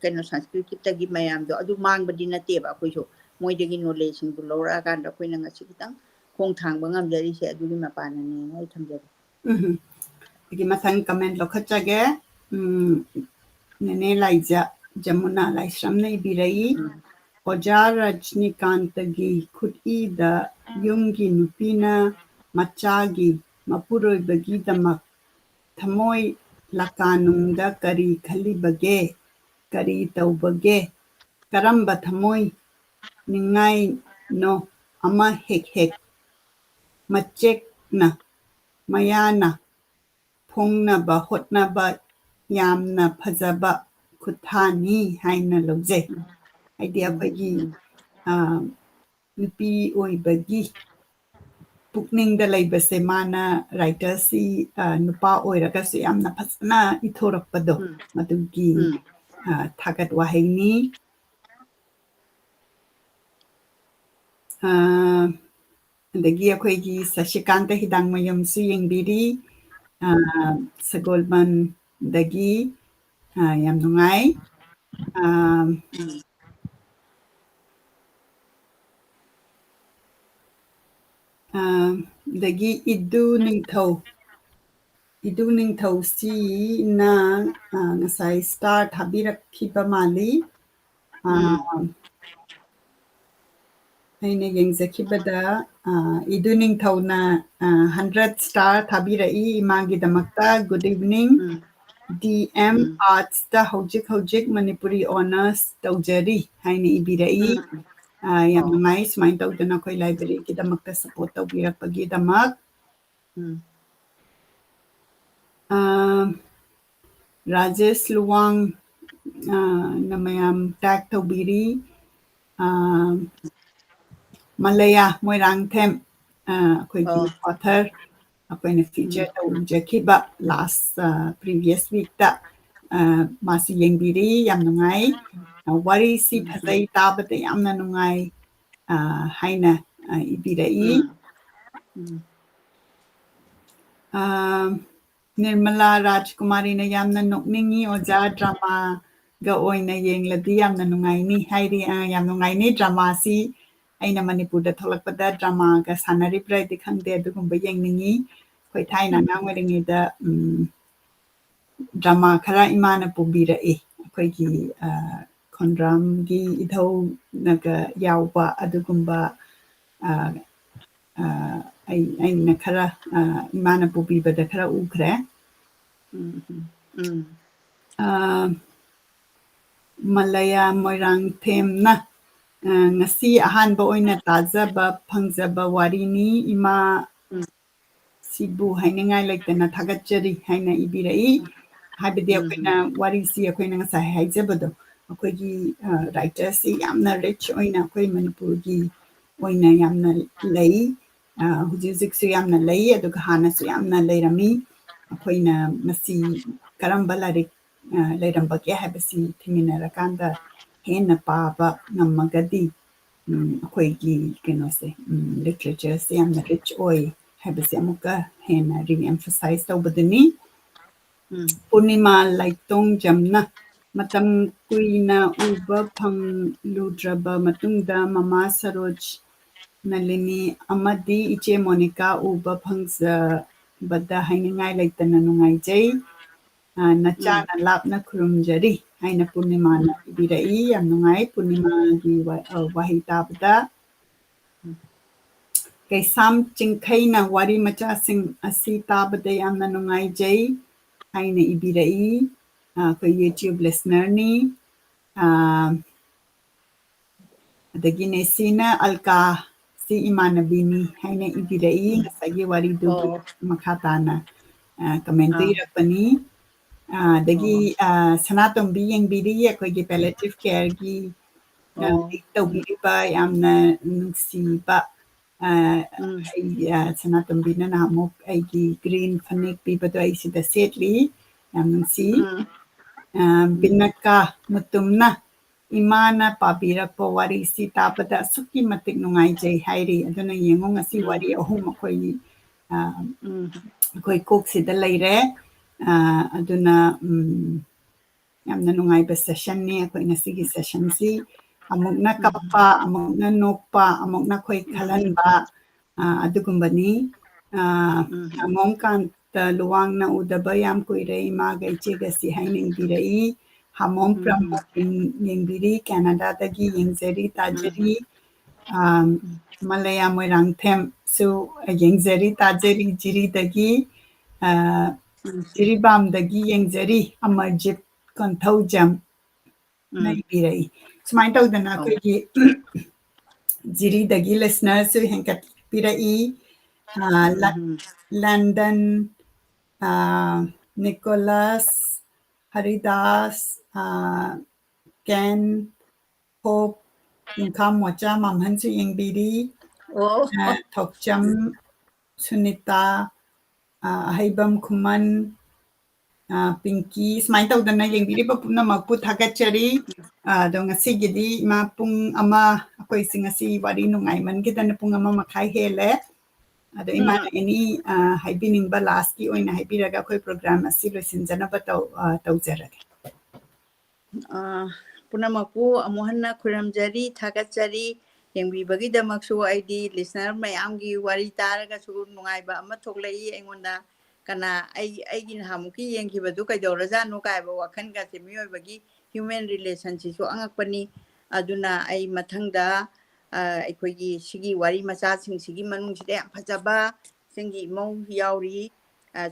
कनो संस्कृतगी मयामदो अदु मांगबदी नतेबा अखोइसु मोइदगी नॉलेज सिंगु लौरा कांदा अखोइना ngasi खितंग खोंग थांबा ngamjariसे अदुगी मपानने हाइ थमजरे ꯒꯤ ꯃꯊꯪ ꯀꯃꯦꯟ ꯂꯧꯈꯠꯆꯒꯦ ꯅꯦꯅꯦ ꯂꯥꯏꯖ ꯖꯃꯨꯅꯥ ꯂꯥꯏꯁ꯭ꯔꯝꯅ ꯏꯕꯤꯔꯛꯏ ꯑꯣꯖꯥ ꯔꯖꯅꯤꯀꯥꯟꯇꯒꯤ ꯈꯨꯠꯏꯗ ꯌꯨꯝꯒꯤ ꯅꯨꯄꯤꯅ ꯃꯆꯥꯒꯤ ꯃꯄꯨꯔꯣꯏꯕꯒꯤꯗꯃꯛ ꯊꯃꯣꯏ ꯂꯀꯥꯅꯨꯡꯗ ꯀꯔꯤ ꯈꯜꯂꯤꯕꯒꯦ ꯀꯔꯤ ꯇꯧꯕꯒꯦ ꯀꯔꯝꯕ ꯊꯃꯣꯏ ꯅꯤꯡꯉꯥꯏꯅꯣ ꯑꯃ ꯍꯦꯛ ꯍꯦꯛ ꯃꯆꯦꯛꯅ ꯃꯌꯥꯅ ꯐꯣꯡꯅꯕ ꯍꯣꯠꯅꯕ ꯌꯥꯝꯅ ꯐꯖꯕ ꯈꯨꯠꯊꯥꯅꯤ ꯍꯥꯏꯅ ꯂꯧꯖꯩ ꯍꯥꯏꯗꯤ ꯑꯩꯈꯣꯏꯒꯤ ꯅꯨꯄꯤ ꯑꯣꯏꯕꯒꯤ ꯄꯨꯛꯅꯤꯡꯗ ꯂꯩꯕꯁꯦ ꯃꯥꯅ ꯔꯥꯏꯇꯔꯁꯤ ꯅꯨꯄꯥ ꯑꯣꯏꯔꯒꯁꯨ ꯌꯥꯝꯅ ꯐꯖꯅ ꯏꯊꯣꯔꯛꯄꯗꯣ ꯃꯗꯨꯒꯤ ꯊꯥꯒꯠ ꯋꯥꯍꯩꯅꯤ ꯑꯗꯒꯤ ꯑꯩꯈꯣꯏꯒꯤ ꯁꯁꯤꯀꯥꯟꯇ ꯍꯤꯗꯥꯡꯃꯌꯨꯝꯁꯨ ꯌꯦꯡꯕꯤꯔꯤ ꯁꯒꯣꯜꯕꯟꯗꯒꯤ ꯌꯥꯝ ꯅꯨꯡꯉꯥꯏ ꯑꯗꯒꯤ ꯏꯗꯨ ꯅꯤꯡꯊꯧꯁꯤꯅ ꯉꯁꯥꯏ ꯁ꯭ꯇꯥꯔ ꯊꯥꯕꯤꯔꯛꯈꯤꯕ ꯃꯥꯜꯂꯤ ꯑꯩꯅ ꯌꯦꯡꯖꯈꯤꯕꯗ ꯏꯗꯨ ꯅꯤꯡꯊꯧꯅ 100 ꯁ꯭ꯇꯥꯔ ꯊꯥꯕꯤꯔꯛꯏ ꯏꯃꯥꯒꯤꯗꯃꯛꯇ ꯒꯨꯗ ꯏꯚꯅꯤꯡ DM ꯑꯥꯔꯠꯁꯇ ꯍꯧꯖꯤꯛ ꯃꯅꯤꯄꯨꯔꯤ ꯑꯣꯅꯔꯁ ꯇꯧꯖꯔꯤ ꯍꯥꯏꯅ ꯏꯕꯤꯔꯛꯏ ꯌꯥꯝ ꯅꯨꯡꯉꯥꯏ ꯁꯨꯃꯥꯏꯅ ꯇꯧꯗꯅ ꯑꯩꯈꯣꯏ ꯂꯥꯏꯕ꯭ꯔꯦꯔꯤꯒꯤꯗꯃꯛꯇ ꯁꯄꯣꯔꯠ ꯇꯧꯕꯤꯔꯛꯄꯒꯤꯗꯃꯛ ꯔꯥꯖꯦꯁ ꯂꯨꯋꯥꯡ ꯅ ꯃꯌꯥꯝ ꯇꯦꯛ ꯇꯧꯕꯤꯔꯤ ꯃꯂꯌꯥ ꯃꯣꯏꯔꯥꯡꯊꯦꯝ ꯑꯩꯈꯣꯏꯒꯤ ꯑꯣꯊꯔ ꯑꯩꯈꯣꯏꯅ ꯐꯤꯆꯔ ꯇꯧꯖꯈꯤꯕ ꯂꯥꯁ ꯄ꯭ꯔꯤꯚꯤꯌꯁ ꯋꯤꯛꯇ ꯃꯥꯁꯤ ꯌꯦꯡꯕꯤꯔꯤ ꯌꯥꯝ ꯅꯨꯡꯉꯥꯏ ꯋꯥꯔꯤꯁꯤ ꯐꯖꯩ ꯇꯥꯕꯗ ꯌꯥꯝꯅ ꯅꯨꯡꯉꯥꯏ ꯍꯥꯏꯅ ꯏꯕꯤꯔꯛꯏ ꯅꯤꯔꯃꯂꯥ ꯔꯥꯖꯀꯨꯃꯥꯔꯤꯅ ꯌꯥꯝꯅ ꯅꯣꯛꯅꯤꯡꯉꯤ ꯑꯣꯖꯥ ꯗ꯭ꯔꯃꯥꯒ ꯑꯣꯏꯅ ꯌꯦꯡꯂꯗꯤ ꯌꯥꯝꯅ ꯅꯨꯡꯉꯥꯏꯅꯤ ꯍꯥꯏꯔꯤ ꯌꯥꯝ ꯅꯨꯡꯉꯥꯏꯅꯤ ꯗ꯭ꯔꯃꯥꯁꯤ ꯑꯩꯅ ꯃꯅꯤꯄꯨꯔꯗ ꯊꯣꯛꯂꯛꯄꯗ ꯗ꯭ꯔꯃꯥꯒ ꯁꯥꯟꯅꯔꯤꯕ꯭ꯔꯥꯗꯤ ꯈꯪꯗꯦ ꯑꯗꯨꯒꯨꯝꯕ ꯌꯦꯡꯅꯤꯡꯉꯤ ꯑꯩꯈꯣꯏ ꯊꯥꯏꯅ ꯑꯉꯥꯡ ꯑꯣꯏꯔꯤꯉꯩꯗ ꯗ꯭ꯔꯃꯥ ꯈꯔ ꯏꯃꯥꯅ ꯄꯨꯕꯤꯔꯛꯏ ꯑꯩꯈꯣꯏꯒꯤ ꯈꯣꯟꯗ꯭ꯔꯥꯝꯒꯤ ꯏꯙꯧꯅꯒ ꯌꯥꯎꯕ ꯑꯗꯨꯒꯨꯝꯕ ꯑꯩꯅ ꯈꯔ ꯏꯃꯥꯅ ꯄꯨꯕꯤꯕꯗ ꯈꯔ ꯎꯈ꯭ꯔꯦ ꯃꯂꯌꯥ ꯃꯣꯏꯔꯥꯡꯊꯦꯝꯅ ꯉꯁꯤ ꯑꯍꯥꯟꯕ ꯑꯣꯏꯅ ꯇꯥꯖꯕ ꯐꯪꯖꯕ ꯋꯥꯔꯤꯅꯤ ꯏꯃꯥ ꯁꯤꯕꯨ ꯍꯥꯏꯅꯤꯡꯉꯥꯏ ꯂꯩꯇꯅ ꯊꯥꯒꯠꯆꯔꯤ ꯍꯥꯏꯅ ꯏꯕꯤꯔꯛꯏ ꯍꯥꯏꯕꯗꯤ ꯑꯩꯈꯣꯏꯅ ꯋꯥꯔꯤꯁꯤ ꯑꯩꯈꯣꯏꯅ ꯉꯁꯥꯏ ꯍꯥꯏꯖꯕꯗꯣ ꯑꯩꯈꯣꯏꯒꯤ ꯔꯥꯏꯇꯔꯁꯤ ꯌꯥꯝꯅ ꯔꯤꯆ ꯑꯣꯏꯅ ꯑꯩꯈꯣꯏ ꯃꯅꯤꯄꯨꯔꯒꯤ ꯑꯣꯏꯅ ꯌꯥꯝꯅ ꯂꯩ ꯍꯧꯖꯤꯛꯁꯨ ꯌꯥꯝꯅ ꯂꯩ ꯑꯗꯨꯒ ꯍꯥꯟꯅꯁꯨ ꯌꯥꯝꯅ ꯂꯩꯔꯝꯃꯤ ꯑꯩꯈꯣꯏꯅ ꯃꯁꯤ ꯀꯔꯝꯕ ꯂꯥꯏꯔꯤꯛ ꯂꯩꯔꯝꯕꯒꯦ ꯍꯥꯏꯕꯁꯤ ꯊꯤꯃꯤꯟꯅꯔꯀꯥꯟꯗ ꯍꯦꯟꯅ ꯄꯥꯕ ꯉꯝꯃꯒꯗꯤ ꯑꯩꯈꯣꯏꯒꯤ ꯀꯩꯅꯣꯁꯦ ꯂꯤꯇꯔꯦꯆꯔꯁꯦ ꯌꯥꯝꯅ ꯔꯤꯆ ꯑꯣꯏ ꯍꯥꯏꯕꯁꯦ ꯑꯃꯨꯛꯀ ꯍꯦꯟꯅ ꯔꯤꯑꯦꯝꯐꯁꯥꯏꯁ ꯇꯧꯕꯗꯨꯅꯤ ꯄꯨꯔꯅꯤꯃꯥ ꯂꯩꯇꯣꯡꯖꯝꯅ ꯃꯇꯝ ꯀꯨꯏꯅ ꯎꯕ ꯐꯪꯂꯨꯗ꯭ꯔꯕ ꯃꯇꯨꯡꯗ ꯃꯃꯥ ꯁꯔꯣꯖ ꯅꯂꯤꯅꯤ ꯑꯃꯗꯤ ꯏꯆꯦ ꯃꯣꯅꯤꯀꯥ ꯎꯕ ꯐꯪꯖꯕꯗ ꯍꯥꯏꯅꯤꯡꯉꯥꯏ ꯂꯩꯇꯅ ꯅꯨꯡꯉꯥꯏꯖꯩ ꯅꯆꯥꯅ ꯂꯥꯞꯅ ꯈꯨꯔꯨꯝꯖꯔꯤ ꯍꯥꯏꯅ ꯄꯨꯔꯅꯤꯃꯥꯅ ꯏꯕꯤꯔꯛꯏ ꯌꯥꯝ ꯅꯨꯡꯉꯥꯏ ꯄꯨꯔꯅꯤꯃꯥꯒꯤ ꯋꯥꯍꯩ ꯇꯥꯕꯗ ꯀꯩꯁꯥꯝ ꯆꯤꯡꯈꯩꯅ ꯋꯥꯔꯤ ꯃꯆꯥꯁꯤꯡ ꯑꯁꯤ ꯇꯥꯕꯗ ꯌꯥꯝꯅ ꯅꯨꯡꯉꯥꯏꯖꯩ ꯍꯥꯏꯅ ꯏꯕꯤꯔꯛꯏ ꯑꯩꯈꯣꯏ ꯌꯨꯇ꯭ꯌꯨꯕ ꯂꯤꯁꯅꯔꯅꯤ ꯑꯗꯒꯤ ꯅꯦꯁꯤꯅ ꯑꯜꯀꯥ ꯁꯤ ꯏꯃꯥꯟꯅꯕꯤꯅꯤ ꯍꯥꯏꯅ ꯏꯕꯤꯔꯛꯏ ꯉꯁꯥꯏꯒꯤ ꯋꯥꯔꯤꯗꯨꯒꯤ ꯃꯈꯥ ꯇꯥꯅ ꯀꯃꯦꯟꯇ ꯏꯔꯛꯄꯅꯤ ꯑꯗꯒꯤ ꯁꯅꯥꯇꯣꯝꯕꯤ ꯌꯦꯡꯕꯤꯔꯤ ꯑꯩꯈꯣꯏꯒꯤ ꯄꯦꯂꯦꯇꯤቭ ꯀꯦꯌꯔꯒꯤ ꯇꯧꯕꯤꯔꯤꯕ ꯌꯥꯝꯅ ꯅꯨꯡꯁꯤꯕ ꯁꯅꯥꯇꯣꯝꯕꯤꯅ ꯅꯍꯥꯟꯃꯨꯛ ꯑꯩꯒꯤ ꯒ꯭ꯔꯤꯟ ꯐꯅꯦꯛ ꯄꯤꯕꯗꯣ ꯑꯩ ꯁꯤꯗ ꯁꯦꯠꯂꯤ ꯌꯥꯝ ꯅꯨꯡꯁꯤ ꯕꯤꯅꯀꯥ ꯃꯨꯇꯨꯝꯅ ꯏꯃꯥꯅ ꯄꯥꯕꯤꯔꯛꯄ ꯋꯥꯔꯤꯁꯤ ꯇꯥꯕꯗ ꯑꯁꯨꯛꯀꯤ ꯃꯇꯤꯛ ꯅꯨꯡꯉꯥꯏꯖꯩ ꯍꯥꯏꯔꯤ ꯑꯗꯨꯅ ꯌꯦꯡꯉꯨ ꯉꯁꯤ ꯋꯥꯔꯤ ꯑꯍꯨꯝ ꯑꯩꯈꯣꯏ ꯀꯣꯛꯁꯤꯗ ꯂꯩꯔꯦ ꯑꯗꯨꯅ ꯌꯥꯝꯅ ꯅꯨꯡꯉꯥꯏꯕ ꯁꯦꯁꯟꯅꯤ ꯑꯩꯈꯣꯏ ꯉꯁꯤꯒꯤ ꯁꯦꯁꯟꯁꯤ ꯑꯃꯨꯛꯅ ꯀꯞꯄ ꯑꯃꯨꯛꯅ ꯅꯣꯛꯄ ꯑꯃꯨꯛꯅ ꯑꯩꯈꯣꯏ ꯈꯜꯍꯟꯕ ꯑꯗꯨꯒꯨꯝꯕꯅꯤ ꯃꯣꯝꯀꯥꯟꯇ ꯂꯨꯋꯥꯡꯅ ꯎꯗꯕ ꯌꯥꯝ ꯀꯨꯏꯔꯦ ꯏꯃꯥꯒ ꯏꯆꯦꯒꯁꯤ ꯍꯥꯏꯅ ꯏꯕꯤꯔꯛꯏ ꯍꯥꯃꯣꯝ ꯄ꯭ꯔꯃꯣꯠ ꯌꯦꯡꯕꯤꯔꯤ ꯀꯦꯅꯥꯗꯥꯗꯒꯤ ꯌꯦꯡꯖꯔꯤ ꯇꯥꯖꯔꯤ ꯃꯂꯌꯥ ꯃꯣꯏꯔꯥꯡꯊꯦꯝꯁꯨ ꯌꯦꯡꯖꯔꯤ ꯇꯥꯖꯔꯤ ꯖꯤꯔꯤꯗꯒꯤ ꯖꯤꯔꯤꯕꯥꯝꯗꯒꯤ ꯌꯦꯡꯖꯔꯤ ꯑꯃꯔꯖꯤꯠ ꯀꯣꯟꯊꯧꯖꯝ ꯏꯕꯤꯔꯛꯏ ꯁꯨꯃꯥꯏꯅ ꯇꯧꯗꯅ ꯑꯩꯈꯣꯏꯒꯤ ꯖꯤꯔꯤꯗꯒꯤ ꯂꯤꯁꯅꯔꯁꯨ ꯍꯦꯟꯒꯠꯄꯤꯔꯛꯏ London ꯅꯤꯀꯣꯂꯁ Haridas can hop ꯌꯨꯝꯈꯥꯝ mocha ꯃꯥꯝꯍꯟꯁꯨ ꯌꯦꯡꯕꯤꯔꯤ ꯊꯣꯛꯆꯝ Sunita Ahaibam Kuman Pinky Smile tawdana yengbiriba pumnamakpu thagachari do ngasigidi ma pung ama akoi singasi wari nungaimangidana pung ama makhai hele ado imana any haibiningba last ki oina haibiraga akoi program asi loisinjanaba tawjarage ꯄꯨꯝꯅꯃꯛꯄꯨ ꯑꯃꯨꯛ ꯍꯟꯅ ꯈꯨꯔꯨꯝꯖꯔꯤ ꯊꯥꯒꯠꯆꯔꯤ ꯌꯦꯡꯕꯤꯕꯒꯤꯗꯃꯛꯁꯨ ꯑꯩꯗꯤ listener ꯃꯌꯥꯝꯒꯤ ꯋꯥꯔꯤ ꯇꯥꯔꯒꯁꯨ ꯅꯨꯡꯉꯥꯏꯕ ꯑꯃ ꯊꯣꯛꯂꯛꯏ ꯑꯩꯉꯣꯟꯗ ꯀꯅꯥ ꯑꯩꯒꯤ ꯅꯍꯥꯟꯃꯨꯛꯀꯤ ꯌꯦꯡꯈꯤꯕꯗꯨ ꯀꯩꯗꯧꯔꯖꯥꯠꯅꯣ ꯀꯥꯏꯕ ꯋꯥꯈꯜꯒꯁꯦ ꯃꯤꯑꯣꯏꯕꯒꯤ ꯍ꯭ꯌꯨꯃꯦꯟ ꯔꯤꯂꯦꯁꯟꯁꯤꯁꯨ ꯑꯉꯛꯄꯅꯤ ꯑꯗꯨꯅ ꯑꯩ ꯃꯊꯪꯗ ꯑꯩꯈꯣꯏꯒꯤ ꯁꯤꯒꯤ ꯋꯥꯔꯤ ꯃꯆꯥꯁꯤꯡꯁꯤꯒꯤ ꯃꯅꯨꯡꯁꯤꯗ ꯌꯥꯝ ꯐꯖꯕ ꯁꯤꯡꯒꯤ ꯏꯃꯧ ꯌꯥꯎꯔꯤ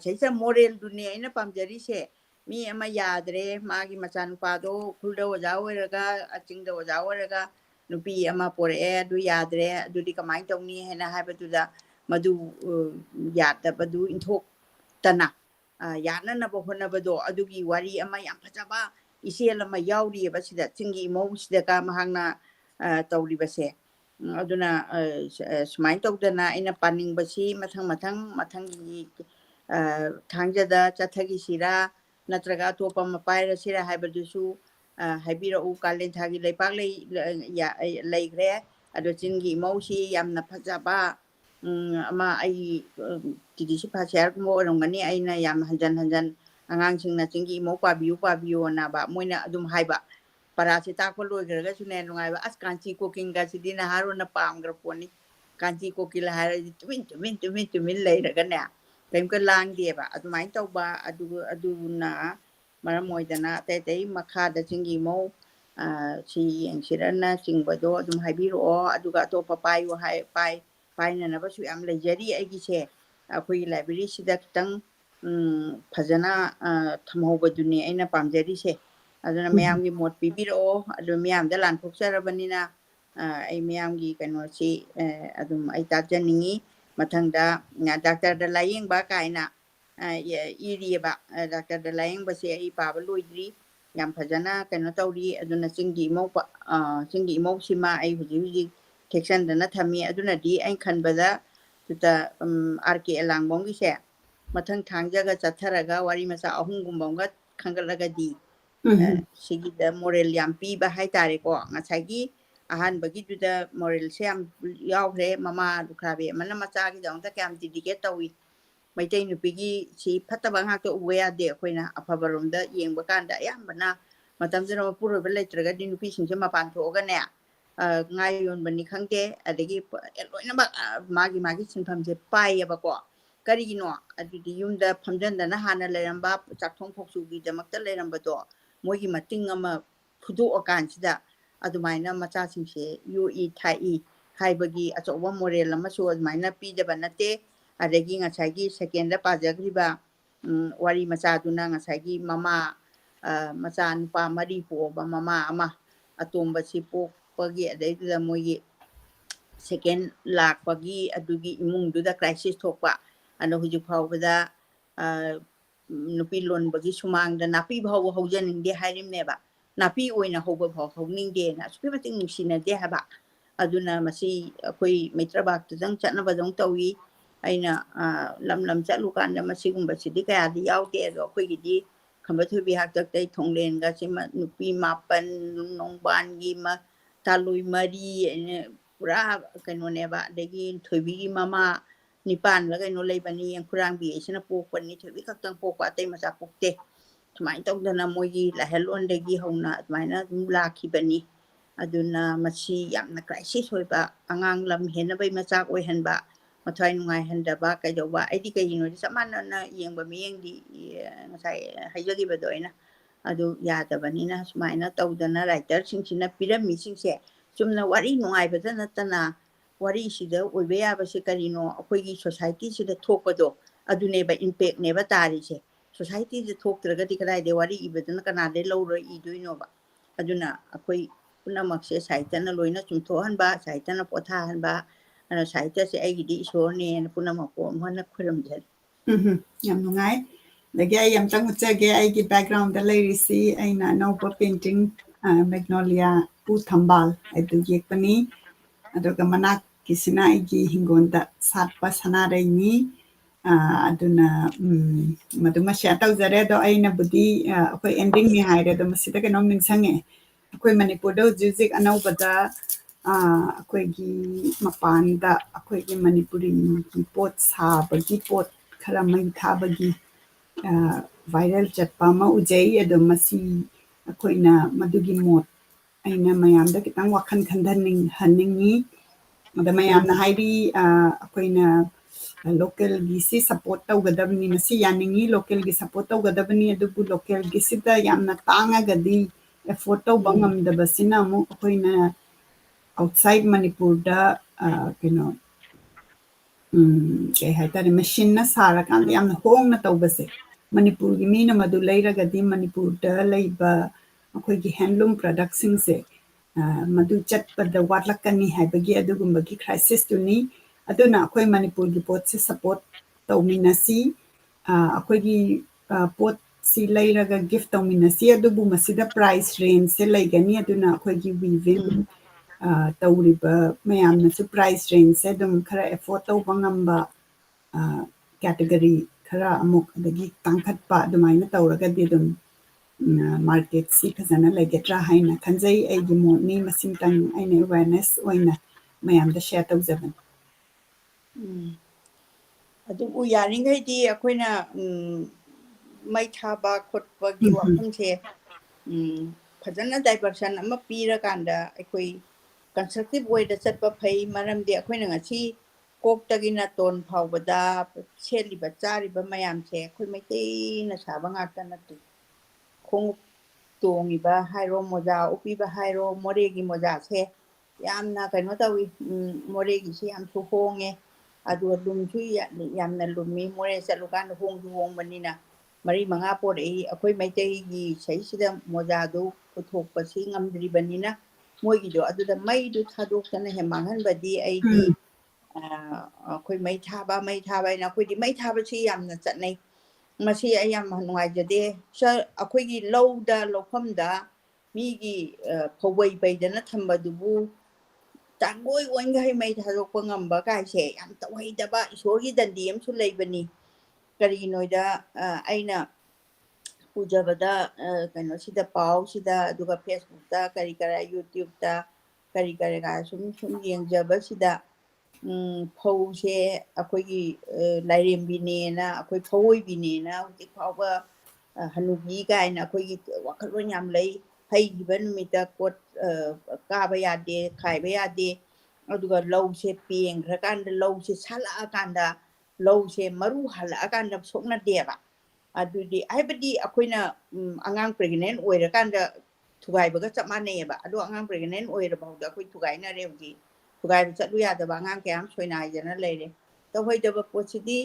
ꯁꯤꯁꯦ ꯃꯣꯔꯦꯜꯗꯨꯅꯦ ꯑꯩꯅ ꯄꯥꯝꯖꯔꯤꯁꯦ ꯃꯤ ꯑꯃ ꯌꯥꯗ꯭ꯔꯦ ꯃꯥꯒꯤ ꯃꯆꯥꯅꯨꯄꯥꯗꯣ ꯎꯈ꯭ꯔꯨꯜꯗ ꯑꯣꯖꯥ ꯑꯣꯏꯔꯒ ꯆꯤꯡꯗ ꯑꯣꯖꯥ ꯑꯣꯏꯔꯒ ꯅꯨꯄꯤ ꯑꯃ ꯄꯣꯔꯛꯑꯦ ꯑꯗꯨ ꯌꯥꯗ꯭ꯔꯦ ꯑꯗꯨꯗꯤ ꯀꯃꯥꯏꯅ ꯇꯧꯅꯤ ꯍꯥꯏꯅ ꯍꯥꯏꯕꯗꯨꯗ ꯃꯗꯨ ꯌꯥꯗꯕꯗꯨ ꯏꯟꯊꯣꯛꯇꯅ ꯌꯥꯅꯅꯕ ꯍꯣꯠꯅꯕꯗꯣ ꯑꯗꯨꯒꯤ ꯋꯥꯔꯤ ꯑꯃ ꯌꯥꯝ ꯐꯖꯕ ꯏꯆꯦꯜ ꯑꯃ ꯌꯥꯎꯔꯤꯑꯕ ꯁꯤꯗ ꯆꯤꯡꯒꯤ ꯏꯃꯧꯁꯤꯗꯒ ꯃꯍꯥꯛꯅ ꯇꯧꯔꯤꯕꯁꯦ ꯑꯗꯨꯅ ꯁꯨꯃꯥꯏꯅ ꯇꯧꯗꯅ ꯑꯩꯅ ꯄꯥꯅꯤꯡꯕꯁꯤ ꯃꯊꯪꯒꯤ ꯊꯥꯡꯖꯗ ꯆꯠꯊꯈꯤꯁꯤꯔꯥ ꯅꯠꯇ꯭ꯔꯒ ꯑꯇꯣꯞꯄ ꯑꯃ ꯄꯥꯏꯔꯁꯤꯔꯥ ꯍꯥꯏꯕꯗꯨꯁꯨ ꯍꯥꯏꯕꯤꯔꯛꯎ ꯀꯥꯂꯦꯟ ꯊꯥꯒꯤ ꯂꯩꯄꯥꯛ ꯂꯩꯈ꯭ꯔꯦ ꯑꯗꯣ ꯆꯤꯡꯒꯤ ꯏꯃꯧꯁꯤ ꯌꯥꯝꯅ ꯐꯖꯕ ꯑꯃ ꯑꯩ ꯇꯤꯗꯤꯁꯤ ꯐꯥꯁꯤꯌꯥꯔꯒꯨꯝꯕ ꯑꯣꯏꯔꯝꯒꯅꯤ ꯑꯩꯅ ꯌꯥꯝ ꯍꯟꯖꯟ ꯑꯉꯥꯡꯁꯤꯡꯅ ꯆꯤꯡꯒꯤ ꯏꯃꯧ ꯄꯥꯕꯤꯌꯨꯅꯕ ꯃꯣꯏꯅ ꯑꯗꯨꯝ ꯍꯥꯏꯕ ꯄꯔꯥꯁꯦ ꯇꯥꯛꯄ ꯂꯣꯏꯈ꯭ꯔꯒꯁꯨꯅꯦ ꯅꯨꯡꯉꯥꯏꯕ ꯑꯁ ꯀꯥꯟꯆꯤ ꯀꯣꯀꯤꯜꯒꯁꯤꯗꯤ ꯅꯍꯥꯔꯣꯟꯅ ꯄꯥꯝꯈ꯭ꯔ ꯄꯣꯠꯅꯤ ꯀꯥꯟꯆꯤ ꯀꯣꯀꯤꯜ ꯍꯥꯏꯔꯗꯤ ꯇꯨꯃꯤꯟ ꯂꯩꯔꯒꯅꯦ ꯀꯩꯝꯇ ꯂꯥꯡꯗꯦꯕ ꯑꯗꯨꯃꯥꯏꯅ ꯇꯧꯕ ꯑꯗꯨꯅ ꯃꯔꯝ ꯑꯣꯏꯗꯅ ꯑꯇꯩ ꯃꯈꯥꯗ ꯆꯤꯡꯒꯤ ꯏꯃꯧ ꯁꯤ ꯌꯦꯡꯁꯤꯔꯅ ꯆꯤꯡꯕꯗꯣ ꯑꯗꯨꯝ ꯍꯥꯏꯕꯤꯔꯛꯑꯣ ꯑꯗꯨꯒ ꯑꯇꯣꯞꯄ ꯄꯥꯏꯅꯅꯕꯁꯨ ꯌꯥꯝ ꯂꯩꯖꯔꯤ ꯑꯩꯒꯤꯁꯦ ꯑꯩꯈꯣꯏꯒꯤ ꯂꯥꯏꯕ꯭ꯔꯦꯔꯤꯁꯤꯗ ꯈꯤꯇꯪ ꯐꯖꯅ ꯊꯝꯍꯧꯕꯗꯨꯅꯤ ꯑꯩꯅ ꯄꯥꯝꯖꯔꯤꯁꯦ ꯑꯗꯨꯅ ꯃꯌꯥꯝꯒꯤ ꯃꯣꯠ ꯄꯤꯕꯤꯔꯛꯑꯣ ꯑꯗꯨ ꯃꯌꯥꯝꯗ ꯂꯥꯟꯊꯣꯛꯆꯔꯕꯅꯤna ꯑꯩ ꯃꯌꯥꯝꯒꯤ ꯀꯩꯅꯣꯁꯤ ꯑꯗꯨꯝ ꯑꯩ ꯇꯥꯛꯆꯅꯤꯡꯉꯤ ꯃꯊꯪꯗ ꯗꯥꯛꯇꯔꯗ ꯂꯥꯏꯌꯦꯡꯕ ꯀꯥꯏꯅ ꯏꯔꯤꯑꯕ ꯗꯥꯛꯇꯔꯗ ꯂꯥꯏꯌꯦꯡꯕꯁꯦ ꯑꯩ ꯄꯥꯕ ꯂꯣꯏꯗ꯭ꯔꯤ ꯌꯥꯝ ꯐꯖꯅ ꯀꯩꯅꯣ ꯇꯧꯔꯤ ꯑꯗꯨꯅ ꯆꯤꯡꯒꯤ ꯏꯃꯧꯁꯤꯃ ꯑꯩ ꯍꯧꯖꯤꯛ ꯊꯦꯛꯁꯟꯗꯅ ꯊꯝꯃꯤ ꯑꯗꯨꯅꯗꯤ ꯑꯩꯅ ꯈꯟꯕꯗ RK ꯑꯦꯂꯥꯡꯕꯝꯒꯤꯁꯦ ꯃꯊꯪ ꯊꯥꯡꯖꯒ ꯆꯠꯊꯔꯒ ꯋꯥꯔꯤ ꯃꯆꯥ ꯑꯍꯨꯝꯒꯨꯝꯕ ꯑꯃꯒ ꯈꯟꯒꯠꯂꯒꯗꯤ ꯁꯤꯒꯤꯗ ꯃꯣꯔꯦꯜ ꯌꯥꯝ ꯄꯤꯕ ꯍꯥꯏꯇꯥꯔꯦꯀꯣ ꯉꯁꯥꯏꯒꯤ ꯑꯍꯥꯟꯕꯒꯤꯗꯨꯗ ꯃꯣꯔꯦꯜꯁꯦ ꯌꯥꯝ ꯌꯥꯎꯈ꯭ꯔꯦ ꯃꯃꯥ ꯂꯨꯈ꯭ꯔꯥꯕꯤ ꯑꯃꯅ ꯃꯆꯥꯒꯤꯗꯃꯛꯇ ꯀꯌꯥꯝ ꯗꯤꯗꯤꯀꯦꯠ ꯇꯧꯏ ꯃꯩꯇꯩ ꯅꯨꯄꯤꯒꯤ ꯁꯤ ꯐꯠꯇꯕ ꯉꯥꯛꯇ ꯎꯕ ꯌꯥꯗꯦ ꯑꯩꯈꯣꯏꯅ ꯑꯐꯕꯔꯣꯝꯗ ꯌꯦꯡꯕ ꯀꯥꯟꯗ ꯑꯌꯥꯝꯕꯅ ꯃꯇꯝꯗꯨꯗ ꯃꯄꯨꯔꯣꯏꯕ ꯂꯩꯇ꯭ꯔꯒꯗꯤ ꯅꯨꯄꯤꯁꯤꯡꯁꯦ ꯃꯄꯥꯟ ꯊꯣꯛꯑꯒꯅꯦ ꯉꯥ ꯌꯣꯟꯕꯅꯤ ꯈꯪꯗꯦ ꯑꯗꯒꯤ ꯂꯣꯏꯅꯃꯛ ꯃꯥꯒꯤ ꯁꯤꯟꯐꯝꯁꯦ ꯄꯥꯏꯌꯦꯕꯀꯣ ꯀꯔꯤꯒꯤꯅꯣ ꯑꯗꯨꯗꯤ ꯌꯨꯝꯗ ꯐꯝꯖꯟꯗꯅ ꯍꯥꯟꯅ ꯂꯩꯔꯝꯕ ꯆꯥꯛꯊꯣꯡ ꯐꯧꯆꯨꯒꯤꯗꯃꯛꯇ ꯂꯩꯔꯝꯕꯗꯣ ꯃꯣꯏꯒꯤ ꯃꯇꯤꯡ ꯑꯃ ꯐꯨꯗꯣꯛꯑꯀꯥꯟꯁꯤꯗ ꯑꯗꯨꯃꯥꯏꯅ ꯃꯆꯥꯁꯤꯡꯁꯦ ꯌꯣꯛꯏ ꯊꯥꯛꯏ ꯍꯥꯏꯕꯒꯤ ꯑꯆꯧꯕ ꯃꯣꯔꯦꯜ ꯑꯃꯁꯨ ꯑꯗꯨꯃꯥꯏꯅ ꯄꯤꯗꯕ ꯅꯠꯇꯦ ꯑꯗꯒꯤ ꯉꯁꯥꯏꯒꯤ ꯁꯦꯀꯦꯟꯗ ꯄꯥꯖꯈ꯭ꯔꯤꯕ ꯋꯥꯔꯤ ꯃꯆꯥꯗꯨꯅ ꯉꯁꯥꯏꯒꯤ ꯃꯆꯥ ꯅꯨꯄꯥ 3 ꯄꯣꯛꯑꯕ ꯃꯃꯥ ꯑꯃ ꯑꯇꯣꯝꯕꯁꯤ ꯄꯣꯛꯄꯒꯤ ꯑꯗꯩꯗꯨꯗ ꯃꯣꯏꯒꯤ ꯁꯦꯀꯦꯟ ꯂꯥꯛꯄꯒꯤ ꯑꯗꯨꯒꯤ ꯏꯃꯨꯡꯗꯨꯗ ꯀ꯭ꯔꯥꯏꯁꯤꯁ ꯊꯣꯛꯄ ꯑꯗꯣ ꯍꯧꯖꯤꯛ ꯐꯥꯎꯕꯗ ꯅꯨꯄꯤ ꯂꯣꯟꯕꯒꯤ ꯁꯨꯃꯥꯡꯗ ꯅꯥꯄꯤ ꯐꯥꯎꯕ ꯍꯧꯖꯅꯤꯡꯗꯦ ꯍꯥꯏꯔꯤꯕꯅꯦꯕ ꯅꯥꯄꯤ ꯑꯣꯏꯅ ꯍꯧꯕ ꯐꯥꯎ ꯍꯧꯅꯤꯡꯗꯦꯅ ꯑꯁꯨꯛꯀꯤ ꯃꯇꯤꯛ ꯅꯨꯡꯁꯤꯅꯗꯦ ꯍꯥꯏꯕ ꯑꯗꯨꯅ ꯃꯁꯤ ꯑꯩꯈꯣꯏ ꯃꯩꯇ꯭ꯔꯕꯥꯛꯇꯗꯪ ꯆꯠꯅꯕꯗꯧ ꯇꯧꯏ ꯑꯩꯅ ꯂꯝ ꯆꯠꯂꯨꯀꯥꯟꯗ ꯃꯁꯤꯒꯨꯝꯕꯁꯤꯗꯤ ꯀꯌꯥꯗꯤ ꯌꯥꯎꯗꯦ ꯑꯗꯣ ꯑꯩꯈꯣꯏꯒꯤꯗꯤ ꯈꯝꯕ ꯊꯣꯏꯕꯤ ꯍꯥꯛꯇꯛꯇꯩ ꯊꯣꯡꯂꯦꯟꯒꯁꯤ ꯅꯨꯄꯤ 9 ꯅꯣꯡꯕꯥꯟꯒꯤ ꯇꯥꯂꯣꯏ 4 ꯄꯨꯔꯥ ꯀꯩꯅꯣꯅꯦꯕ ꯑꯗꯒꯤ ꯊꯣꯏꯕꯤꯒꯤ ꯃꯃꯥ 9ꯂ ꯀꯩꯅꯣ ꯂꯩꯕꯅꯤ ꯌꯦꯡꯈꯨꯔꯥꯡꯕꯤ ꯑꯩꯁꯤꯅ ꯄꯣꯛꯄꯅꯤ ꯊꯣꯏꯕꯤ ꯈꯛꯇꯪ ꯄꯣꯛꯄ ꯑꯇꯩ ꯃꯆꯥ ꯄꯣꯛꯇꯦ ꯁꯨꯃꯥꯏꯅ ꯇꯧꯗꯅ ꯃꯣꯏꯒꯤ ꯂꯥꯏꯍꯜꯂꯣꯟꯗꯒꯤ ꯍꯧꯅ ꯑꯗꯨꯃꯥꯏꯅ ꯑꯗꯨꯝ ꯂꯥꯛꯈꯤꯕꯅꯤ ꯑꯗꯨꯅ ꯃꯁꯤ ꯌꯥꯝꯅ ꯀ꯭ꯔꯥꯏꯁꯤꯁ ꯑꯣꯏꯕ ꯑꯉꯥꯡ ꯂꯝ ꯍꯦꯟꯅꯕꯩ ꯃꯆꯥꯛ ꯑꯣꯏꯍꯟꯕ ꯃꯊ꯭ꯋꯥꯏ ꯅꯨꯡꯉꯥꯏꯍꯟꯗꯕ ꯀꯩꯗꯧꯕ ꯑꯩꯗꯤ ꯀꯩꯒꯤꯅꯣꯗꯤ ꯆꯞ ꯃꯥꯟꯅꯅ ꯌꯦꯡꯕ ꯃꯤꯠꯌꯦꯡꯗꯤ ꯉꯁꯥꯏ ꯍꯥꯏꯖꯈꯤꯕꯗꯣ ꯑꯩꯅ ꯑꯗꯨ ꯌꯥꯗꯕꯅꯤꯅ ꯁꯨꯃꯥꯏꯅ ꯇꯧꯗꯅ ꯔꯥꯏꯇꯔꯁꯤꯡꯁꯤꯅ ꯄꯤꯔꯝꯃꯤꯁꯤꯡꯁꯦ ꯆꯨꯝꯅ ꯋꯥꯔꯤ ꯅꯨꯡꯉꯥꯏꯕꯗ ꯅꯠꯇꯅ ꯋꯥꯔꯤꯁꯤꯗ ꯑꯣꯏꯕ ꯌꯥꯕꯁꯦ ꯀꯔꯤꯅꯣ ꯑꯩꯈꯣꯏꯒꯤ ꯁꯣꯁꯥꯏꯇꯤꯁꯤꯗ ꯊꯣꯛꯄꯗꯣ ꯑꯗꯨꯅꯦꯕ ꯏꯝꯄꯦꯛꯅꯦꯕ ꯇꯥꯔꯤꯁꯦ ꯁꯣꯁꯥꯏꯇꯤꯁꯦ ꯊꯣꯛꯇ꯭ꯔꯒꯗꯤ ꯀꯗꯥꯏꯗꯩ ꯋꯥꯔꯤ ꯏꯕꯗꯨꯅ ꯀꯅꯥꯗꯩ ꯂꯧꯔ ꯏꯗꯣꯏꯅꯣꯕ ꯑꯗꯨꯅ ꯑꯩꯈꯣꯏ ꯄꯨꯝꯅꯃꯛꯁꯦ ꯁꯥꯍꯤꯇ꯭ꯌꯅ ꯂꯣꯏꯅ ꯆꯨꯝꯊꯣꯛꯍꯟꯕ ꯁꯥꯍꯤꯇ꯭ꯌꯅ ꯄꯣꯊꯥꯍꯟꯕ ꯑꯗꯨꯅ ꯁꯥꯍꯤꯇ꯭ꯌꯁꯦ ꯑꯩꯒꯤꯗꯤ ꯏꯁꯣꯔꯅꯦꯅ ꯄꯨꯝꯅꯃꯛꯄꯨ ꯑꯃꯨꯛ ꯍꯟꯅ ꯈꯨꯔꯨꯝꯖꯔꯤ ꯌꯥꯝ ꯅꯨꯡꯉꯥꯏ ꯑꯗꯒꯤ ꯑꯩ ꯑꯝꯇꯪ ꯎꯠꯆꯒꯦ ꯑꯩꯒꯤ ꯕꯦꯛꯒ꯭ꯔꯥꯎꯟꯗ ꯂꯩꯔꯤꯁꯤ ꯑꯩꯅ ꯑꯅꯧꯕ ꯄꯦꯟꯇꯤꯡ ꯃꯦꯒꯅꯣꯂꯤꯌꯥ ꯎ ꯊꯝꯕꯥꯜ ꯑꯗꯨ ꯌꯦꯛꯄꯅꯤ ꯑꯗꯨꯒ gisina aigi hingonda satpa sanaraini aduna maduma share tawjare do aina budi akoi ending ni haire do masida kenom ningsange akoi manipur do jujik anaubada akoi gi mapanda akoi gi manipuri ki pot sabagi pot khara mai thabagi viral chatpa ma ujai ado masi akoina madugi mot aina mayamda kitang wakhan khandhaning haningi ada mayamna hairi akoina local gi si support tawgadabni masi yaningi local gi support tawgadabni adubu local gi sida yamna tanga gadi effort tawba ngamdabasina amu akoina outside manipur da kay haitare machine na sara kan yamna hong na tawbase manipur gi mina madu leiragadi manipur da leiba akoi gi handloom products sing se madu chatpada watlakani haibagi adugumbagi crisis tuni aduna akoi manipur gi pot se support tawminasi akoi gi pot si leiraga gift tawminasi adubu masida price range se leigani aduna akoi gi weaving tawriba mayamna su price range se dum khara afford tawba ngamba category khara amuk adagi tangkhatpa adumaina tawragadi dum market si phajana legetra haina khanjai aigi moni masingtang aina awareness oina mayamda share tawjaban ꯑꯗꯨꯕꯨ ꯌꯥꯔꯤꯉꯩꯗꯤ ꯑꯩꯈꯣꯏꯅ ꯃꯩ ꯊꯥꯕ ꯈꯣꯠꯄꯒꯤ ꯋꯥꯐꯝꯁꯦ ꯐꯖꯅ ꯗꯥꯏꯚꯔꯁꯟ ꯑꯃ ꯄꯤꯔꯀꯥꯟꯗ ꯑꯩꯈꯣꯏ ꯀꯟꯁꯇ꯭ꯔꯛꯇꯤꯚ ꯋꯦꯗ ꯆꯠꯄ ꯐꯩ ꯃꯔꯝꯗꯤ ꯑꯩꯈꯣꯏꯅ ꯉꯁꯤ ꯀꯣꯛꯇꯒꯤꯅ ꯇꯣꯟ ꯐꯥꯎꯕꯗ ꯁꯦꯠꯂꯤꯕ ꯆꯥꯔꯤꯕ ꯃꯌꯥꯝꯁꯦ ꯑꯩꯈꯣꯏ ꯃꯩꯇꯩꯅ ꯁꯥꯕ ꯉꯥꯛꯇ ꯅꯠꯇꯦ ꯈꯣꯡꯎꯞ ꯇꯣꯡꯉꯤꯕ ꯍꯥꯏꯔꯣ ꯃꯣꯖꯥ ꯎꯞꯄꯤꯕ ꯍꯥꯏꯔꯣ ꯃꯣꯔꯦꯒꯤ ꯃꯣꯖꯥꯁꯦ ꯌꯥꯝꯅ ꯀꯩꯅꯣ ꯇꯧꯏ ꯃꯣꯔꯦꯒꯤꯁꯤ ꯌꯥꯝꯁꯨ ꯍꯣꯡꯉꯦ ꯑꯗꯨꯒ ꯂꯨꯝꯁꯨ ꯌꯥꯝꯅ ꯂꯨꯝꯃꯤ ꯃꯣꯔꯦ ꯆꯠꯂꯨꯀꯥꯟꯗ ꯍꯣꯡꯁꯨ ꯍꯣꯡꯕꯅꯤꯅ ꯃꯔꯤ ꯃꯉꯥ ꯄꯣꯔꯛꯏ ꯑꯩꯈꯣꯏ ꯃꯩꯇꯩꯒꯤ ꯁꯩꯁꯤꯗ ꯃꯣꯖꯥꯗꯨ ꯄꯨꯊꯣꯛꯄꯁꯤ ꯉꯝꯗ꯭ꯔꯤꯕꯅꯤꯅ ꯃꯣꯏꯒꯤꯗꯣ ꯑꯗꯨꯗ ꯃꯩꯗꯨ ꯊꯥꯗꯣꯛꯇꯅ ꯍꯦꯛ ꯃꯥꯡꯍꯟꯕꯗꯤ ꯑꯩꯒꯤ ꯑꯩꯈꯣꯏ ꯃꯩ ꯊꯥꯕ ꯍꯥꯏꯅ ꯑꯩꯈꯣꯏꯗꯤ ꯃꯩ ꯊꯥꯕꯁꯤ ꯌꯥꯝꯅ ꯆꯠꯅꯩ ꯃꯁꯤ ꯑꯩ ꯌꯥꯝ ꯅꯨꯡꯉꯥꯏꯖꯗꯦ ꯑꯩꯈꯣꯏꯒꯤ ꯂꯧꯗ ꯂꯧꯐꯝꯗ ꯃꯤꯒꯤ ꯐꯧꯕꯩ ꯄꯩꯗꯅ ꯊꯝꯕꯗꯨꯕꯨ ꯆꯥꯡꯒꯣꯏ ꯑꯣꯏꯅꯈꯩ ꯃꯩ ꯊꯥꯗꯣꯛꯄ ꯉꯝꯕ ꯀꯥꯏꯁꯦ ꯌꯥꯝ ꯇꯧꯍꯩꯗꯕ ꯏꯁꯣꯔꯒꯤ ꯗꯟꯗꯤ ꯑꯃꯁꯨ ꯂꯩꯕꯅꯤ ꯀꯔꯤꯒꯤꯅꯣꯗ ꯑꯩꯅ ꯎꯖꯕꯗ ꯀꯩꯅꯣꯁꯤꯗ ꯄꯥꯎꯁꯤꯗ ꯑꯗꯨꯒ ꯐꯦꯁꯕꯨꯛꯇ ꯀꯔꯤ ꯌꯨꯇ꯭ꯌꯨꯕꯇ ꯀꯔꯤ ꯁꯨꯝ ꯌꯦꯡꯖꯕꯁꯤꯗ ꯐꯧꯁꯦ ꯑꯩꯈꯣꯏꯒꯤ ꯂꯥꯏꯔꯦꯝꯕꯤꯅꯦꯅ ꯑꯩꯈꯣꯏ ꯐꯧꯑꯣꯏꯕꯤꯅꯦꯅ ꯍꯧꯖꯤꯛ ꯐꯥꯎꯕ ꯍꯅꯨꯕꯤ ꯀꯥꯏꯅ ꯑꯩꯈꯣꯏꯒꯤ ꯋꯥꯈꯜꯂꯣꯟ ꯌꯥꯝ ꯂꯩ ꯍꯩꯈꯤꯕ ꯅꯨꯃꯤꯠꯇ ꯀꯣꯠ ꯀꯥꯕ ꯌꯥꯗꯦ ꯈꯥꯏꯕ ꯌꯥꯗꯦ ꯑꯗꯨꯒ ꯂꯧꯁꯦ ꯄꯦꯡꯈ꯭ꯔꯀꯥꯟꯗ ꯂꯧꯁꯦ ꯁꯥꯠꯂꯛꯑꯀꯥꯟꯗ ꯂꯧꯁꯦ ꯃꯔꯨ ꯍꯜꯂꯛꯑꯀꯥꯟꯗ ꯁꯣꯛꯅꯗꯦꯕ ꯑꯗꯨꯗꯤ ꯍꯥꯏꯕꯗꯤ ꯑꯩꯈꯣꯏꯅ ꯑꯉꯥꯡ ꯄ꯭ꯔꯦꯒꯅꯦꯟ ꯑꯣꯏꯔꯀꯥꯟꯗ ꯊꯨꯒꯥꯏꯕꯒ ꯆꯞ ꯃꯥꯟꯅꯩꯑꯕ ꯑꯗꯣ ꯑꯉꯥꯡ ꯄ꯭ꯔꯦꯒꯅꯦꯟ ꯑꯣꯏꯔꯐꯥꯎꯗ ꯑꯩꯈꯣꯏ ꯊꯨꯒꯥꯏꯅꯔꯦ ꯍꯧꯖꯤꯛ ꯊꯨꯒꯥꯏꯕ ꯆꯠꯂꯨ ꯌꯥꯗꯕ ꯑꯉꯥꯡ ꯀꯌꯥꯝ ꯁꯣꯏꯅꯥꯏꯗꯅ ꯂꯩꯔꯦ ꯇꯧꯍꯩꯗꯕ ꯄꯣꯠꯁꯤꯗꯤ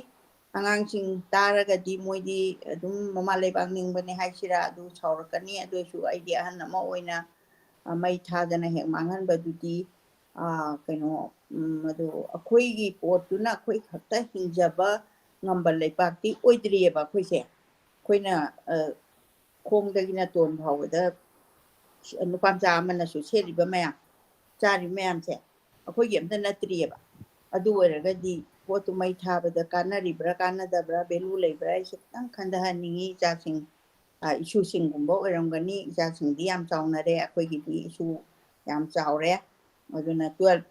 ꯑꯉꯥꯡꯁꯤꯡ ꯇꯥꯔꯒꯗꯤ ꯃꯣꯏꯗꯤ ꯑꯗꯨꯝ ꯃꯃꯥ ꯂꯩꯕꯥꯛ ꯅꯤꯡꯕꯅꯦ ꯍꯥꯏꯁꯤꯔꯥ ꯑꯗꯨ ꯁꯥꯎꯔꯛꯀꯅꯤ ꯑꯗꯨꯁꯨ ꯑꯩꯗꯤ ꯑꯍꯟ ꯑꯃ ꯑꯣꯏꯅ ꯃꯩ ꯊꯥꯗꯅ ꯍꯦꯛ ꯃꯥꯡꯍꯟꯕꯗꯨꯗꯤ ꯀꯩꯅꯣ ꯑꯗꯣ ꯑꯩꯈꯣꯏꯒꯤ ꯄꯣꯠꯇꯨꯅ ꯑꯩꯈꯣꯏ ꯈꯛꯇ ꯍꯤꯡꯖꯕ ꯉꯝꯕ ꯂꯩꯄꯥꯛꯇꯤ ꯑꯣꯏꯗ꯭ꯔꯤꯑꯕ ꯑꯩꯈꯣꯏꯁꯦ ꯑꯩꯈꯣꯏꯅ ꯈꯣꯡꯗꯒꯤꯅ ꯇꯣꯟ ꯐꯥꯎꯕꯗ ꯅꯨꯄꯥ ꯃꯆꯥ ꯑꯃꯅꯁꯨ ꯁꯦꯠꯂꯤꯕ ꯃꯌꯥꯝ ꯆꯥꯔꯤꯕ ꯃꯌꯥꯝꯁꯦ ꯑꯩꯈꯣꯏꯒꯤ ꯑꯝꯇ ꯅꯠꯇ꯭ꯔꯤꯑꯕ ꯑꯗꯨ ꯑꯣꯏꯔꯒꯗꯤ ꯄꯣꯠꯇꯨ ꯃꯩ ꯊꯥꯕꯗ ꯀꯥꯟꯅꯔꯤꯕ꯭ꯔꯥ ꯀꯥꯟꯅꯗꯕ꯭ꯔꯥ ꯚꯦꯂꯨ ꯂꯩꯕ꯭ꯔꯥ ꯑꯩꯁꯦ ꯈꯤꯇꯪ ꯈꯟꯊꯍꯟꯅꯤꯡꯉꯤ ꯏꯆꯥꯁꯤꯡ ꯏꯁꯨꯁꯤꯡꯒꯨꯝꯕ ꯑꯣꯏꯔꯝꯒꯅꯤ ꯏꯆꯥꯁꯤꯡꯗꯤ ꯌꯥꯝ ꯆꯥꯎꯅꯔꯦ ꯑꯩꯈꯣꯏꯒꯤꯗꯤ ꯏꯁꯨ ꯌꯥꯝ ꯆꯥꯎꯔꯦ ꯑꯗꯨꯅ 12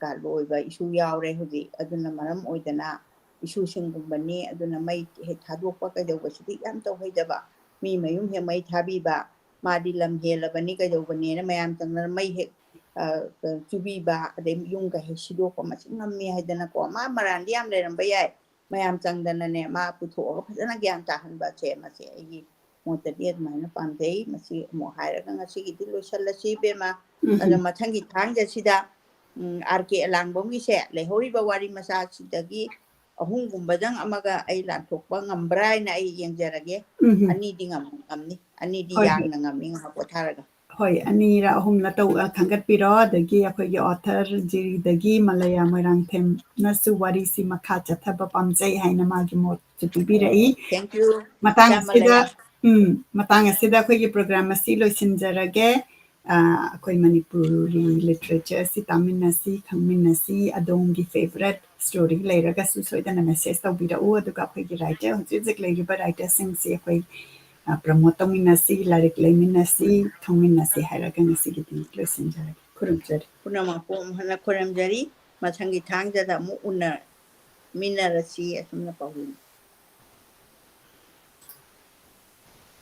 ꯀꯥ ꯂꯣꯏꯕ ꯏꯁꯨ ꯌꯥꯎꯔꯦ ꯍꯧꯖꯤꯛ ꯑꯗꯨꯅ ꯃꯔꯝ ꯑꯣꯏꯗꯅ ꯏꯁꯨꯁꯤꯡꯒꯨꯝꯕꯅꯤ ꯑꯗꯨꯅ ꯃꯩ ꯍꯦꯛ ꯊꯥꯗꯣꯛꯄ ꯀꯩꯗꯧꯕꯁꯤꯗꯤ ꯌꯥꯝ ꯇꯧꯍꯩꯗꯕ ꯃꯤ ꯃꯌꯨꯝ ꯍꯦꯛ ꯃꯩ ꯊꯥꯕꯤꯕ ꯃꯥꯗꯤ ꯂꯝ ꯍꯦꯜꯂꯕꯅꯤ ꯀꯩꯗꯧꯕꯅꯦꯅ ꯃꯌꯥꯝ ꯆꯪꯗꯅ ꯃꯩ ꯍꯦꯛ ꯆꯨꯕꯤꯕ ꯑꯗꯩ ꯌꯨꯝꯒ ꯍꯦꯛ ꯁꯤꯗꯣꯛꯄ ꯃꯁꯤ ꯉꯝꯃꯤ ꯍꯥꯏꯗꯅꯀꯣ ꯃꯥ ꯃꯔꯥꯟꯗꯤ ꯌꯥꯝ ꯂꯩꯔꯝꯕ ꯌꯥꯏ ꯃꯌꯥꯝ ꯆꯪꯗꯅꯅꯦ ꯃꯥ ꯄꯨꯊꯣꯛꯑꯒ ꯐꯖꯅ ꯒ꯭ꯌꯥꯟ ꯇꯥꯍꯟꯕꯁꯦ ꯃꯁꯤ ꯑꯩꯒꯤ ꯃꯣꯠꯇꯗꯤ ꯑꯗꯨꯃꯥꯏꯅ ꯄꯥꯝꯖꯩ ꯃꯁꯤ ꯑꯃꯨꯛ ꯍꯥꯏꯔꯒ ꯉꯁꯤꯒꯤꯗꯤ ꯂꯣꯏꯁꯤꯜꯂꯁꯤ ꯏꯕꯦꯝꯃ ꯑꯗꯣ ꯃꯊꯪꯒꯤ ꯊꯥꯡꯖꯁꯤꯗ ꯑꯥꯔ ꯀꯦ ꯑꯂꯥꯡꯕꯝꯒꯤꯁꯦ ꯂꯩꯍꯧꯔꯤꯕ ꯋꯥꯔꯤ ꯃꯆꯥꯁꯤꯗꯒꯤ ꯑꯍꯨꯝꯒꯨꯝꯕꯗꯪ ꯑꯃꯒ ꯑꯩ ꯂꯥꯟꯊꯣꯛꯄ ꯉꯝꯕ꯭ꯔꯥ ꯍꯥꯏꯅ ꯑꯩ ꯌꯦꯡꯖꯔꯒꯦ ꯑꯅꯤꯗꯤ ꯉꯝꯅꯤ ꯑꯅꯤꯗꯤ ꯍꯣꯏ ꯌꯥꯡꯅ ꯉꯝꯃꯤ ꯉꯥꯏꯍꯥꯛ ꯄꯣꯊꯥꯔꯒ ꯍꯣꯏ ꯑꯅꯤꯔ ꯑꯍꯨꯝꯂ ꯈꯟꯒꯠꯄꯤꯔꯣ ꯑꯗꯒꯤ ꯑꯩꯈꯣꯏꯒꯤ ꯑꯣꯊꯔ ꯖꯤꯔꯤꯗꯒꯤ ꯃꯂꯌꯥ ꯃꯣꯏꯔꯥꯡꯊꯦꯝꯅꯁꯨ ꯋꯥꯔꯤꯁꯤ ꯃꯈꯥ ꯆꯠꯊꯕ ꯄꯥꯝꯖꯩ ꯍꯥꯏꯅ ꯃꯥꯒꯤ ꯃꯣꯠꯁꯨ ꯄꯤꯕꯤꯔꯛꯏ ꯊꯦꯡꯛ ꯌꯨ ꯃꯇꯥꯡ ꯏꯆꯥ ꯑꯁꯤꯗ ꯃꯂꯌꯥ ꯃꯇꯥꯡ ꯑꯁꯤꯗ ꯑꯩꯈꯣꯏꯒꯤ ꯄ꯭ꯔꯣꯒ꯭ꯔꯥꯝ ꯑꯁꯤ ꯂꯣꯏꯁꯤꯟꯖꯔꯒꯦ ꯑꯩꯈꯣꯏ ꯃꯅꯤꯄꯨꯔꯤ ꯂꯤꯇꯔꯦꯆꯔꯁꯤ ꯇꯥꯃꯤꯟꯅꯁꯤ ꯈꯪꯃꯤꯟꯅꯁꯤ ꯑꯗꯣꯝꯒꯤ ꯐꯦꯚꯔꯦꯠ ꯁ꯭ꯇꯣꯔꯤ ꯂꯩꯔꯒꯁꯨ ꯁꯣꯏꯗꯅ ꯃꯦꯁꯦꯖ ꯇꯧꯕꯤꯔꯛꯎ ꯑꯗꯨꯒ ꯑꯩꯈꯣꯏꯒꯤ ꯔꯥꯏꯇꯔ ꯍꯧꯖꯤꯛ ꯍꯧꯖꯤꯛ ꯂꯩꯔꯤꯕ ꯔꯥꯏꯇꯔꯁꯤꯡꯁꯤ ꯑꯩꯈꯣꯏ ꯄ꯭ꯔꯃꯣꯠ ꯇꯧꯃꯤꯟꯅꯁꯤ ꯂꯥꯏꯔꯤꯛ ꯂꯩꯃꯤꯟꯅꯁꯤ ꯈꯪꯃꯤꯟꯅꯁꯤ ꯍꯥꯏꯔꯒ ꯉꯁꯤꯒꯤꯗꯤ ꯂꯣꯏꯁꯤꯟꯖꯔꯒꯦ ꯈꯨꯔꯨꯝꯖꯔꯤ ꯄꯨꯝꯅꯃꯛꯄꯨ ꯍꯟꯅ ꯈꯨꯔꯨꯝꯖꯔꯤ ꯃꯊꯪꯒꯤ ꯊꯥꯡꯖꯗ ꯑꯃꯨꯛ ꯎꯅꯃꯤꯟꯅꯔꯁꯤ ꯑꯁꯨꯝꯅ ꯄꯥꯎꯖꯦꯜ